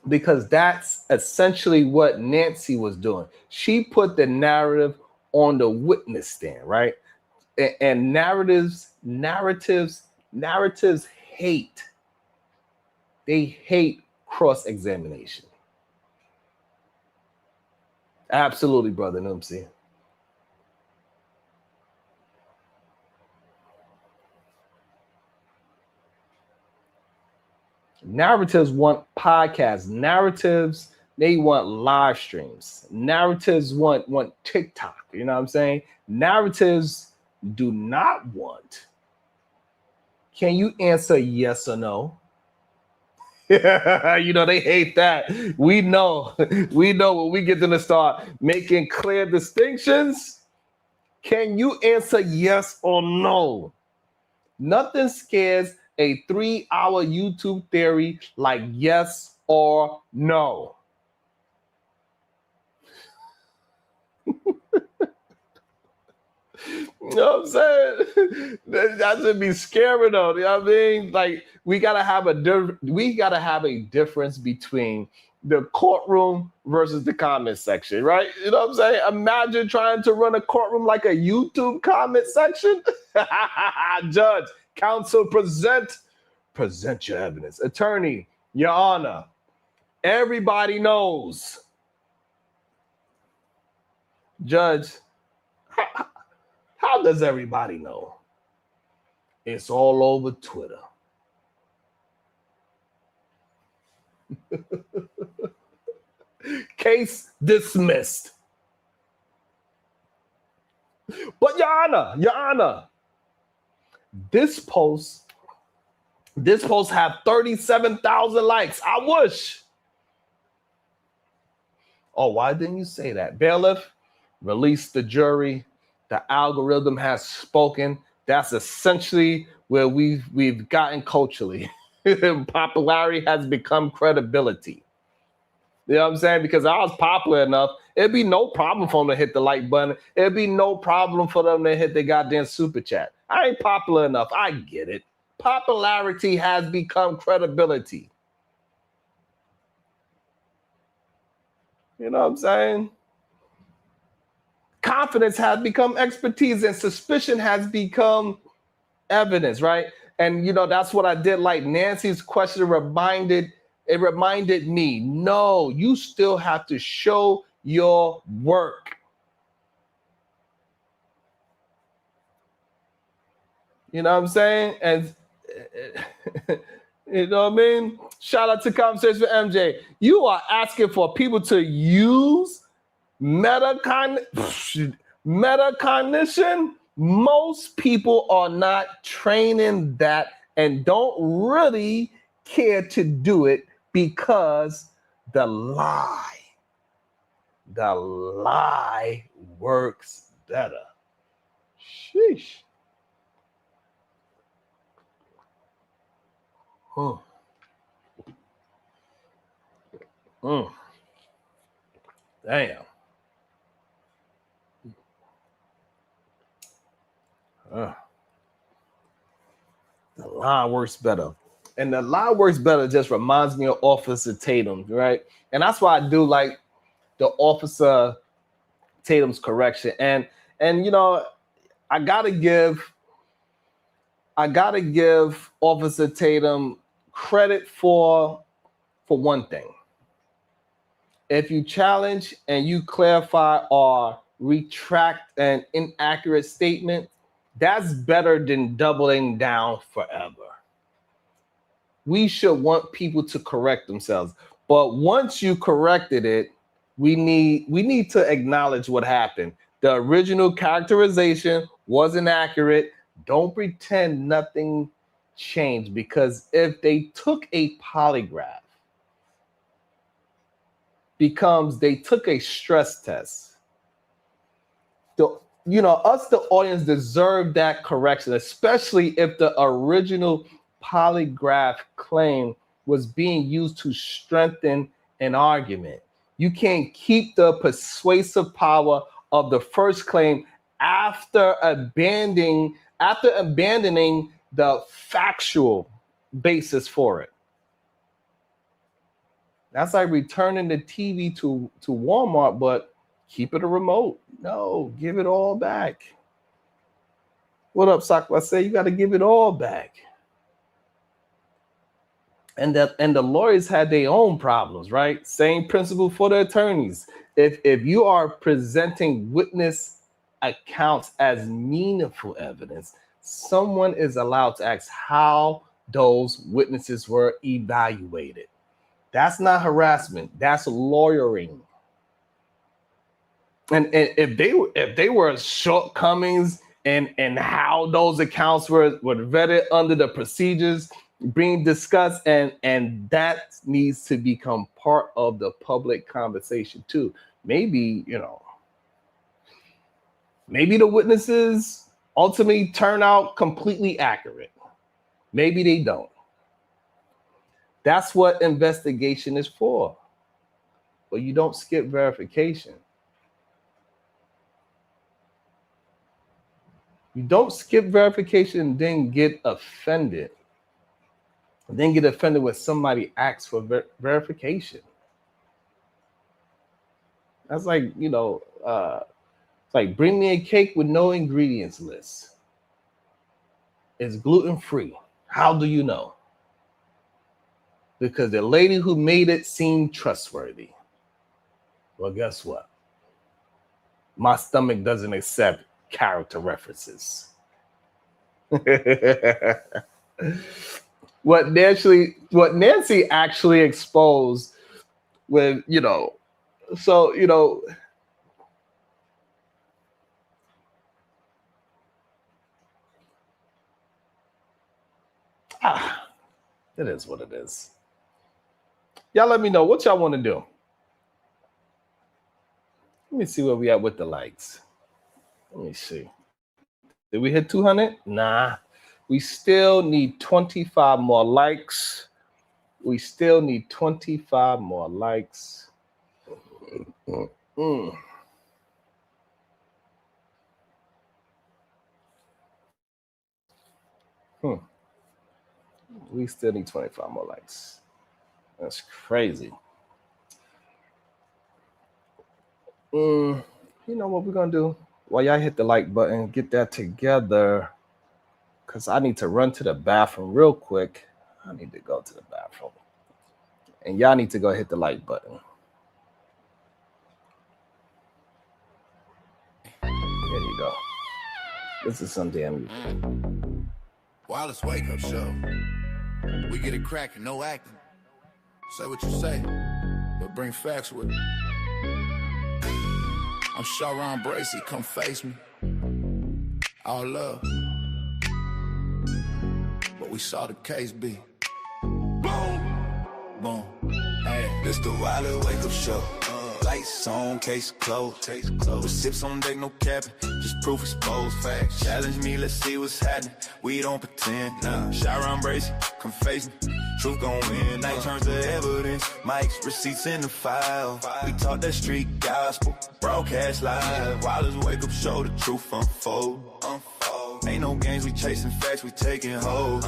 Because that's essentially what Nancy was doing. She put the narrative on the witness stand, right? And narratives hate. They hate cross-examination. Absolutely, brother Numsy. Narratives want podcasts. Narratives, they want live streams. Narratives want TikTok. You know what I'm saying? Narratives do not want. Can you answer yes or no? You know, they hate that. We know when we get them to start making clear distinctions. Can you answer yes or no? Nothing scares a 3-hour YouTube theory like yes or no. You know what I'm saying? That should be scary though. You know what I mean? Like we gotta have a difference between the courtroom versus the comment section, right? You know what I'm saying? Imagine trying to run a courtroom like a YouTube comment section. Judge, counsel, present your evidence. Attorney, Your Honor, everybody knows. Judge, how does everybody know? It's all over Twitter. Case dismissed. But Your Honor, this post have 37,000 likes. I wish. Oh, why didn't you say that? Bailiff, release the jury. The algorithm has spoken. That's essentially where we've gotten culturally. Popularity has become credibility. You know what I'm saying? Because I was popular enough, it'd be no problem for them to hit the like button. It'd be no problem for them to hit the goddamn super chat. I ain't popular enough. I get it. Popularity has become credibility. You know what I'm saying? Confidence has become expertise and suspicion has become evidence, right? And, you know, that's what I did. Like Nancy's question reminded me, no, you still have to show your work. You know what I'm saying? And you know what I mean? Shout out to Conversation with MJ. You are asking for people to use metacognition. Most people are not training that and don't really care to do it because the lie works better. Sheesh. Damn. The lie works better. And the lie works better just reminds me of Officer Tatum, right? And that's why I do like the Officer Tatum's correction. And you know, I gotta give Officer Tatum credit for one thing. If you challenge and you clarify or retract an inaccurate statement, that's better than doubling down forever. We should want people to correct themselves. But once you corrected it, we need to acknowledge what happened. The original characterization wasn't accurate. Don't pretend nothing changed, because if they took a polygraph, they took a stress test. The audience deserve that correction, especially if the original polygraph claim was being used to strengthen an argument. You can't keep the persuasive power of the first claim after abandoning the factual basis for it. That's like returning the TV to Walmart, but keep it a remote. No, give it all back. What up, Sakwa? I say you got to give it all back. And the lawyers had their own problems, right? Same principle for the attorneys. If you are presenting witness accounts as meaningful evidence, someone is allowed to ask how those witnesses were evaluated. That's not harassment. That's lawyering. And if they were shortcomings in how those accounts were vetted under the procedures, being discussed, and that needs to become part of the public conversation too. Maybe, maybe the witnesses ultimately turn out completely accurate. Maybe they don't. That's what investigation is for. But you don't skip verification. You don't skip verification and then get offended. Then get offended when somebody asks for verification. That's like, it's like, bring me a cake with no ingredients list. It's gluten-free. How do you know? Because the lady who made it seemed trustworthy. Well, guess what? My stomach doesn't accept character references. What Nancy actually exposed with, it is what it is. Y'all let me know what y'all want to do. Let me see where we at with the likes. Let me see. Did we hit 200? Nah. We still need 25 more likes. We still need 25 more likes. We still need 25 more likes. That's crazy. You know what we're gonna do? While y'all hit the like button, get that together, because I need to run to the bathroom real quick. I need to go to the bathroom. And y'all need to go hit the like button. There you go. This is some damn Wireless wake up show. We get it cracking, no acting. Say what you say, but bring facts with it. I'm Sharon Bracey, come face me. All love. But we saw the case be. Boom. Boom. Hey, this the Wireless wake up show. Lights on, case closed. With sips on deck, no capping. Just proof exposed. Facts. Challenge me, let's see what's happening. We don't pretend. Nah. Sharon Bracey, come face me. Truth gon' win. Night turns to evidence. Mics, receipts in the file. We talk that street gospel. Broadcast live. Wireless wake up show. The truth unfold. Ain't no games, we chasing facts, we taking hold.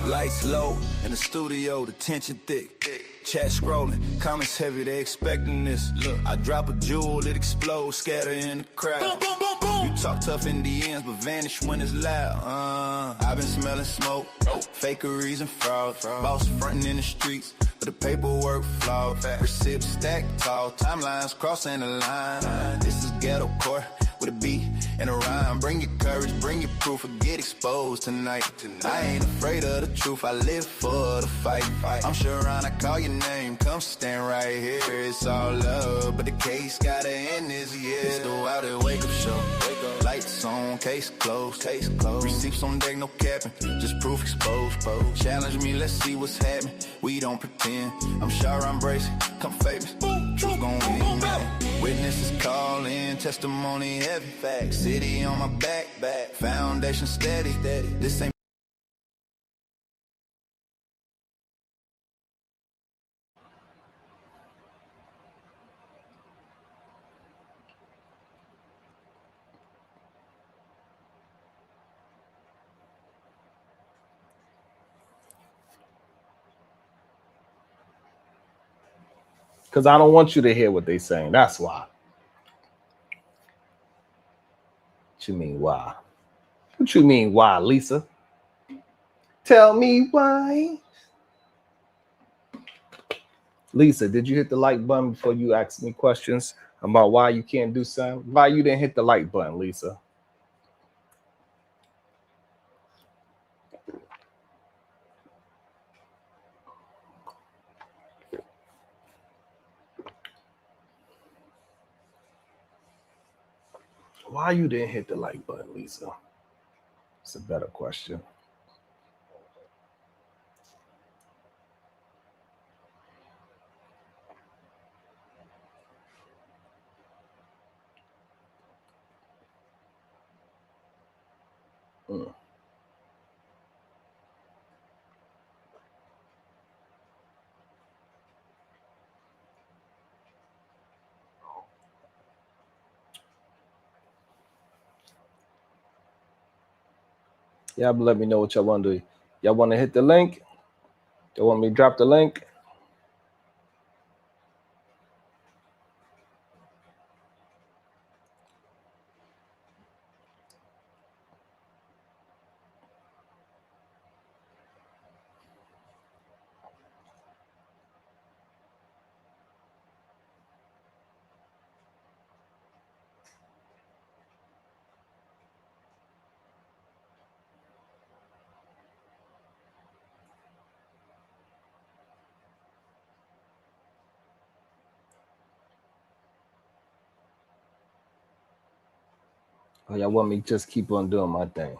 Lights low in the studio, the tension thick. Chat scrolling, comments heavy, they expecting this. Look, I drop a jewel, it explodes, scatter in the crowd. You talk tough in the ends, but vanish when it's loud. I've been smelling smoke, fakeries and fraud. Boss frontin' in the streets, but the paperwork flawed. Receipts stacked tall, timelines crossing the line. This is ghetto court with a beat and a rhyme. Bring your courage, bring your proof, or get exposed tonight. I ain't afraid of the truth, I live for the fight. I'm sure I call your name, come stand right here. It's all love, but the case gotta end this year. It's the Wild Wake Up Show. Lights on, case closed. Receipts on deck, no capping, just proof exposed. Challenge me, let's see what's happening. We don't pretend. I'm Sharon Bracey, come famous. Truth gon' win, man. Witnesses call in, testimony heavy. Facts. City on my back. Foundation steady. This ain't. because I don't want you to hear what they're saying. That's why. What you mean why? What you mean why, Lisa? Tell me why. Lisa, did you hit the like button before you asked me questions about why you can't do something? Why you didn't hit the like button, Lisa? Why you didn't hit the like button, Lisa? It's a better question. Y'all let me know what y'all want to do. Y'all want to hit the link? Y'all want me to drop the link? Or y'all want me to just keep on doing my thing?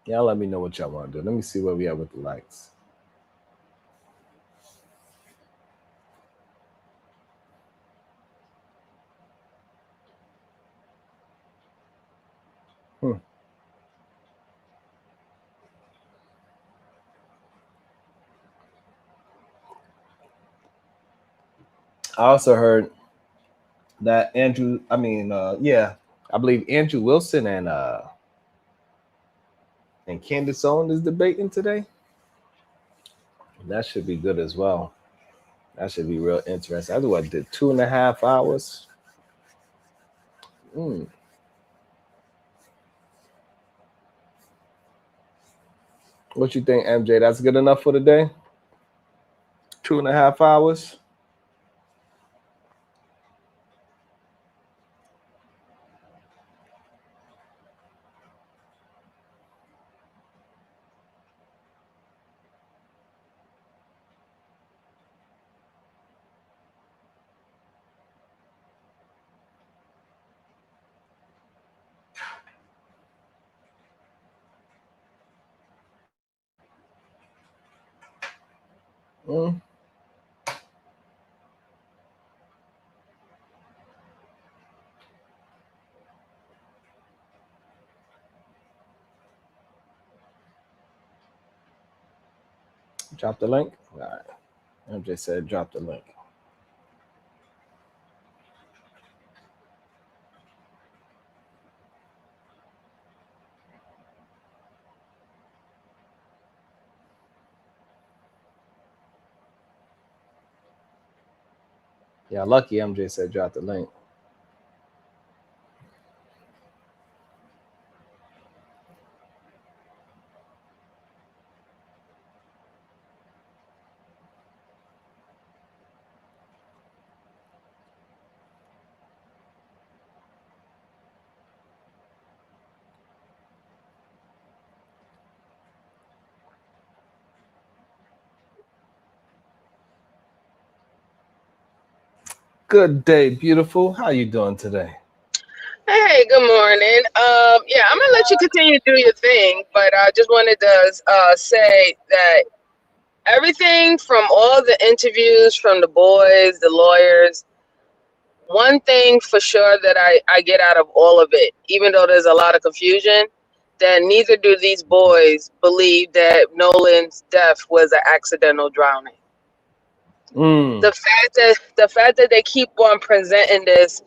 Y'all let me know what y'all want to do. Let me see where we are with the likes. I also heard that I believe Andrew Wilson and Candace Owen is debating today. That should be good as well. That should be real interesting. I did 2.5 hours. What you think, MJ? That's good enough for today? 2.5 hours? Drop the link? All right. MJ said drop the link. Yeah, lucky MJ said drop the link. Good day, beautiful. How you doing today? Hey, good morning. Yeah, I'm gonna let you continue to do your thing, but I just wanted to say that everything from all the interviews from the boys, the lawyers, one thing for sure that I get out of all of it, even though there's a lot of confusion, that neither do these boys believe that Nolan's death was an accidental drowning. The fact that they keep on presenting this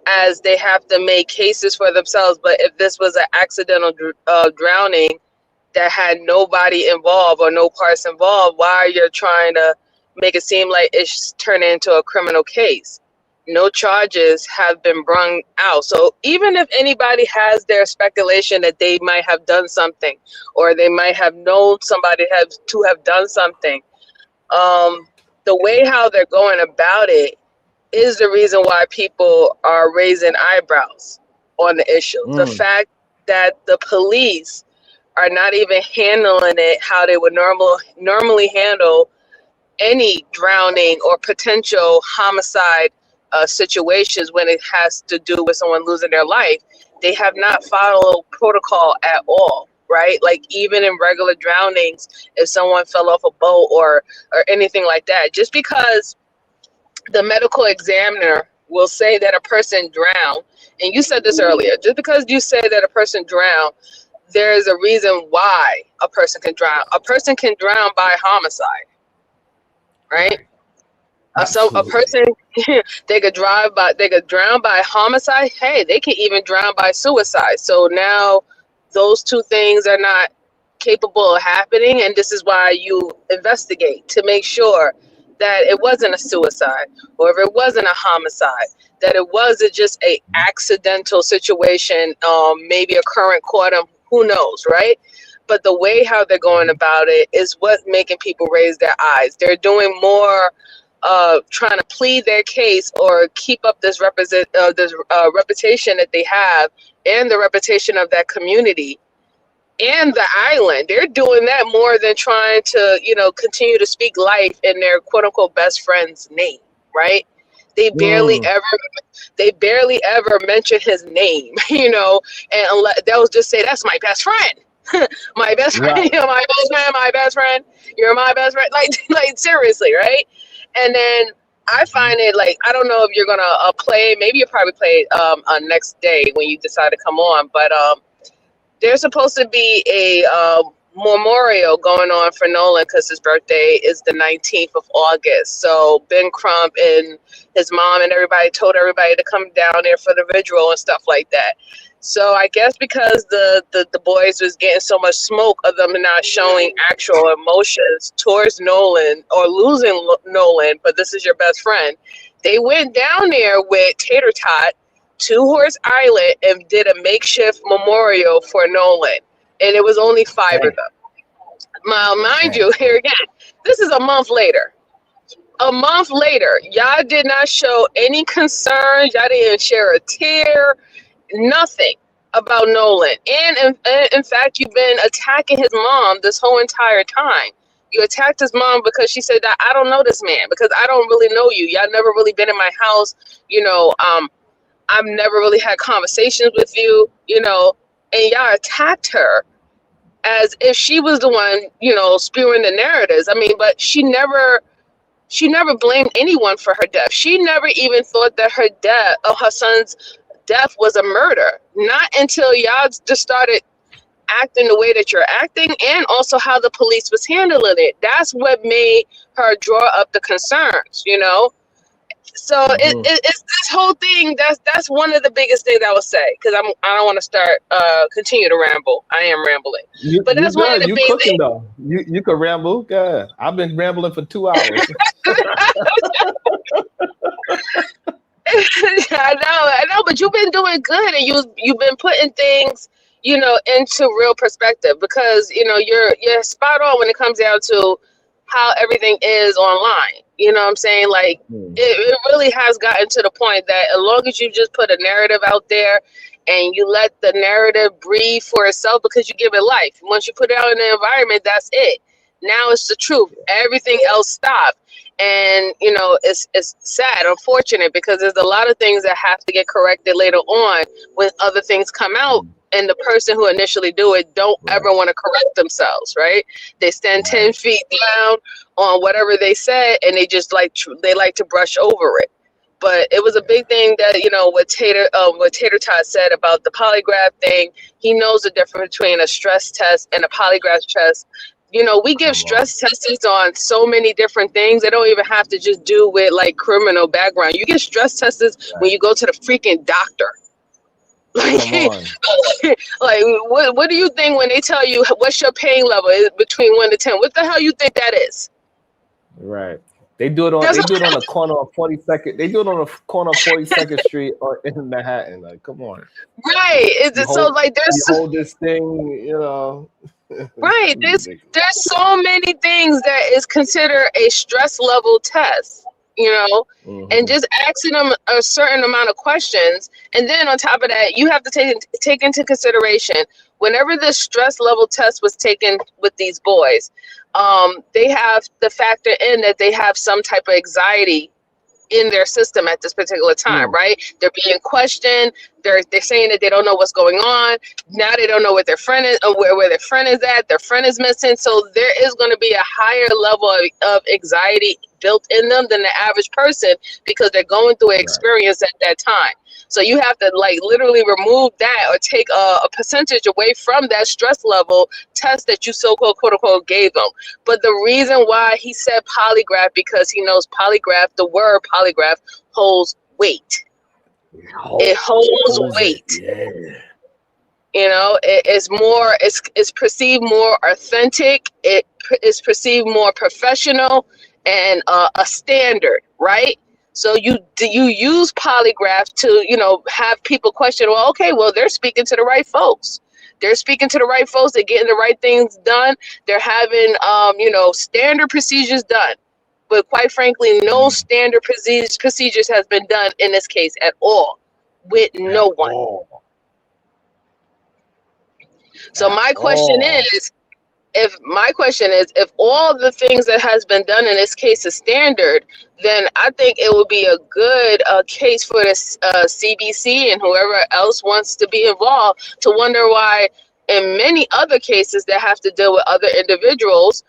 as they have to make cases for themselves, but if this was an accidental drowning that had nobody involved or no parts involved, why are you trying to make it seem like it's turned into a criminal case? No charges have been brung out. So even if anybody has their speculation that they might have done something or they might have known somebody to have done something, the way how they're going about it is the reason why people are raising eyebrows on the issue. The fact that the police are not even handling it how they would normally handle any drowning or potential homicide situations when it has to do with someone losing their life. They have not followed protocol at all, right? Like even in regular drownings, if someone fell off a boat or anything like that, just because the medical examiner will say that a person drowned, and you said this earlier, just because you say that a person drowned, there's a reason why a person can drown. A person can drown by homicide, right? So a person they could drown by homicide. Hey, they can even drown by suicide. So now those two things are not capable of happening, and this is why you investigate to make sure that it wasn't a suicide, or if it wasn't a homicide, that it wasn't just a accidental situation, maybe a current quantum, who knows, right? But the way how they're going about it is what's making people raise their eyes. They're doing more trying to plead their case or keep up this reputation that they have, and the reputation of that community and the island. They're doing that more than trying to, continue to speak life in their quote unquote best friend's name, right? They barely ever mention his name, and they'll just say, that's my best friend. My best friend, Right. my best friend, you're my best friend. Like seriously, right? And then I find it like, I don't know if you're gonna play. Maybe you'll probably play next day when you decide to come on. But there's supposed to be a memorial going on for Nolan because his birthday is the 19th of August. So Ben Crump and his mom and everybody told everybody to come down there for the vigil and stuff like that. So I guess because the boys was getting so much smoke of them not showing actual emotions towards Nolan or losing Nolan, but this is your best friend, they went down there with Tater Tot to Horse Island and did a makeshift memorial for Nolan. And it was only 5 of them. Now, mind you, here again, this is a month later. A month later, y'all did not show any concern. Y'all didn't share a tear. Nothing about Nolan. And in fact, you've been attacking his mom this whole entire time. You attacked his mom because she said that I don't know this man, because I don't really know you. Y'all never really been in my house. I've never really had conversations with you, and y'all attacked her as if she was the one, spewing the narratives. I mean, but she never blamed anyone for her death. She never even thought that her son's death was a murder. Not until y'all just started acting the way that you're acting, and also how the police was handling it. That's what made her draw up the concerns, So it's this whole thing. That's one of the biggest things I would say, because I don't want to start continue to ramble. I am rambling, but that's one of the big things. Though. You can ramble. God, I've been rambling for 2 hours. I know, but you've been doing good, and you've been putting things, into real perspective, because you're spot on when it comes down to how everything is online. You know what I'm saying? Like it really has gotten to the point that as long as you just put a narrative out there and you let the narrative breathe for itself, because you give it life. Once you put it out in the environment, that's it. Now it's the truth. Everything else stopped. And, it's sad, unfortunate, because there's a lot of things that have to get corrected later on when other things come out. And the person who initially do it don't ever want to correct themselves, right? They stand 10 feet down on whatever they said, and they just like to brush over it. But it was a big thing that, what Tater Tot said about the polygraph thing. He knows the difference between a stress test and a polygraph test. We give stress tests on so many different things. They don't even have to just do with like criminal background. You get stress tests when you go to the freaking doctor. Like what do you think when they tell you what's your pain level is between 1 to 10? What the hell you think that is? Right. They do it on the corner of 42nd. They do it on the corner of 42nd Street or in Manhattan. Like, come on. Right. There's hold this thing, Right. There's so many things that is considered a stress level test. And just asking them a certain amount of questions. And then on top of that, you have to take into consideration, whenever the stress level test was taken with these boys, they have to factor in that they have some type of anxiety in their system at this particular time, right? They're being questioned. They're saying that they don't know what's going on. Now they don't know what their friend is, or where their friend is at. Their friend is missing. So there is going to be a higher level of anxiety built in them than the average person, because they're going through an experience at that time. So you have to like literally remove that, or take a percentage away from that stress level test that you so-called quote unquote gave them. But the reason why he said polygraph, because he knows polygraph, the word polygraph holds weight. It holds weight. You know, it's perceived more authentic. It is perceived more professional and a standard, right? So you use polygraph to, you know, have people question, well, okay, well, they're speaking to the right folks. They're speaking to the right folks. They're getting the right things done. They're having, you know, standard procedures done. But quite frankly, no standard procedures has been done in this case at all, with no one. So my question is, if all the things that has been done in this case is standard, then I think it would be a good case for the CBC and whoever else wants to be involved to wonder why in many other cases that have to deal with other individuals,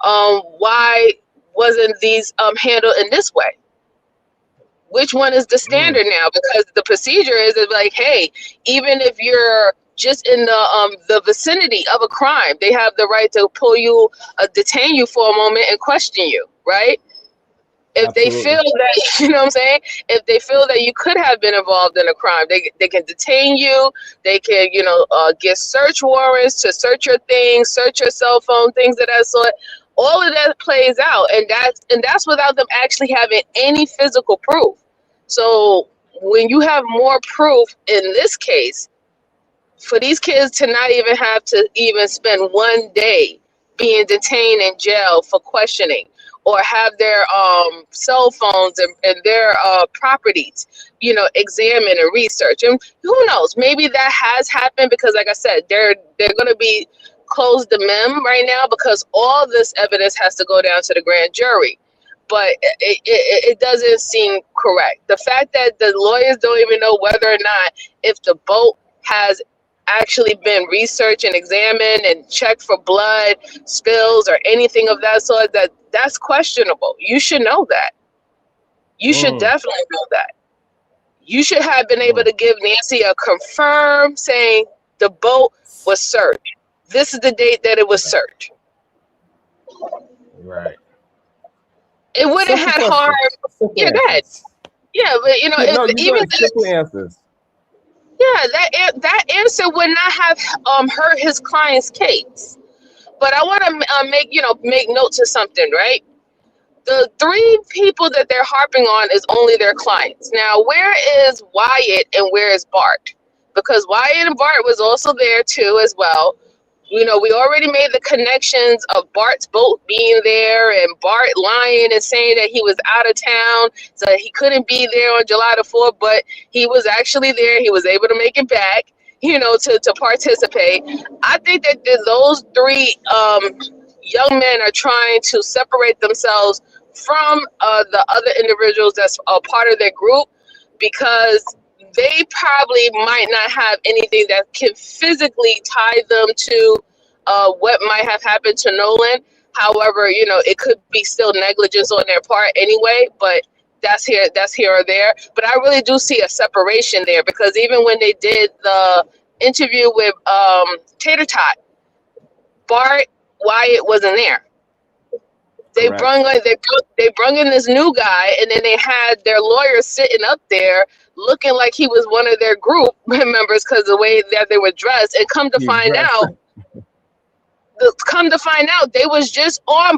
why wasn't these handled in this way? Which one is the standard now? Because the procedure is like, hey, even if you're just in the vicinity of a crime, they have the right to pull you, detain you for a moment and question you, right? If they feel that, you know what I'm saying? If they feel that you could have been involved in a crime, they can detain you. They can, you know, get search warrants to search your things, search your cell phone, things of that sort. All of that plays out, and that's without them actually having any physical proof. So when you have more proof in this case, for these kids to not even have to even spend one day being detained in jail for questioning, or have their cell phones and their properties, you know, examined and researched. And who knows, maybe that has happened, because like I said, they're going to be closed the mem right now, because all this evidence has to go down to the grand jury. But it doesn't seem correct. The fact that the lawyers don't even know whether or not if the boat has actually been researched and examined and checked for blood spills or anything of that sort, that's questionable. You should know that. You should definitely know that. You should have been able to give Nancy a confirm saying the boat was searched. This is the date that it was searched. Right. It wouldn't have harmed. Yeah, go ahead. Yeah, but you know, even simple answers. Yeah, that answer would not have hurt his client's case. But I want to make note to something, right? The three people that they're harping on is only their clients. Now, where is Wyatt and where is Bart? Because Wyatt and Bart was also there too as well. You know, we already made the connections of Bart's boat being there and Bart lying and saying that he was out of town, so he couldn't be there on July the 4th, but he was actually there. He was able to make it back, you know, to participate. I think that those three young men are trying to separate themselves from the other individuals that's a part of their group, because they probably might not have anything that can physically tie them to what might have happened to Nolan. However, you know, it could be still negligence on their part anyway, but that's here or there. But I really do see a separation there, because even when they did the interview with Tater Tot, Bart Wyatt wasn't there. They brung in this new guy, and then they had their lawyer sitting up there looking like he was one of their group members because the way that they were dressed. And come to find out, they was just on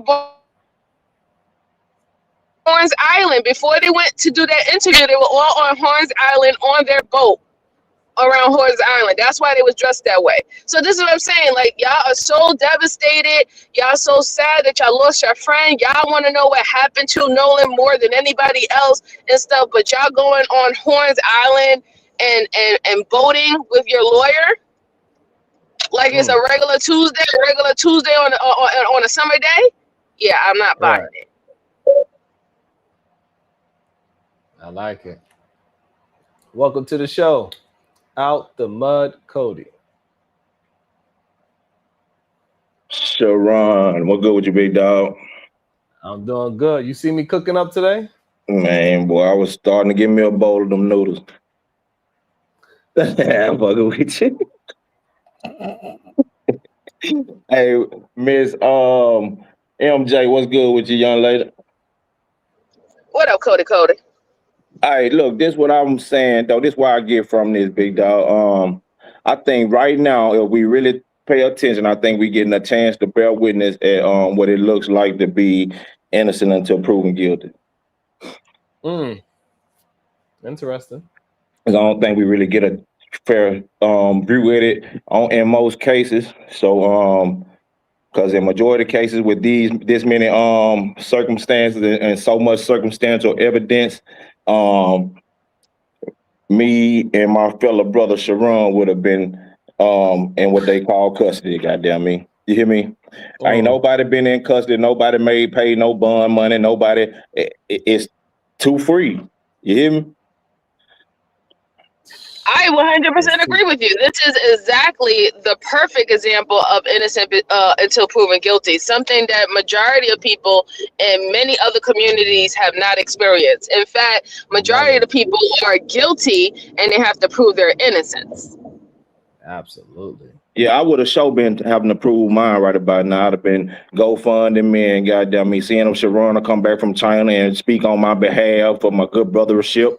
Horns Island before they went to do that interview. They were all on Horns Island on their boat around Horns Island. That's why they was dressed that way. So this is what I'm saying. Like, y'all are so devastated. Y'all so sad that y'all lost your friend. Y'all want to know what happened to Nolan more than anybody else and stuff. But y'all going on Horns Island and boating with your lawyer like it's a regular Tuesday on a summer day. Yeah, I'm not buying it. I like it. Welcome to the show. Out the Mud, Cody. Sharon, what good with you, big dog? I'm doing good. You see me cooking up today? Man, boy, I was starting to give me a bowl of them noodles. I'm fucking with you. Hey, Miss MJ, what's good with you, young lady? What up, Cody? Cody? All right, look, this what I'm saying, though. This why I get from this, big dog. I think right now, if we really pay attention, I think we getting a chance to bear witness at what it looks like to be innocent until proven guilty. Interesting. Because I don't think we really get a fair view with it in most cases. So because in majority of cases with this many circumstances and so much circumstantial evidence, me and my fellow brother Sharon would have been in what they call custody, goddamn me. You hear me? Ain't nobody been in custody, nobody paid no bond money, nobody it's too free. You hear me? I 100% agree with you. This is exactly the perfect example of innocent until proven guilty, something that majority of people in many other communities have not experienced. In fact, majority of the people are guilty and they have to prove their innocence. Absolutely. Yeah, I would have sure been having to prove mine right about now. I'd have been GoFunding me and goddamn me seeing them Sharon come back from China and speak on my behalf for my good brothership.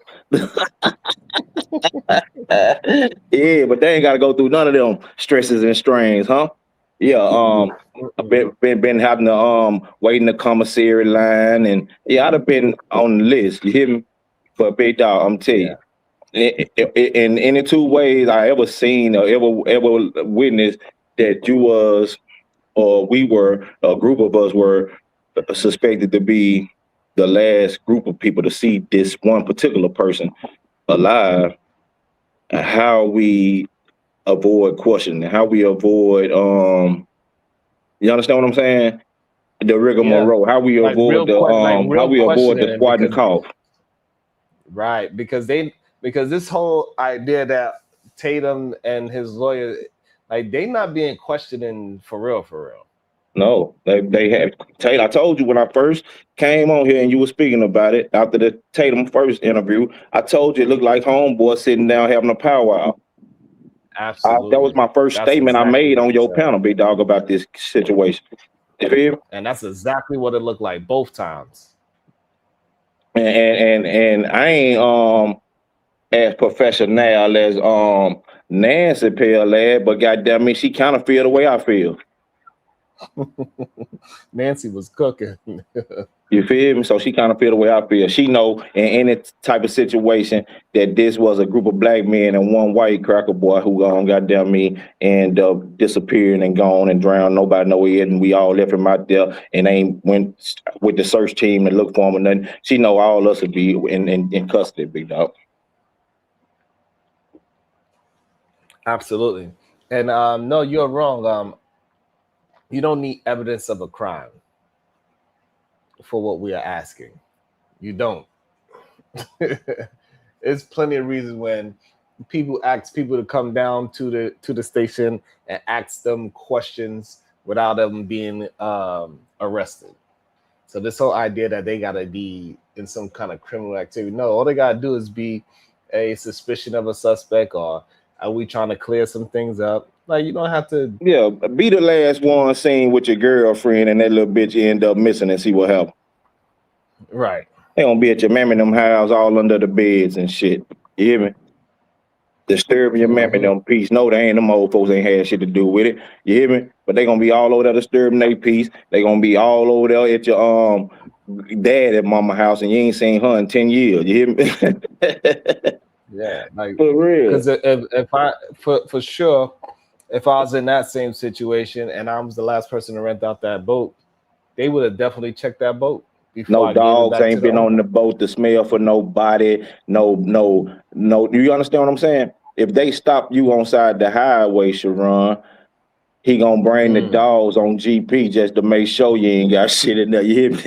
Yeah, but they ain't got to go through none of them stresses and strains, huh? Yeah, I've been having to wait in the commissary line, and yeah, I'd have been on the list. You hear me? For a big dog, I'm telling you. In any two ways I ever seen or ever witnessed that you was or we were, a group of us were suspected to be the last group of people to see this one particular person alive, and how we avoid questioning, how we avoid you understand what I'm saying? The rigmarole, how we avoid avoid the squatting cough. Right, because this whole idea that Tatum and his lawyer, like, they not being questioning for real. No, they have Tatum. I told you when I first came on here and you were speaking about it after the Tatum first interview. I told you it looked like homeboy sitting down having a powwow. Absolutely, that was my first statement I made on your panel, big dog, about this situation. You feel me? And that's exactly what it looked like both times. And I ain't as professional as Nancy Pale lad, but goddamn me, she kind of feel the way I feel. Nancy was cooking. You feel me? So she kind of feel the way I feel. She know in any type of situation that this was a group of black men and one white cracker boy who goddamn me and disappeared and gone and drowned. Nobody know it, and we all left him out there and they went with the search team and looked for him. And then she know all us would be in custody, big dog. Absolutely. And no, you're wrong. You don't need evidence of a crime for what we are asking. You don't. There's plenty of reasons when people ask people to come down to the station and ask them questions without them being arrested. So this whole idea that they gotta be in some kind of criminal activity, no, all they gotta do is be a suspicion of a suspect, or are we trying to clear some things up? Like, you don't have to. Yeah, be the last one seen with your girlfriend and that little bitch end up missing and see what happened. Right. They gonna be at your mammy them house all under the beds and shit. You hear me? Disturbing your mammy them peace. No, they ain't them old folks ain't had shit to do with it. You hear me? But they gonna be all over there disturbing their peace. They gonna be all over there at your dad at mama house and you ain't seen her in 10 years. You hear me? Yeah, like, for real. Because if I for sure, if I was in that same situation and I was the last person to rent out that boat, they would have definitely checked that boat. No dogs ain't been on the boat to smell for nobody. No. You understand what I'm saying? If they stop you on side the highway, Sharon, he gonna bring the dogs on GP just to make sure you ain't got shit in there. You hear me?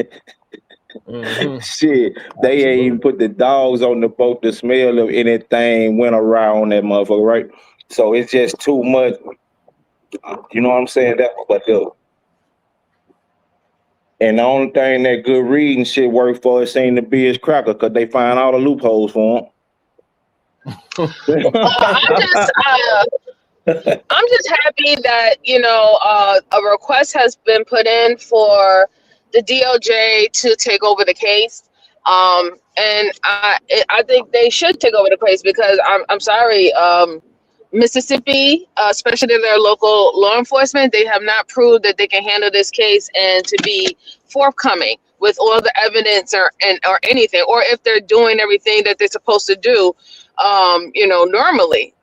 Shit, they ain't even put the dogs on the boat to smell if anything went around that motherfucker, right? So it's just too much. You know what I'm saying? That's what the. And the only thing that good reading shit work for it seem to be is Cracker, because they find all the loopholes for them. I'm just happy that a request has been put in for the DOJ to take over the case, and I think they should take over the case because I'm sorry, Mississippi, especially their local law enforcement, they have not proved that they can handle this case and to be forthcoming with all the evidence or anything, or if they're doing everything that they're supposed to do, normally.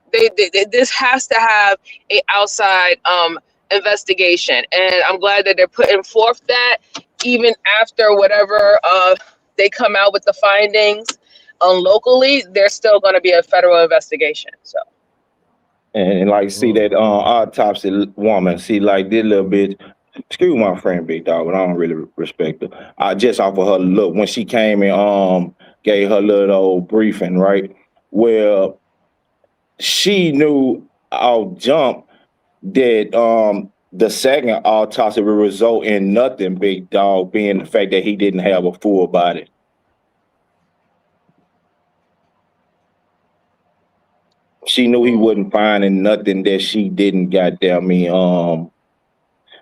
This has to have a outside investigation, and I'm glad that they're putting forth that even after whatever they come out with the findings locally, there's still going to be a federal investigation. So. And like, see that autopsy woman, see, like, this little bitch, excuse my friend, big dog, but I don't really respect her. I just off of her look when she came and gave her little old briefing, right? Well, she knew off jump that the second autopsy would result in nothing, big dog, being the fact that he didn't have a full body. She knew he wasn't finding nothing that she didn't goddamn me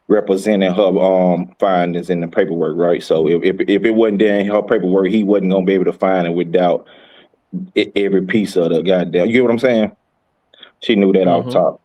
representing her findings in the paperwork, right? So if it wasn't there in her paperwork, he wasn't gonna be able to find it without every piece of the goddamn. You get what I'm saying? She knew that off top.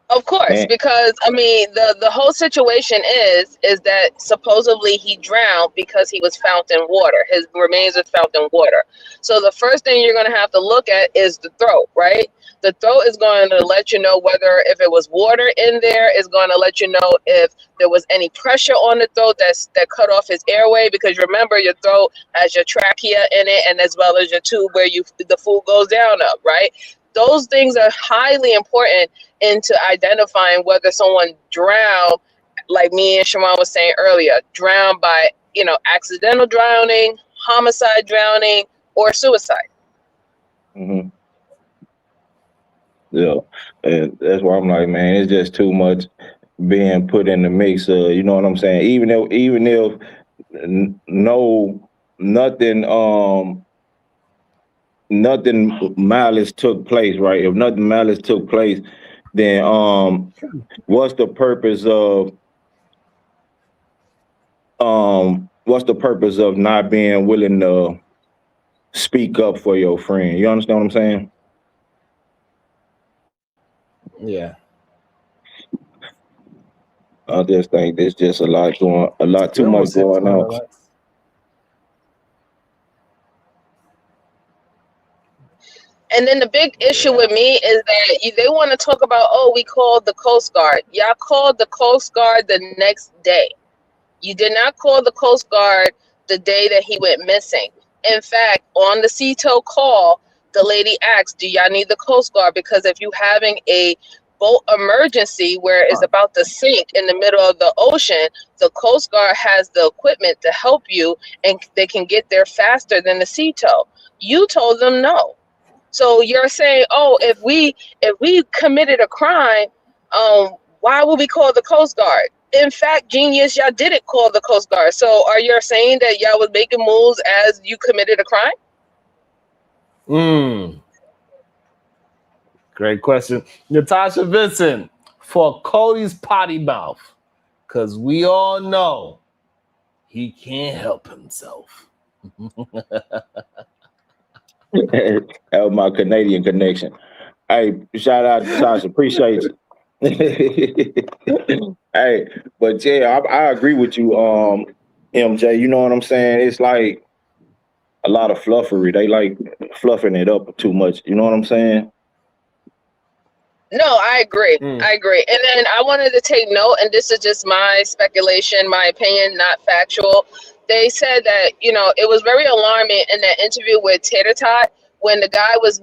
Of course, because I mean the whole situation is that supposedly he drowned because he was found in water. His remains are found in water. So the first thing you're going to have to look at is the throat, right? The throat is going to let you know whether if it was water in there, is going to let you know if there was any pressure on the throat that cut off his airway, because remember your throat has your trachea in it and as well as your tube where the food goes down up, right? Those things are highly important into identifying whether someone drowned, like me and Shaman was saying earlier, drowned by, accidental drowning, homicide drowning, or suicide. Mm-hmm. Yeah, and that's why I'm like, man, it's just too much being put in the mix. You know what I'm saying? Even if nothing malice took place, right? If nothing malice took place, then what's the purpose of not being willing to speak up for your friend? You understand what I'm saying? Yeah. I just think there's just a lot too much going on. And then the big issue with me is that they want to talk about, we called the Coast Guard. Y'all called the Coast Guard the next day. You did not call the Coast Guard the day that he went missing. In fact, on the CTO call, the lady asked, do y'all need the Coast Guard? Because if you're having a boat emergency where it's about to sink in the middle of the ocean, the Coast Guard has the equipment to help you and they can get there faster than the CTO. You told them no. So you're saying, if we committed a crime, why would we call the Coast Guard? In fact, genius, y'all didn't call the Coast Guard. So are you saying that y'all was making moves as you committed a crime? Great question. Natasha Vincent, for Cody's potty mouth, because we all know he can't help himself. That was my Canadian connection. Hey, shout out to Tasha. Appreciate you. Hey, but yeah, I agree with you, MJ. You know what I'm saying? It's like a lot of fluffery. They like fluffing it up too much. You know what I'm saying? No, I agree. I agree. And then I wanted to take note, and this is just my speculation, my opinion, not factual. They said that, it was very alarming in that interview with Tater Tot when the guy was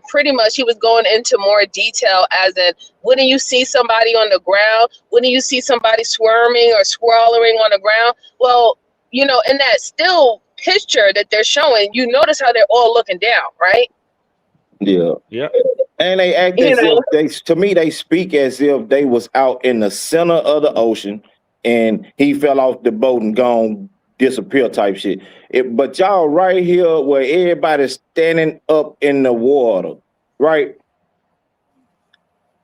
pretty much, he was going into more detail as in, wouldn't you see somebody on the ground? Wouldn't you see somebody squirming or swirling on the ground? Well, you know, in that still picture that they're showing, you notice how they're all looking down, right? Yeah. Yeah. And they act You as know, if they speak as if they was out in the center of the ocean and he fell off the boat and gone disappear type shit. But y'all right here where everybody's standing up in the water, right?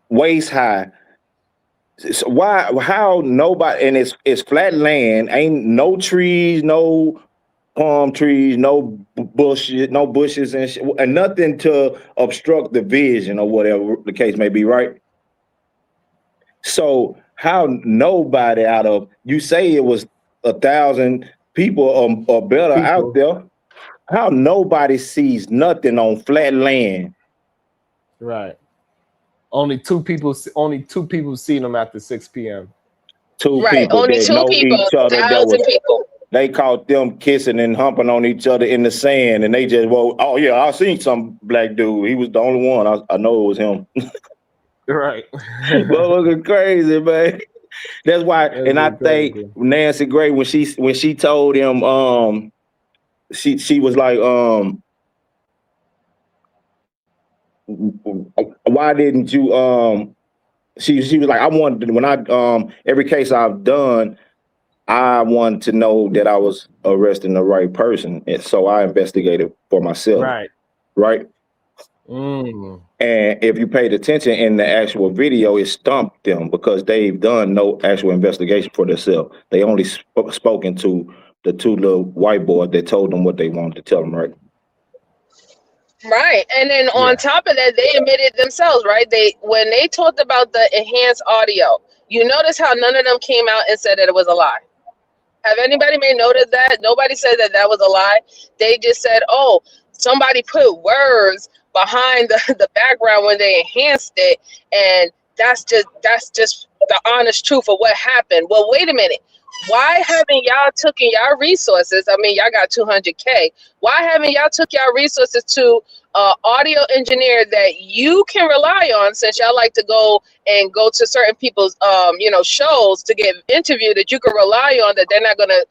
Waist high. So how nobody, and it's flat land, ain't no trees, no palm trees, no bushes and nothing to obstruct the vision or whatever the case may be, right? So how nobody out of, you say it was 1,000 people or better out there, how nobody sees nothing on flat land? Right. Only two people seen them after 6 p.m. Two right? people Only that two know people, each other that 1,000 was, people. they caught them kissing and humping on each other in the sand, and they just, well, oh yeah, I seen some black dude. He was the only one. I know it was him. Right. But looking crazy, man. That's why, and I think Nancy Gray, when she told him, she was like, why didn't you she was like, I wanted, when I every case I've done, I wanted to know that I was arresting the right person, and so I investigated for myself. Right. Mm. And if you paid attention in the actual video, it stumped them because they've done no actual investigation for themselves. They only spoken to the two little white boys that told them what they wanted to tell them, right? Right. And then on top of that, they admitted themselves, right? When they talked about the enhanced audio, you notice how none of them came out and said that it was a lie. Have anybody made note of that? Nobody said that that was a lie. They just said, oh, somebody put words behind the background when they enhanced it, and that's just the honest truth of what happened. Well, wait a minute. Why haven't y'all taken y'all resources? I mean, y'all got 200K. Why haven't y'all took y'all resources to audio engineer that you can rely on, since y'all like to go to certain people's shows to get interviewed, that you can rely on, that they're not gonna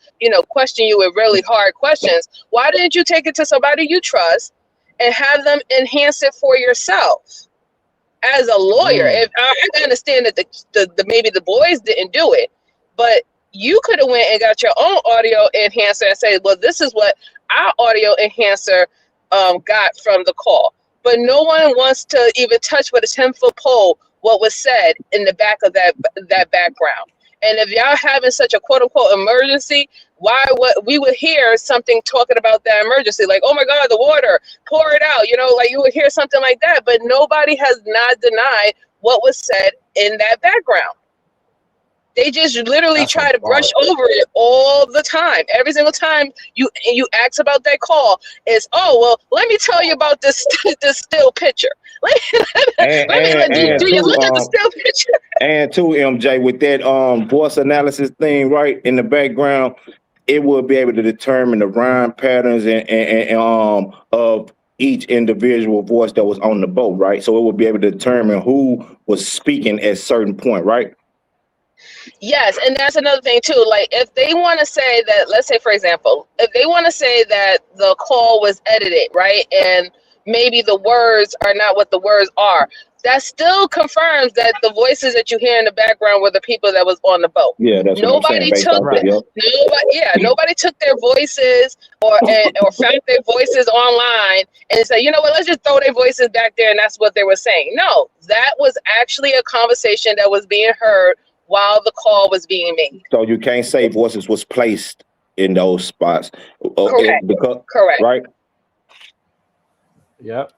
question you with really hard questions? Why didn't you take it to somebody you trust and have them enhance it for yourself as a lawyer? If I understand that the maybe the boys didn't do it, but you could have went and got your own audio enhancer and say, well, this is what our audio enhancer got from the call. But no one wants to even touch with a 10-foot pole what was said in the back of that background. And if y'all having such a quote unquote emergency, why we would hear something talking about that emergency, like, oh my God, the water, pour it out, like you would hear something like that. But nobody has not denied what was said in that background. They just literally try to brush over it all the time. Every single time you ask about that call, is, oh, well, let me tell you about this still picture. Do you look at the still picture? And too, MJ, with that voice analysis thing right in the background, it will be able to determine the rhyme patterns and of each individual voice that was on the boat, right? So it will be able to determine who was speaking at a certain point, right? Yes, and that's another thing too. Like, if they want to say that, let's say, for example, if they want to say that the call was edited, right, and maybe the words are not what the words are, that still confirms that the voices that you hear in the background were the people that was on the boat. Yeah, that's Nobody what I'm saying. nobody took their voices or found their voices online and said, you know what, let's just throw their voices back there, and that's what they were saying. No, that was actually a conversation that was being heard while the call was being made. So you can't say voices was placed in those spots. Correct. Correct. Right. Yep.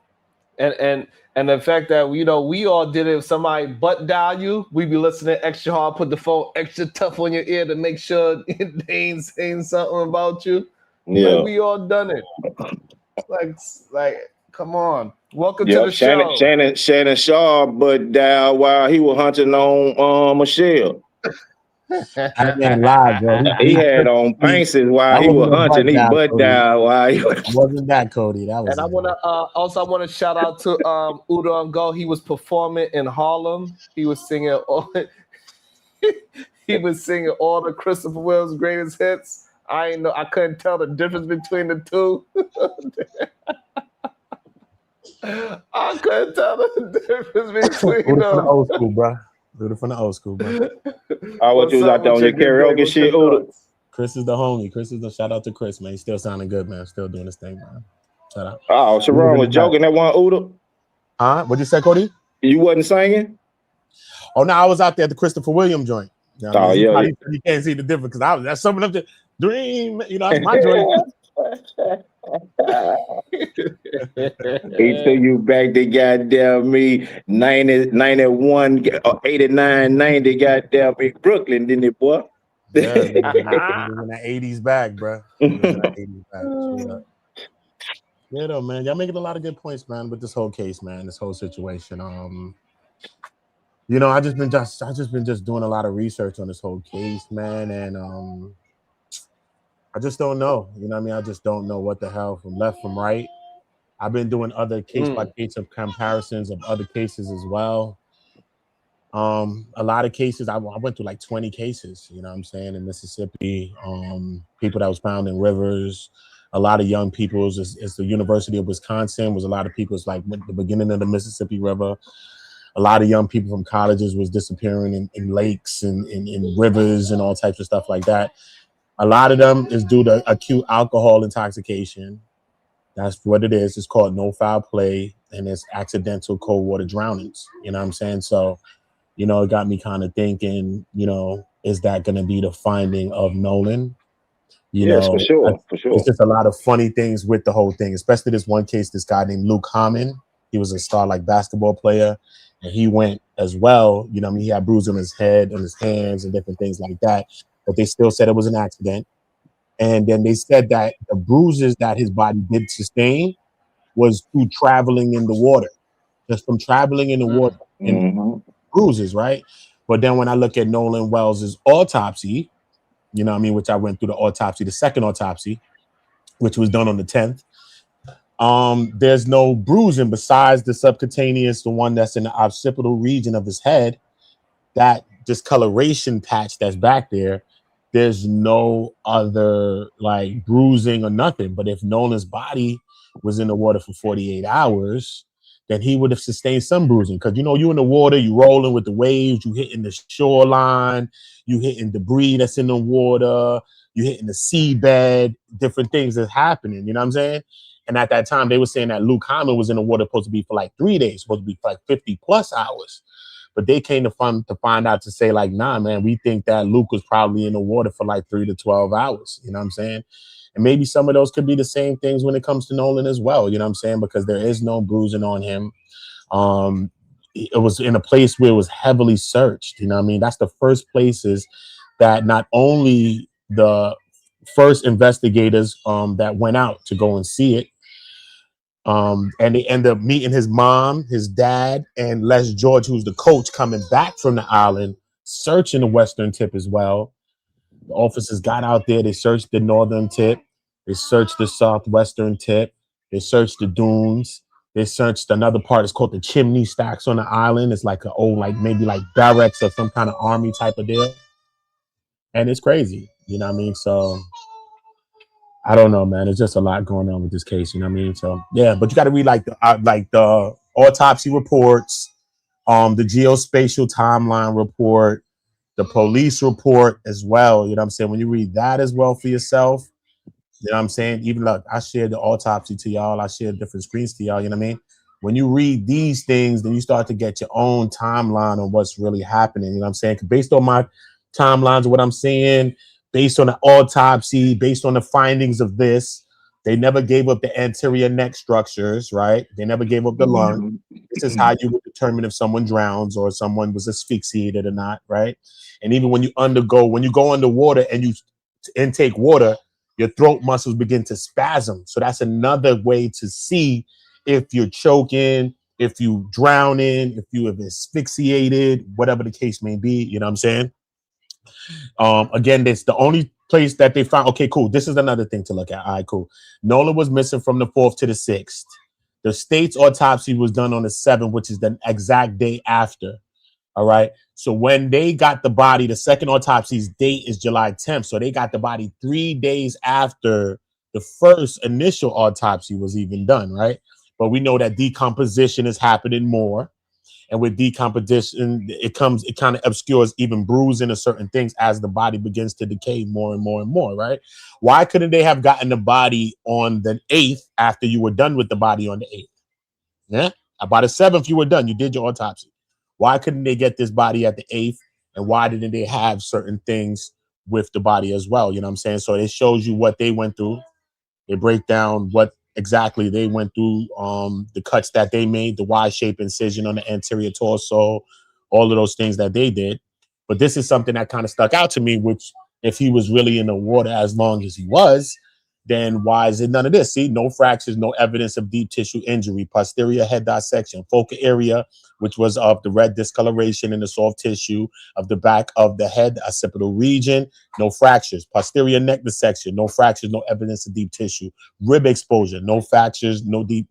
And the fact that we all did it. If somebody butt dial you, we be listening extra hard, put the phone extra tough on your ear to make sure they ain't saying something about you. Yeah. Like, we all done it. Like, come on. Welcome to the show. Shannon Shaw butt dial while he was hunting on Michelle. I can't lie, bro. He had on panties while he was hunting. He butt dial while he was. Wasn't that Cody? That was. And I want to shout out to Udo and Go. He was performing in Harlem. He was singing all. He was singing all the Christopher Willis' greatest hits. I ain't know. I couldn't tell the difference between the two. I couldn't tell the difference between From the them. old school, bro. Dude from the old school, bro. What you was out there on your karaoke shit, Uda? Chris is the homie. Chris is the shout out to Chris, man. He's still sounding good, man. Still doing his thing, man. Shout out. Oh, Sharon was joking. That one, Uda. Huh? What'd you say, Cody? You wasn't singing? Oh no, I was out there at the Christopher Williams joint. You know Oh, yeah. You can't see the difference because that's something of the dream. You know, that's my joint. He took you back to goddamn me 91, 89, 90, goddamn me Brooklyn, didn't it, boy? Yeah, in that 80s bag, bro. Yeah, though, man. Y'all making a lot of good points, man, with this whole case, man, this whole situation. You know, I just been doing a lot of research on this whole case, man, and I just don't know. You know what I mean? I just don't know what the hell from left from right. I've been doing other case by case of comparisons of other cases as well. A lot of cases, I went through like 20 cases, you know what I'm saying, in Mississippi. People that was found in rivers, a lot of young people. It's the University of Wisconsin, was a lot of people. It's like the beginning of the Mississippi River. A lot of young people from colleges was disappearing in lakes and in rivers and all types of stuff like that. A lot of them is due to acute alcohol intoxication. That's what it is. It's called no foul play, and it's accidental cold water drownings. You know what I'm saying? So, you know, it got me kind of thinking, you know, is that going to be the finding of Nolan? Yes, for sure. It's just a lot of funny things with the whole thing, especially this one case, this guy named Luke Hammond. He was a star like basketball player, and he went as well. You know, I mean, he had bruises on his head, on his hands, and different things like that. But they still said it was an accident. And then they said that the bruises that his body did sustain was through traveling in the water, just from traveling in the water and bruises, right? But then when I look at Nolan Wells's autopsy, you know what I mean, which I went through the autopsy, the second autopsy, which was done on the 10th, there's no bruising besides the subcutaneous, the one that's in the occipital region of his head, that discoloration patch that's back there. There's no other like bruising or nothing. But if Nolan's body was in the water for 48 hours, then he would have sustained some bruising. Because, you know, you in the water, you rolling with the waves, you hitting the shoreline, you hitting debris that's in the water, you hitting the seabed, different things that's happening. You know what I'm saying? And at that time, they were saying that Luke Hammond was in the water supposed to be for like 3 days, supposed to be for like 50 plus hours. But they came to find out to say like, nah, man, we think that Luke was probably in the water for like 3 to 12 hours. You know what I'm saying? And maybe some of those could be the same things when it comes to Nolan as well. You know what I'm saying? Because there is no bruising on him. It was in a place where it was heavily searched. You know what I mean? That's the first places that not only the first investigators that went out to go and see it, and they end up meeting his mom, his dad, and Les George, who's the coach, coming back from the island, searching the western tip as well. The officers got out there, they searched the northern tip, they searched the southwestern tip, they searched the dunes, they searched another part, it's called the chimney stacks on the island. It's like an old, like maybe like barracks or some kind of army type of deal. And it's crazy, you know what I mean? So I don't know, man. There's just a lot going on with this case, you know what I mean? So yeah, but you got to read like the autopsy reports, the geospatial timeline report, the police report as well. You know what I'm saying? When you read that as well for yourself, you know what I'm saying? Even look, I shared the autopsy to y'all. I shared different screens to y'all. You know what I mean? When you read these things, then you start to get your own timeline on what's really happening. You know what I'm saying? Based on my timelines of what I'm seeing, based on the autopsy, based on the findings of this, they never gave up the anterior neck structures, right? They never gave up the lung. This is how you would determine if someone drowns or someone was asphyxiated or not, right? And even when you go underwater and you intake water, your throat muscles begin to spasm. So that's another way to see if you're choking, if you drowning, if you have asphyxiated, whatever the case may be, you know what I'm saying? Again, that's the only place that they found. Okay, cool. This is another thing to look at. All right, cool. Nolan was missing from the 4th to the 6th. The state's autopsy was done on the 7th, which is the exact day after All right. So when they got the body, the second autopsy's date is July 10th. So they got the body 3 days after the first initial autopsy was even done, right? But we know that decomposition is happening more. And with decomposition, it kind of obscures even bruising or certain things as the body begins to decay more and more and more, right? Why couldn't they have gotten the body on the 8th after you were done with the body on the 8th? Yeah. By the 7th, you were done. You did your autopsy. Why couldn't they get this body at the 8th? And why didn't they have certain things with the body as well? You know what I'm saying? So it shows you what they went through. They break down what exactly they went through, the cuts that they made, the Y-shaped incision on the anterior torso, all of those things that they did. But this is something that kind of stuck out to me, which if he was really in the water as long as he was, then why is it none of this? See, no fractures, no evidence of deep tissue injury, posterior head dissection, focal area, which was of the red discoloration in the soft tissue of the back of the head, occipital region, no fractures, posterior neck dissection, no fractures, no evidence of deep tissue, rib exposure, no fractures, no deep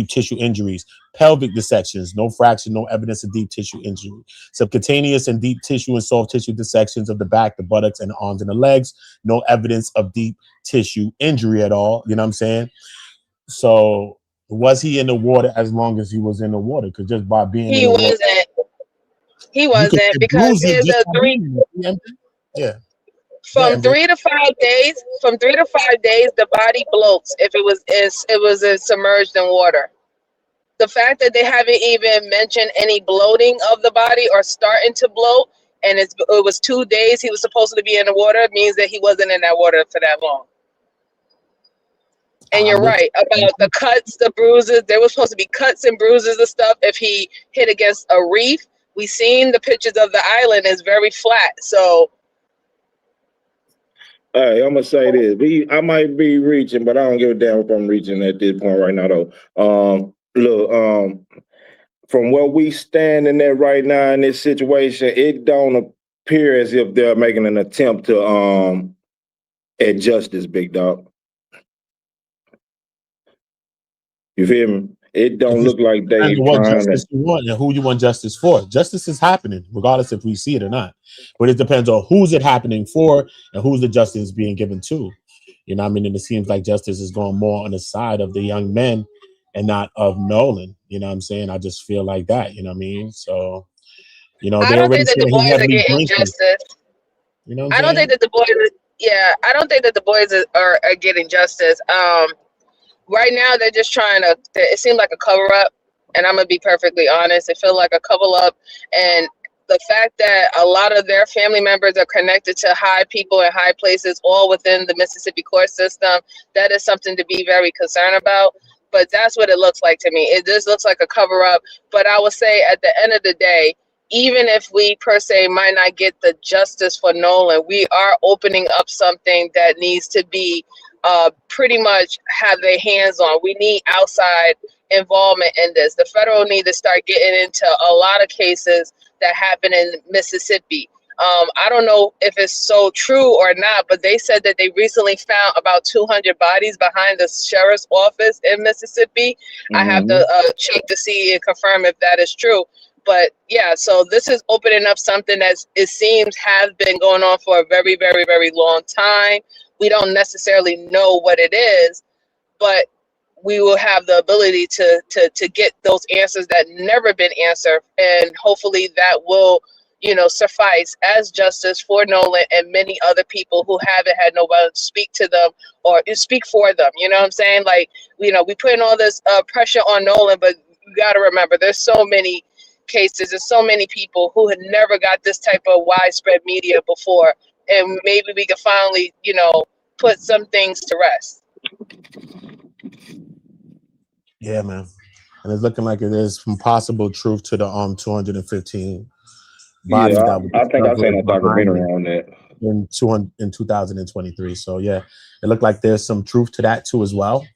tissue injuries, pelvic dissections, no fracture, no evidence of deep tissue injury, subcutaneous and deep tissue and soft tissue dissections of the back, the buttocks, and the arms and the legs, no evidence of deep tissue injury at all. You know what I'm saying? So was he in the water as long as he was in the water? Because just by being in the water, He you could wasn't get because bruises there's just a by 3 being in there. Yeah. from Amber. 3 to 5 days. From 3 to 5 days, the body bloats if it was submerged in water. The fact that they haven't even mentioned any bloating of the body or starting to bloat, and it was 2 days he was supposed to be in the water, means that he wasn't in that water for that long. And you're right about the cuts, the bruises. There was supposed to be cuts and bruises and stuff if he hit against a reef. We seen the pictures of the island is very flat. So, all right, I'm gonna say this. I might be reaching, but I don't give a damn if I'm reaching at this point right now, though. Look, from where we standing at right now in this situation, it don't appear as if they're making an attempt to at justice, big dog. You feel me? It don't look like they what trying justice to. you want and who you want justice for. Justice is happening, regardless if we see it or not. But it depends on who's it happening for and who's the justice being given to. You know what I mean? And it seems like justice is going more on the side of the young men and not of Nolan. You know what I'm saying? I just feel like that. You know what I mean? So, you know, I they don't already think that said the he's boys are heavily getting drinking. justice. You know what I'm I don't saying? think that the boys. Yeah, I don't think that the boys are getting justice. Right now they're just trying to. It seemed like a cover up, and I'm gonna be perfectly honest. It felt like a cover up, and the fact that a lot of their family members are connected to high people in high places, all within the Mississippi court system, that is something to be very concerned about. But that's what it looks like to me. It just looks like a cover up. But I would say at the end of the day, even if we per se might not get the justice for Nolan, we are opening up something that needs to be pretty much have their hands on. We need outside involvement in this. The federal need to start getting into a lot of cases that happen in Mississippi. I don't know if it's so true or not, but they said that they recently found about 200 bodies behind the sheriff's office in Mississippi. I have to check to see and confirm if that is true. But yeah, so this is opening up something that it seems has been going on for a very, very, very long time. We don't necessarily know what it is, but we will have the ability to get those answers that never been answered, and hopefully that will, suffice as justice for Nolan and many other people who haven't had nobody speak to them or speak for them. You know what I'm saying? Like, we putting all this pressure on Nolan, but you got to remember there's so many cases, there's so many people who had never got this type of widespread media before, and maybe we can finally, put some things to rest. Yeah, man. And it's looking like it is from possible truth to the 215 bodies that were I think I seen discovered a documentary on that in 2023. So yeah, it looked like there's some truth to that too as well.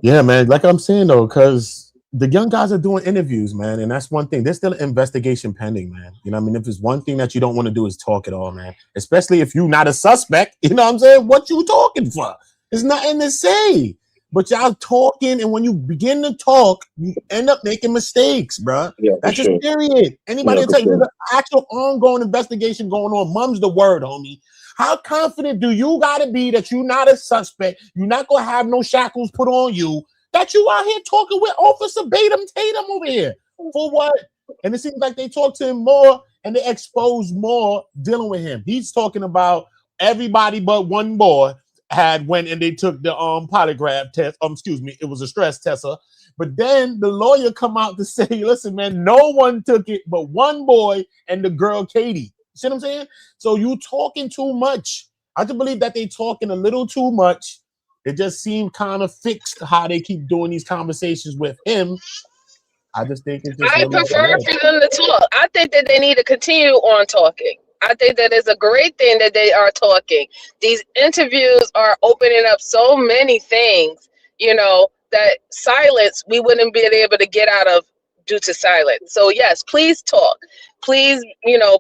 Yeah, man. Like I'm saying though, because the young guys are doing interviews, man, and that's one thing. There's still an investigation pending, man. You know what I mean? If it's one thing that you don't want to do is talk at all, man. Especially if you're not a suspect. You know what I'm saying? What you talking for? There's nothing to say. But y'all talking, and when you begin to talk, you end up making mistakes, bruh. Yeah, That's just sure. period. Anybody Yeah, will for tell you sure. there's an actual ongoing investigation going on. Mum's the word, homie. How confident do you gotta be that you're not a suspect? You're not gonna have no shackles put on you. That you out here talking with Officer Tatum over here for what? And it seems like they talk to him more and they expose more dealing with him. He's talking about everybody but one boy had went and they took the polygraph test. Excuse me, it was a stress tester. But then the lawyer come out to say, listen, man, no one took it but one boy and the girl Katie. See what I'm saying? So you talking too much. I just believe that they talking a little too much. It just seemed kind of fixed how they keep doing these conversations with him. I just think it's just I really prefer weird. for them to talk. I think that they need to continue on talking. I think that it's a great thing that they are talking. These interviews are opening up so many things, that silence we wouldn't be able to get out of due to silence. So yes, please talk. Please,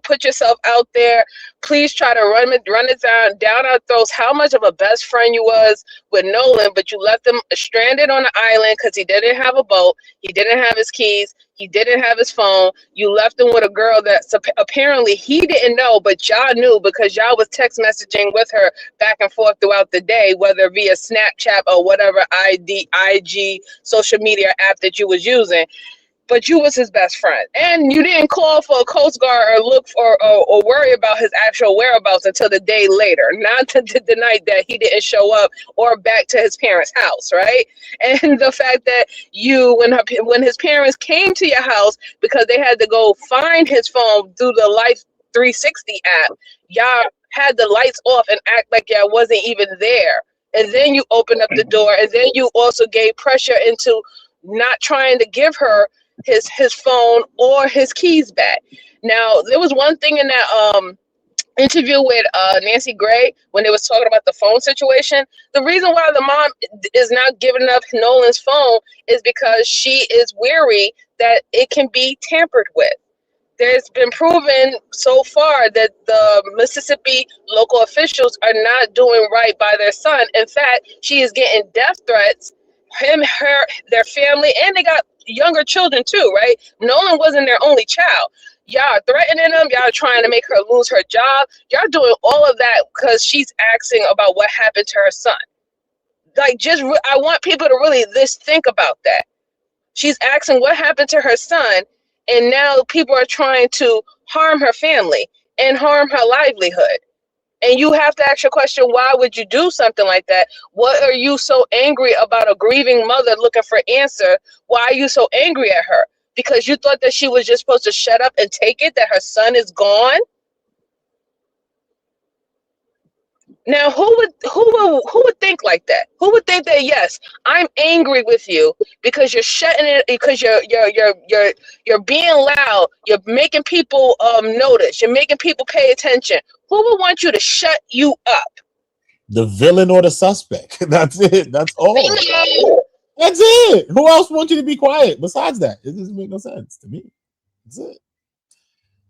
put yourself out there. Please try to run it down our throats how much of a best friend you was with Nolan, but you left him stranded on the island because he didn't have a boat. He didn't have his keys. He didn't have his phone. You left him with a girl that apparently he didn't know, but y'all knew because y'all was text messaging with her back and forth throughout the day, whether via Snapchat or whatever IG social media app that you was using. But you was his best friend, and you didn't call for a Coast Guard or look for or worry about his actual whereabouts until the day later, not the night that he didn't show up or back to his parents' house, right? And the fact that when his parents came to your house because they had to go find his phone through the Life 360 app, y'all had the lights off and act like y'all wasn't even there. And then you opened up the door, and then you also gave pressure into not trying to give her his phone or his keys back. Now, there was one thing in that interview with Nancy Gray when they was talking about the phone situation. The reason why the mom is not giving up Nolan's phone is because she is weary that it can be tampered with. There's been proven so far that the Mississippi local officials are not doing right by their son. In fact, she is getting death threats. Him, her, their family, and they got younger children too, right? Nolan wasn't their only child. Y'all are threatening them. Y'all are trying to make her lose her job. Y'all doing all of that because she's asking about what happened to her son. I want people to really just think about that. She's asking what happened to her son, and now people are trying to harm her family and harm her livelihood. And you have to ask your question, why would you do something like that? What are you so angry about a grieving mother looking for answer? Why are you so angry at her? Because you thought that she was just supposed to shut up and take it, that her son is gone? Now, who would think like that? Who would think that? Yes, I'm angry with you because you're shutting it, because you're being loud. You're making people notice. You're making people pay attention. Who would want you to shut you up? The villain or the suspect. That's it. That's all. Bingo! That's it. Who else wants you to be quiet besides that? It doesn't make no sense to me. That's it.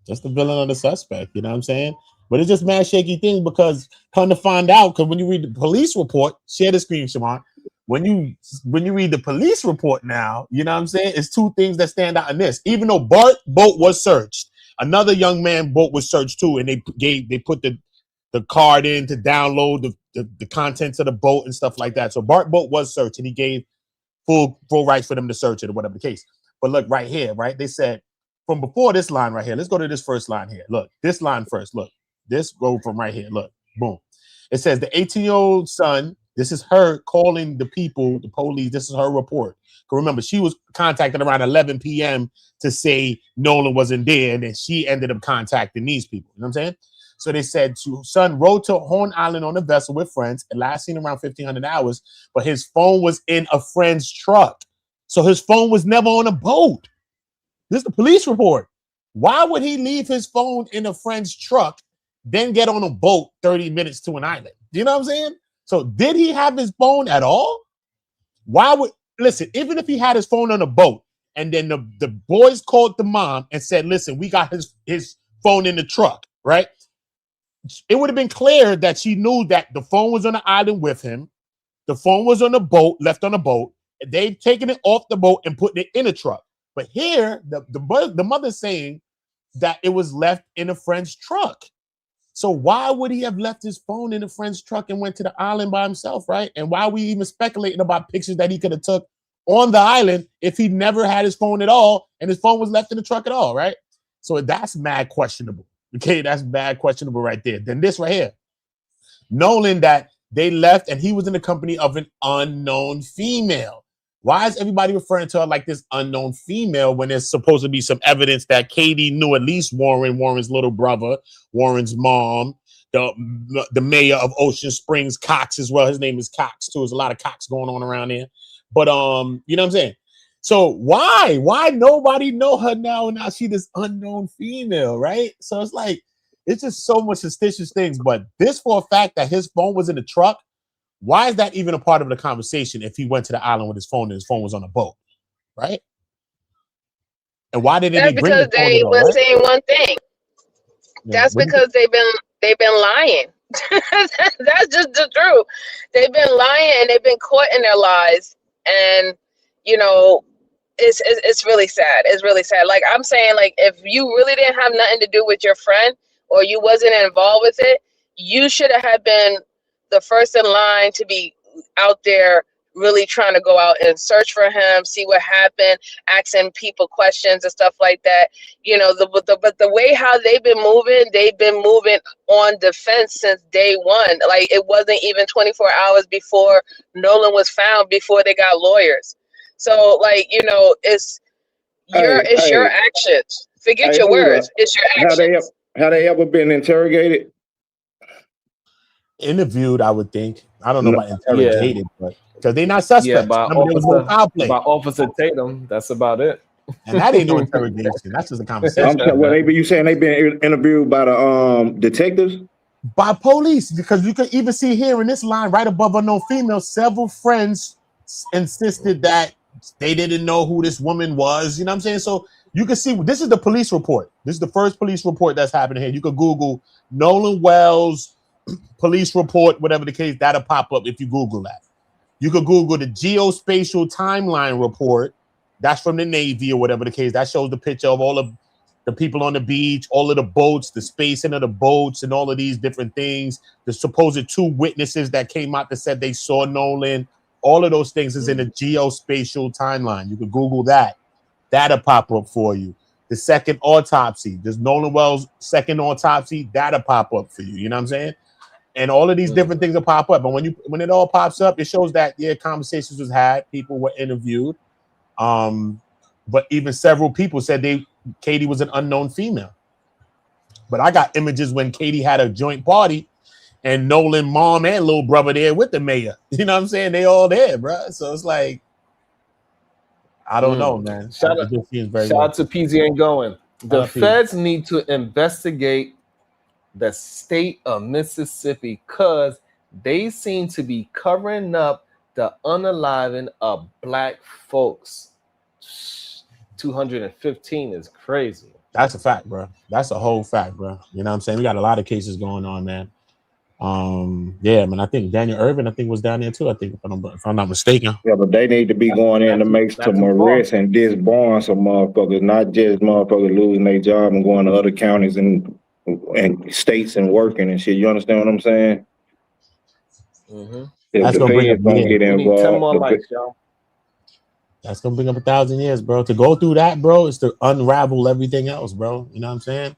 Just the villain or the suspect. You know what I'm saying? But it's just mad shaky thing because come to find out, because when you read the police report, share the screen, Shamar. When you read the police report now, you know what I'm saying? It's two things that stand out in this. Even though Bart boat was searched, another young man boat was searched too, and they put the card in to download the contents of the boat and stuff like that. So Bart boat was searched, and he gave full rights for them to search it or whatever the case. But look right here, right? They said from before this line right here. Let's go to this first line here. Look, this line first. Look. This go from right here. Look, boom. It says the 18-year-old son. This is her calling the people, the police. This is her report. Remember, she was contacted around 11 p.m. to say Nolan wasn't there, and then she ended up contacting these people. You know what I'm saying? So they said, son rode to Horn Island on a vessel with friends and last seen around 1,500 hours, but his phone was in a friend's truck. So his phone was never on a boat. This is the police report. Why would he leave his phone in a friend's truck, then get on a boat 30 minutes to an island? You know what I'm saying? So did he have his phone at all? Listen, even if he had his phone on a boat and then the boys called the mom and said, listen, we got his phone in the truck, right? It would have been clear that she knew that the phone was on the island with him. The phone was on the boat, left on the boat. They've taken it off the boat and put it in a truck. But here, the mother's saying that it was left in a friend's truck. So why would he have left his phone in a friend's truck and went to the island by himself, right? And why are we even speculating about pictures that he could have took on the island if he never had his phone at all and his phone was left in the truck at all, right? So that's mad questionable. Okay, that's mad questionable right there. Then this right here, Nolan, that they left and he was in the company of an unknown female. Why is everybody referring to her like this unknown female when there's supposed to be some evidence that Katie knew at least Warren's little brother, Warren's mom, the mayor of Ocean Springs, Cox as well. His name is Cox too. There's a lot of Cox going on around there. But you know what I'm saying? So why nobody know her now? And now she this unknown female, right? So it's like it's just so much suspicious things. But this for a fact that his phone was in the truck. Why is that even a part of the conversation if he went to the island with his phone and his phone was on a boat, right? And why didn't That's he bring because the phone they at all, were right? saying one thing. Yeah. That's because they've been lying. That's just the truth. They've been lying and they've been caught in their lies. And you know, it's really sad. It's really sad. Like I'm saying, like if you really didn't have nothing to do with your friend or you wasn't involved with it, you should have been the first in line to be out there really trying to go out and search for him, see what happened, asking people questions and stuff like that. You know, but the way how they've been moving on defense since day one. Like it wasn't even 24 hours before Nolan was found before they got lawyers. So like, you know, it's your actions. Forget your words. It's your actions. Have they ever been interrogated? Interviewed, I would think. I don't know about interrogated, but because they're not suspects. Yeah, by Officer Tatum. That's about it. And that ain't no interrogation. That's just a conversation. You saying they've been interviewed by the detectives? By police, because you can even see here in this line right above unknown female, several friends insisted that they didn't know who this woman was. You know what I'm saying? So you can see this is the police report. This is the first police report that's happening here. You could Google Nolan Wells police report, whatever the case, that'll pop up if you Google that. You could Google the geospatial timeline report. That's from the Navy or whatever the case. That shows the picture of all of the people on the beach, all of the boats, the spacing of the boats, and all of these different things. The supposed 2 witnesses that came out that said they saw Nolan. All of those things is in the geospatial timeline. You could Google that. That'll pop up for you. The second autopsy, there's Nolan Wells' second autopsy. That'll pop up for you. You know what I'm saying? And all of these different things will pop up. And when it all pops up, it shows that conversations was had, people were interviewed. But even several people said Katie was an unknown female. But I got images when Katie had a joint party and Nolan mom and little brother there with the mayor. You know what I'm saying? They all there, bro. So it's like, I don't know, man. Shout out to PZ Ain't Going. The feds need to investigate the state of Mississippi because they seem to be covering up the unaliving of black folks. 215 is crazy. That's a fact, bro. That's a whole fact, bro. You know what I'm saying? We got a lot of cases going on, man. Yeah, man. I think Daniel Irvin, was down there too. I think if I'm not mistaken. Yeah, but they need to be going in to make some arrests and disbarring some motherfuckers, not just motherfuckers losing their job and going to other counties and states and working and shit. You understand what I'm saying? Mm-hmm. That's gonna bring up get involved. 10 more likes, y'all. That's gonna bring up 1,000 years, bro. To go through that, bro, is to unravel everything else, bro. You know what I'm saying?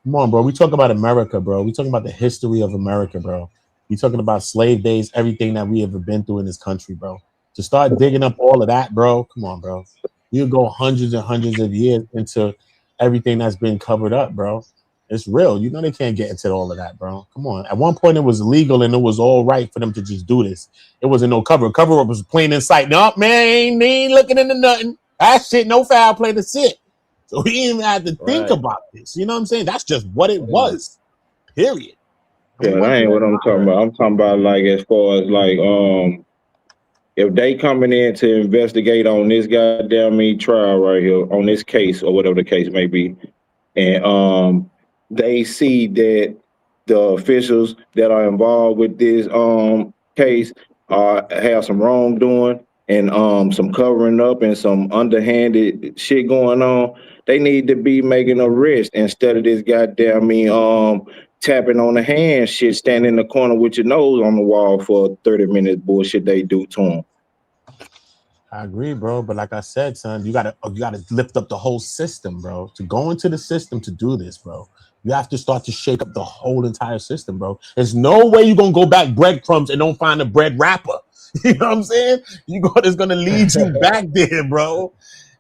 Come on, bro. We talk about America, bro. We talking about the history of America, bro. We talking about slave days, everything that we ever been through in this country, bro. To start digging up all of that, bro. Come on, bro. You go hundreds and hundreds of years into everything that's been covered up, bro. It's real. You know they can't get into all of that, bro. Come on. At one point, it was legal and it was all right for them to just do this. It wasn't no cover. Cover-up was plain in sight. No, man, they ain't looking into nothing. That shit, no foul play, that's it. So we didn't even have to think about this. You know what I'm saying? That's just what it was. Period. Yeah, that ain't what I'm talking about. I'm talking about like as far as like if they coming in to investigate on this goddamn trial right here, on this case or whatever the case may be, and they see that the officials that are involved with this case have some wrongdoing and some covering up and some underhanded shit going on, they need to be making arrests instead of this goddamn tapping on the hand shit, standing in the corner with your nose on the wall for 30 minutes bullshit they do to them. I agree, bro. But like I said, son, you gotta lift up the whole system, bro. To go into the system to do this, bro, you have to start to shake up the whole entire system, bro. There's no way you're gonna go back breadcrumbs and don't find a bread wrapper. You know what I'm saying? It's gonna lead you back there, bro.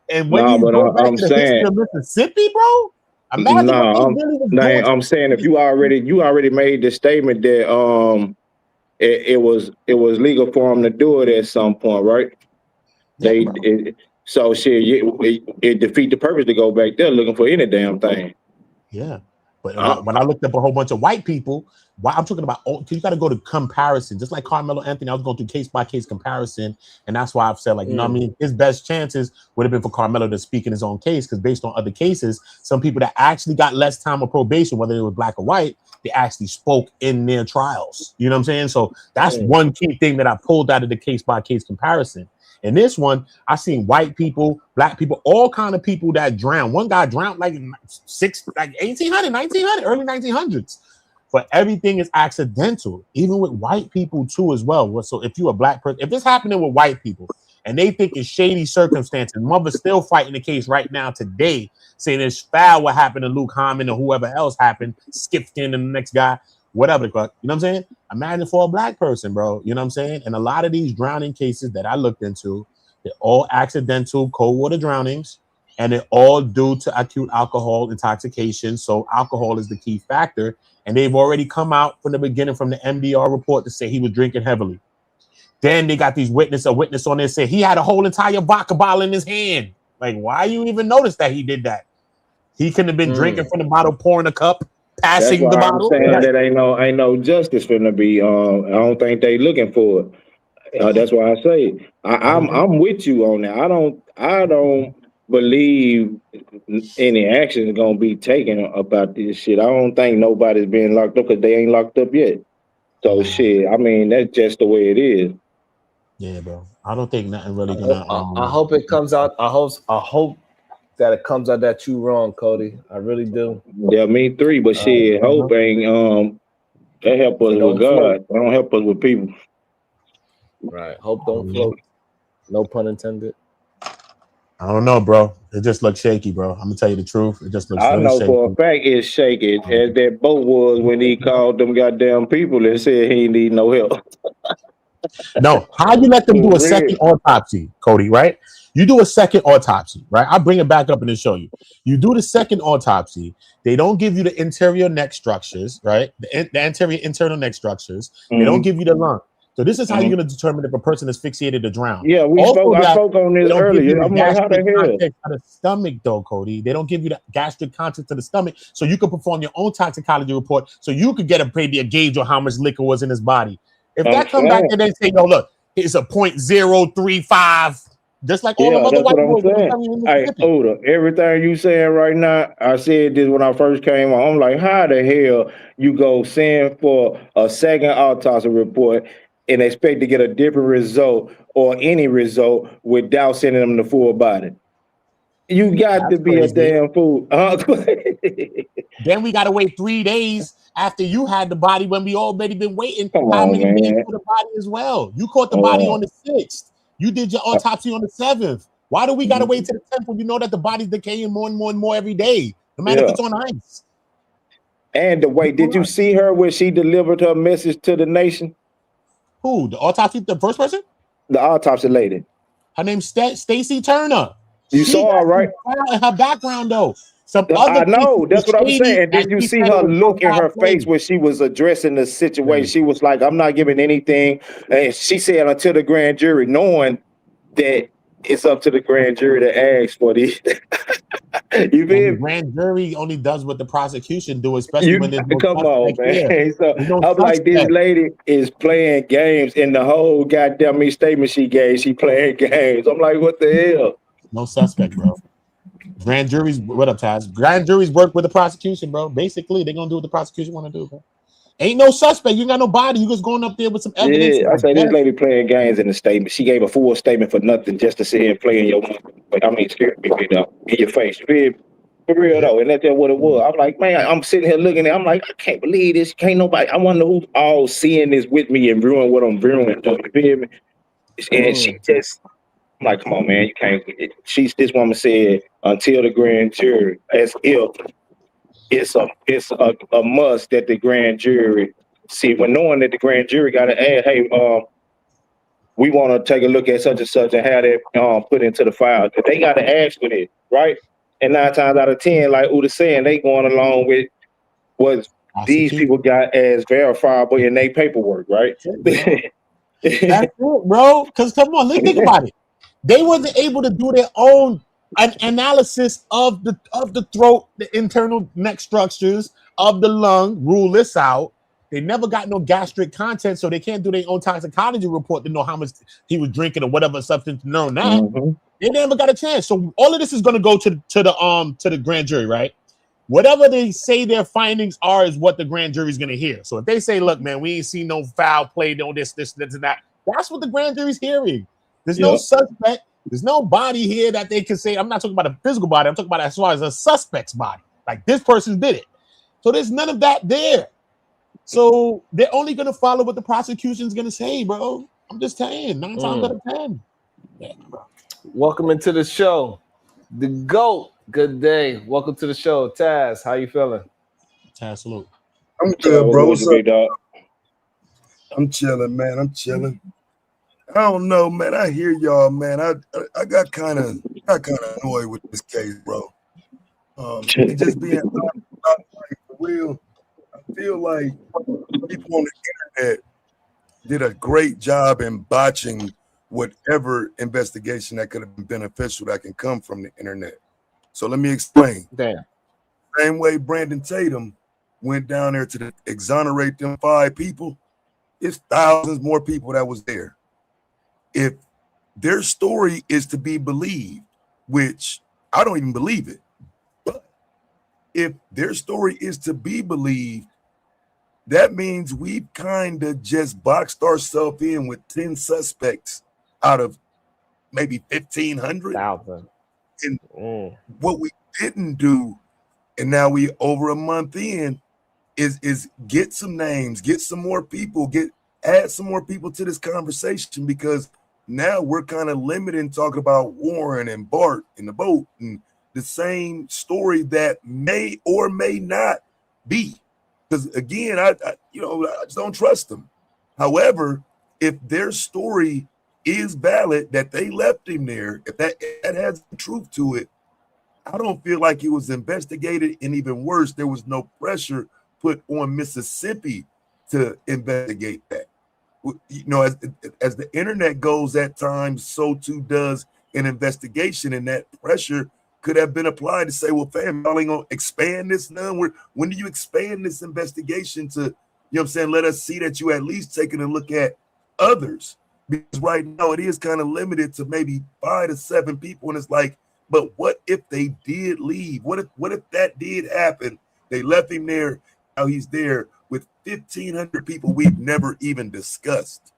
And when you go back to the history of Mississippi, bro, imagine what they really was doing. I'm saying if you already made the statement that it was legal for them to do it at some point, right? So shit, it defeat the purpose to go back there looking for any damn thing. Yeah, but when I looked up a whole bunch of white people, I'm talking about, you got to go to comparison. Just like Carmelo Anthony, I was going through case by case comparison, and that's why I've said, like, you know what I mean, his best chances would have been for Carmelo to speak in his own case, because based on other cases, some people that actually got less time of probation, whether it was black or white, they actually spoke in their trials. You know what I'm saying? So that's one key thing that I pulled out of the case by case comparison. In this one, I seen white people, black people, all kind of people that drowned. One guy drowned like 1800, 1900, early 1900s. But everything is accidental, even with white people too as well. So if you're a black person, if this happening with white people and they think it's shady circumstances, mother's still fighting the case right now today, saying it's foul what happened to Luke Harmon or whoever else happened, Skip Skin and the next guy, whatever the fuck. You know what I'm saying? Imagine for a black person, bro. You know what I'm saying? And a lot of these drowning cases that I looked into, they're all accidental cold water drownings, and they're all due to acute alcohol intoxication. So alcohol is the key factor. And they've already come out from the beginning from the MDR report to say he was drinking heavily. Then they got a witness on there say he had a whole entire vodka bottle in his hand. Like, why you even notice that he did that? He couldn't have been drinking from the bottle, pouring a cup, passing the bottle. I'm saying that ain't no justice finna be. I don't think they looking for it. That's why I say I'm with you on that. I don't believe any action is gonna be taken about this shit. I don't think nobody's being locked up because they ain't locked up yet. So shit, I mean, that's just the way it is. Yeah, bro. I don't think nothing really gonna. I hope it comes out. I hope that it comes out that you wrong, Cody. I really do. Yeah, me three. But shit, hope ain't that help us with God. They don't help us with people. Right. Hope don't float. No pun intended. I don't know, bro. It just looks shaky, bro. I'm gonna tell you the truth. It just looks. I know shaky. for a fact it's shaky, as that boat was when he called them goddamn people and said he need no help. No, how you let them do a second autopsy, Cody? Right? You do a second autopsy, right? I'll bring it back up and then show you. You do the second autopsy. They don't give you the interior neck structures, right? The anterior internal neck structures. They don't give you the lung. So this is how you're going to determine if a person is fixated to drown. Yeah, I spoke on this earlier. I'm like, how the hell? Of the stomach, though, Cody. They don't give you the gastric contents of the stomach, so you can perform your own toxicology report, so you could get maybe a gauge on how much liquor was in his body. If that come back and they say, no, look, it's a 0.035, just like all the other white boys. Hey, Oda, everything you saying right now, I said this when I first came on. I'm like, how the hell you go send for a second autopsy report and expect to get a different result or any result without sending them the full body? You got to be crazy. A damn fool. Then we got to wait 3 days after you had the body when we already been waiting. Come on, days for the body as well? You caught the body on the 6th. You did your autopsy on the 7th. Why do we got to wait to the 10th when you know that the body's decaying more and more and more every day, no matter if it's on ice? And the way, did you see her when she delivered her message to the nation? Who? The autopsy, the first person? The autopsy lady. Her name's Stacy Turner. You saw her, right? In her background, though. I know. That's what I'm saying. Did you see her look in her face when she was addressing the situation? She was like, I'm not giving anything. And she said until the grand jury, knowing that it's up to the grand jury to ask for this. You feel? The grand jury only does what the prosecution do, especially when there's no come on, man. There. So I'm like, this lady is playing games, and the whole goddamn statement she gave, she playing games. I'm like, what the hell? No suspect, bro. Grand juries, what up, Taz? Grand juries work with the prosecution, bro. Basically, they're gonna do what the prosecution want to do, bro. Ain't no suspect. You ain't got no body. You just going up there with some evidence. Yeah, I say this lady playing games in the statement. She gave a full statement for nothing just to sit here and play in your mouth. But I mean, scared me in your face. For real though, and that's just what it was. I'm like, man, I'm sitting here looking at it. I'm like, I can't believe this. Can't nobody. I wonder who's all seeing this with me and viewing what I'm viewing. You feel me? And she just, I'm like, come on, man, you can't. This woman said until the grand jury, as if it's a must that the grand jury see. When knowing that the grand jury got to add, hey, we want to take a look at such and such and have that put into the file. They got to ask for it, right? And 9 times out of 10, like Uda saying, they going along with what these people got as verifiable in their paperwork, right? That's it, bro. Because come on, let's think about it. They wasn't able to do their own analysis of the throat, the internal neck structures of the lung. Rule this out. They never got no gastric content, so they can't do their own toxicology report to know how much he was drinking or whatever substance to know that. Mm-hmm. They never got a chance. So all of this is going to go to the grand jury, right? Whatever they say their findings are is what the grand jury is going to hear. So if they say, look, man, we ain't seen no foul play, no this, and that, that's what the grand jury's hearing. There's no suspect. There's no body here that they can say. I'm not talking about a physical body. I'm talking about as far as a suspect's body. Like this person did it. So there's none of that there. So they're only going to follow what the prosecution's going to say, bro. I'm just saying, 9 times out of 10. Yeah, bro. Welcome into the show. The GOAT. Good day. Welcome to the show. Taz, how you feeling? Taz, salute. I'm good, bro. What's up? I'm chilling, man. I'm chilling. I don't know, man. I hear y'all, man. I got kind of annoyed with this case, bro. It just being not for real. I feel like people on the internet did a great job in botching whatever investigation that could have been beneficial that can come from the internet. So let me explain. Damn. Same way Brandon Tatum went down there to exonerate them 5 people, it's thousands more people that was there. If their story is to be believed, which I don't even believe it, but if their story is to be believed, that means we've kind of just boxed ourselves in with 10 suspects out of maybe 1,500. And what we didn't do, and now we over a month in, is get some names, get some more people, add some more people to this conversation, because now we're kind of limited in talking about Warren and Bart in the boat and the same story that may or may not be. Because again, I just don't trust them. However, if their story is valid, that they left him there, if that has truth to it, I don't feel like it was investigated, and even worse, there was no pressure put on Mississippi to investigate that. You know, as the internet goes at times, so too does an investigation, and that pressure could have been applied to say, well, fam, y'all ain't gonna expand this now. When do you expand this investigation to, you know what I'm saying, let us see that you at least taking a look at others? Because right now it is kind of limited to maybe 5 to 7 people, and it's like, but what if they did leave? What if that did happen? They left him there. Now he's there with 1,500 people we've never even discussed.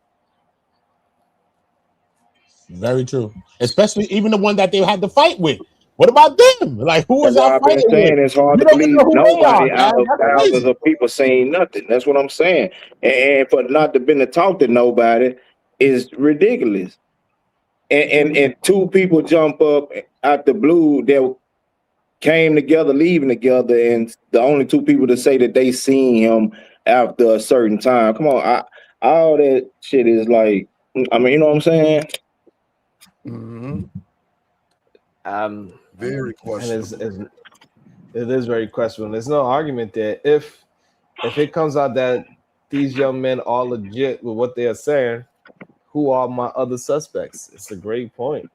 Very true. Especially even the one that they had to fight with. What about them? Like, who was That's out why I've fighting been saying with? it's hard You to don't even believe know who they are, nobody out man. of That's thousands crazy. of people saying nothing. That's what I'm saying. And for not to been to talk to nobody is ridiculous. And 2 people jump up out the blue that came together, leaving together, and the only 2 people to say that they seen him after a certain time. Come on, all that shit is like, I mean, you know what I'm saying? Mm-hmm. Very questionable. And it is very questionable. There's no argument there. If it comes out that these young men are legit with what they are saying, who are my other suspects? It's a great point.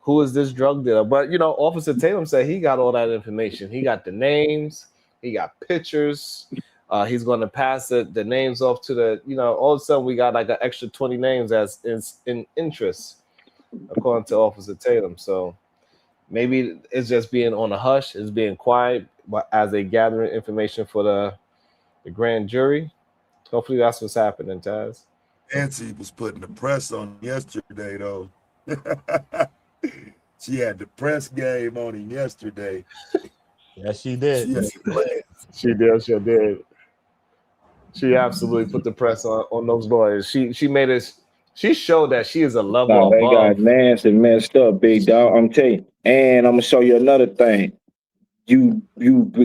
Who is this drug dealer? But, you know, Officer Tatum said he got all that information. He got the names. He got pictures. He's going to pass the names off to the, you know, all of a sudden we got like an extra 20 names as in interest, according to Officer Tatum. So maybe it's just being on a hush, it's being quiet, but as they gathering information for the the grand jury. Hopefully that's what's happening, Taz. Nancy was putting the press on yesterday, though. She had the press game on him yesterday. Yes, she did. She did. She absolutely put the press on those lawyers. She made us. She showed that she is a level They got above. Nancy messed up, big dog. I'm telling you. And I'm gonna show you another thing. You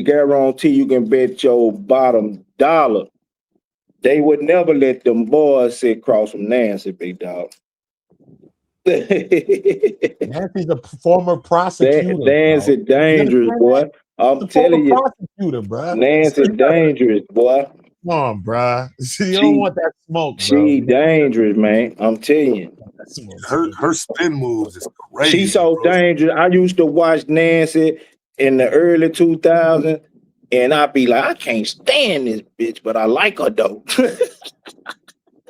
guarantee you can bet your bottom dollar they would never let them boys sit across from Nancy, big dog. Nancy's a former prosecutor. Nancy dangerous, boy. I'm telling you, prosecutor, bro. Nancy dangerous, boy. Come on, bro. You don't want that smoke, bro. She dangerous, man. I'm telling you. Her spin moves is crazy. She's so dangerous. I used to watch Nancy in the early 2000s, and I'd be like, I can't stand this bitch, but I like her though.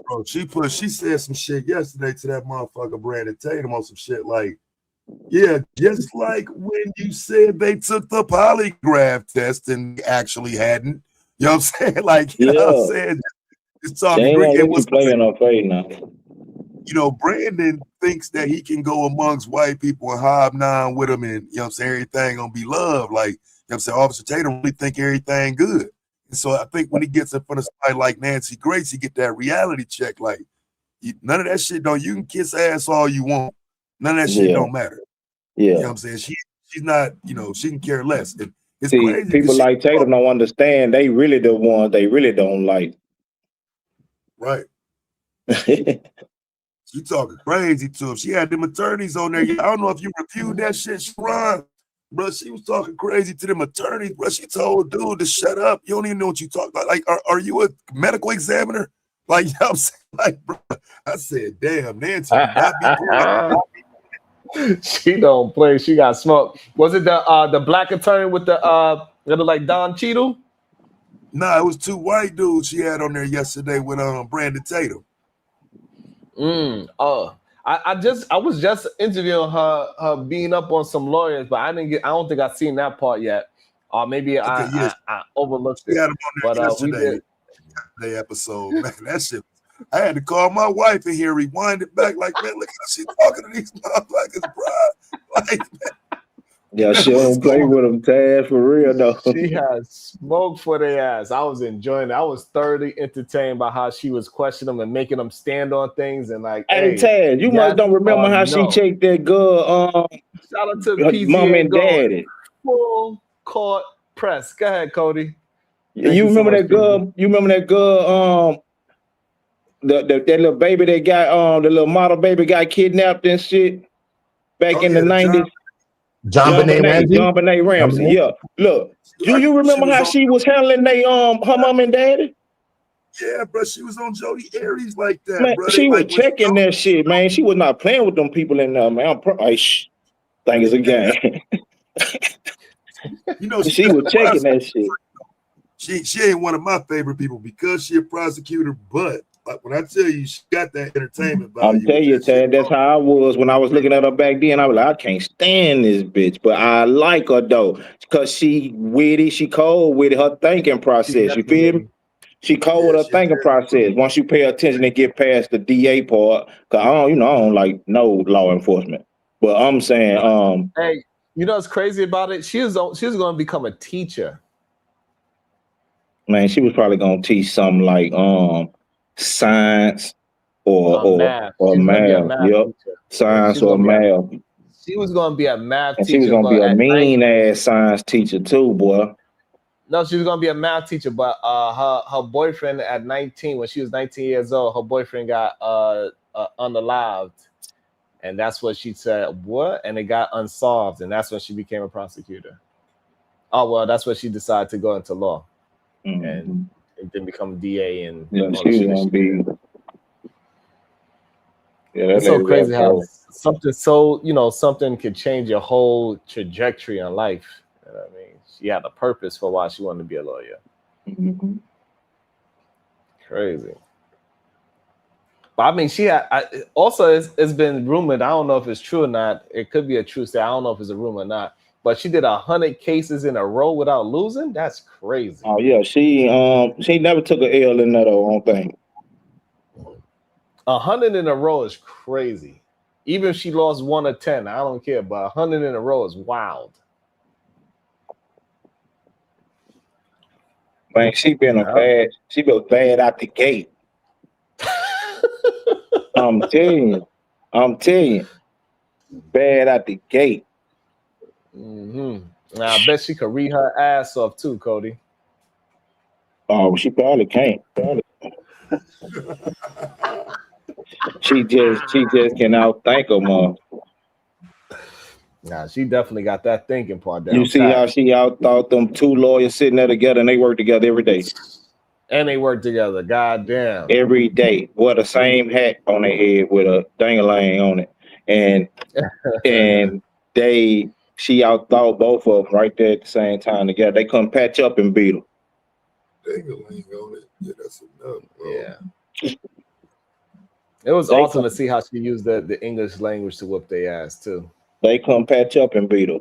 Bro, she said some shit yesterday to that motherfucker Brandon Tatum on some shit like, yeah, just like when you said they took the polygraph test and they actually hadn't. You know what I'm saying? Like, you know what I'm saying? It's talking great. It was playing on face now. You know, Brandon thinks that he can go amongst white people and hobnob with them, and you know what I'm saying, everything gonna be love. Like, you know what I'm saying, Officer Tatum really think everything good. And so I think when he gets in front of somebody like Nancy Grace, he get that reality check. Like, none of that shit you can kiss ass all you want. None of that shit don't matter. Yeah. You know what I'm saying? She's not, you know, she can care less. And it's See, crazy. people like Tatum don't understand. They really the ones they really don't like. Right. She talking crazy to him. She had them attorneys on there. I don't know if you reviewed that shit, Sharon. Bro, she was talking crazy to them attorneys, bro. She told dude to shut up. You don't even know what you talk about. Like, are you a medical examiner? Like, you know what I'm saying? Like, bro, I said, damn, Nancy, not be She don't play. She got smoked. Was it the black attorney with the like Don Cheadle? Nah, it was two white dudes she had on there yesterday with Brandon Tatum. I was just interviewing her being up on some lawyers, but I don't think I've seen that part yet. Or maybe I overlooked it. She had him on there yesterday. The episode, man, that shit. I had to call my wife in here, rewind it back, like, man, look how she's talking to these motherfuckers, bro. Like, man. Yeah, she don't play with them, Taz, for real though. She had smoke for their ass. I was enjoying it. I was thoroughly entertained by how she was questioning them and making them stand on things and like. Hey, Taz, you must don't remember how she checked that girl. Shout out to her mom and daddy. Full court press. Go ahead, Cody. You remember that girl? You remember that girl? That little baby that got the little model baby got kidnapped and shit back in the 90s. John Benet Ramsey. Yeah. Look, do you remember how she was handling her mom and daddy? Yeah, bro. She was on Jody Aries like that, man, bro. She was checking that shit, man. She was not playing with them people in there, man. Think it's a game. You know, she was checking that shit. She ain't one of my favorite people because she a prosecutor, but like when I tell you she got that entertainment value. I'm telling you, Tad, that's how I was when I was looking at her back then. I was like, I can't stand this bitch, but I like her though, because she witty, she cold with her thinking process. You feel me? She cold with her thinking process. Once you pay attention and get past the DA part, because I don't like no law enforcement. But I'm saying, hey, you know what's crazy about it? She was going to become a teacher. Man, she was probably going to teach something like science or math. Yep. Science or math. She was going to be a math teacher. She was going to be a mean-ass science teacher too, boy. No, she was going to be a math teacher, but her boyfriend at 19, when she was 19 years old, her boyfriend got unalived. And that's what she said, what? And it got unsolved. And that's when she became a prosecutor. Oh, well, that's what she decided to go into law. Mm-hmm. And then become DA. And yeah, she was going to be. Yeah, it's so crazy how something could change your whole trajectory in life. You know what I mean? She had a purpose for why she wanted to be a lawyer. Mm-hmm. Crazy. But I mean, she had also it's been rumored. I don't know if it's true or not. It could be a true stat. I don't know if it's a rumor or not. but she did 100 cases in a row without losing. That's crazy. Oh yeah, she never took an L in that own thing. 100 in a row is crazy. Even if she lost 1 or 10, I don't care. But 100 in a row is wild. Man, she been bad out the gate. I'm telling you, bad out the gate. Now I bet she could read her ass off too, Cody. Oh, she probably can't. She just can outthink her, mom. Nah, she definitely got that thinking part down. You see how she outthought them 2 lawyers sitting there together, and they work together every day. And they work together. God damn. Every day. Wear the same hat on their head with a dang-a-lang on it. And she outthought both of them right there at the same time together. They couldn't patch up and beat them. Dang-a-lang on it. Yeah, that's enough, bro. Yeah. It was awesome to see how she used the English language to whoop their ass too. They couldn't patch up and beat her.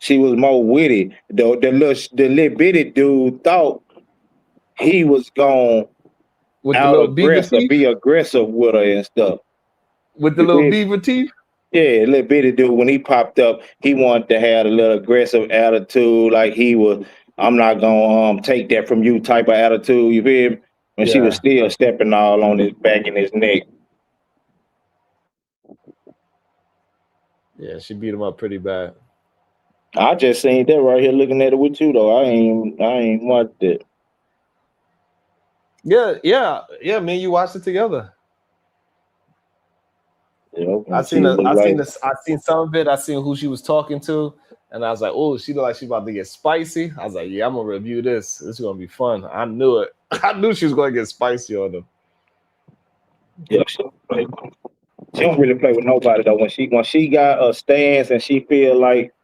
She was more witty. The little bitty dude thought he was going to be aggressive with her and stuff. With the little beaver teeth? Yeah, little bitty dude, when he popped up, he wanted to have a little aggressive attitude, like he was, I'm not going to take that from you type of attitude, you feel me? And she was still stepping all on his back and his neck. Yeah, she beat him up pretty bad. I just seen that right here looking at it with you though. I ain't watched it. Yeah, me and you watched it together. Yeah, I seen some of it. I seen who she was talking to, and I was like, oh, she looked like she's about to get spicy. I was like, yeah, I'm gonna review this. This is gonna be fun. I knew it. I knew she was gonna get spicy on them. Yeah, she don't really play with nobody though. When she got a stance and she feel like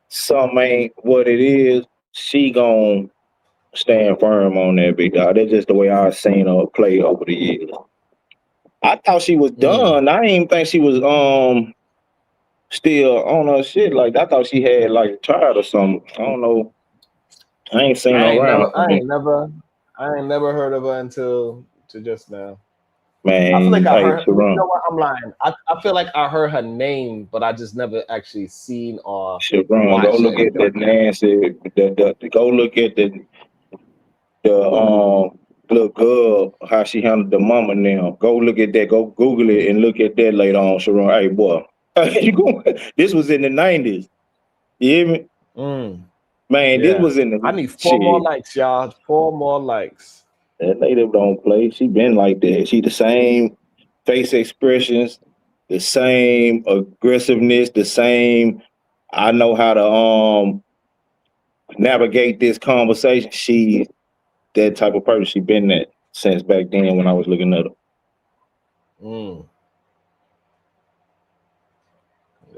something ain't what it is, she gon' stand firm on that, big dog. That's just the way I've seen her play over the years. I thought she was done. I didn't even think she was still on her shit. Like I thought she had like tried or something. I don't know. I ain't seen her around. I ain't never heard of her until just now. Man, I feel like I heard. you know what? I'm lying. I feel like I heard her name, but I just never actually seen or Sharon, go look at that Nancy. Go look at the little girl, how she handled the mama now. Go look at that. Go Google it and look at that later on, Sharon. Hey, boy. This was in the 90s. You hear me? Man, this was in the... I need 4 more likes, y'all. 4 more likes. That lady don't play. She been like that. She the same face expressions, the same aggressiveness, the same... I know how to navigate this conversation. She... that type of person. She been that since back then when I was looking at her.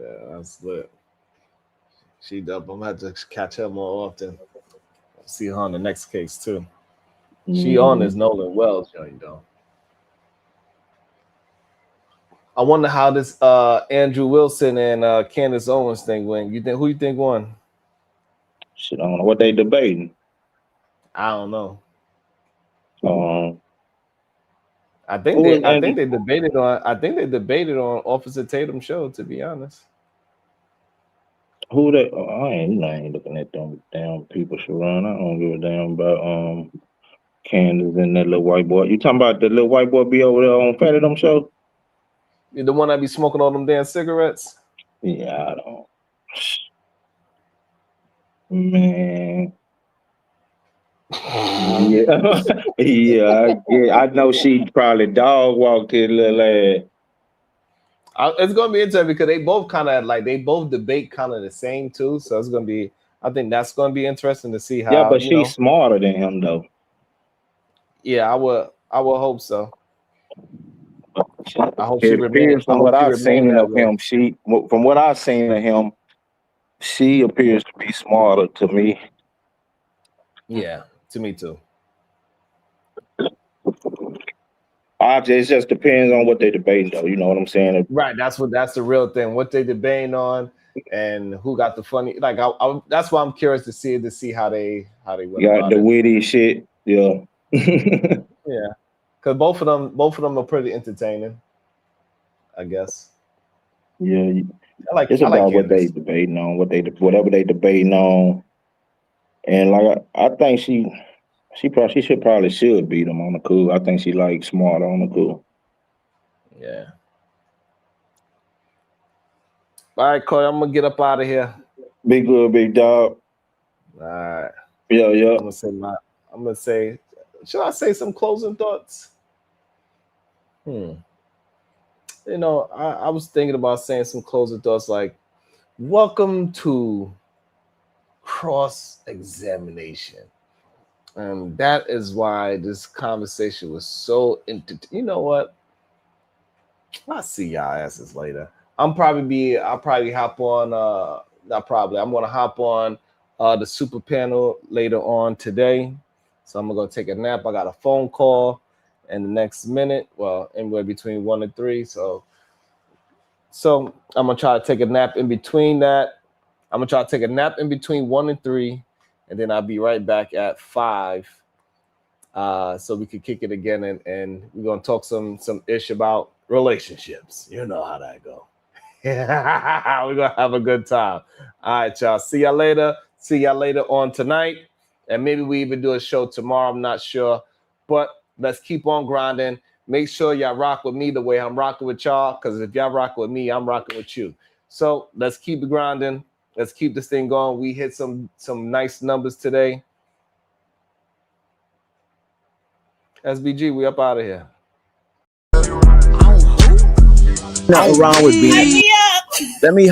Yeah, that's lit. She dope. I'm gonna have to catch her more often. See her on the next case too. She on this Nolan Wells joint though. I wonder how this Andrew Wilson and Candace Owens thing went. Who you think won? Shit, I don't know what they debating. I don't know. I think who they is I Andrew? think they debated on Officer Tatum's show, to be honest. Who they? I ain't looking at them damn people, Sharon. I don't give a damn about Candace and that little white boy. You talking about the little white boy be over there on Fat Them show? You the one that be smoking all them damn cigarettes? Yeah, I don't. Man. Yeah, I know she probably dog walked his little ass. It's gonna be interesting because they both kind of debate kind of the same too. So it's gonna be. I think that's gonna be interesting to see how. Yeah, but she's smarter than him though. Yeah, I would hope so. I hope she It appears from what I've seen of him, she appears to be smarter to me. Yeah, to me too. It just depends on what they debating, though. You know what I'm saying? Right. That's the real thing. What they debating on, and who got the funny. Like, that's why I'm curious to see how they went Got about the it. witty shit. Yeah. Yeah, because both of them are pretty entertaining, I guess. Yeah. It's I like about what they Candace. debating on, whatever they debating on. And like I think she should beat them on the cool. I think she like smart on the cool. Yeah. All right, Corey, I'm gonna get up out of here. Be good, big dog. All right. Yeah. I'm gonna say, should I say some closing thoughts? You know, I was thinking about saying some closing thoughts like, welcome to cross-examination. And that is why this conversation was so you know what? I'll see y'all asses later. I'll probably hop on not probably. I'm gonna hop on the super panel later on today. So I'm gonna go take a nap. I got a phone call in the next minute. Well, anywhere between 1 and 3. So I'm gonna try to take a nap in between that. I'm gonna try to take a nap in between 1 and 3, and then I'll be right back at 5. So we could kick it again, and we're gonna talk some ish about relationships. You know how that go. We're gonna have a good time. All right, y'all. See y'all later. See y'all later on tonight, and maybe we even do a show tomorrow. I'm not sure, but let's keep on grinding. Make sure y'all rock with me the way I'm rocking with y'all, because if y'all rock with me, I'm rocking with you. So let's keep it grinding. Let's keep this thing going. We hit some nice numbers today. SBG, we up out of here. Nothing wrong with being. Hype me up. Let me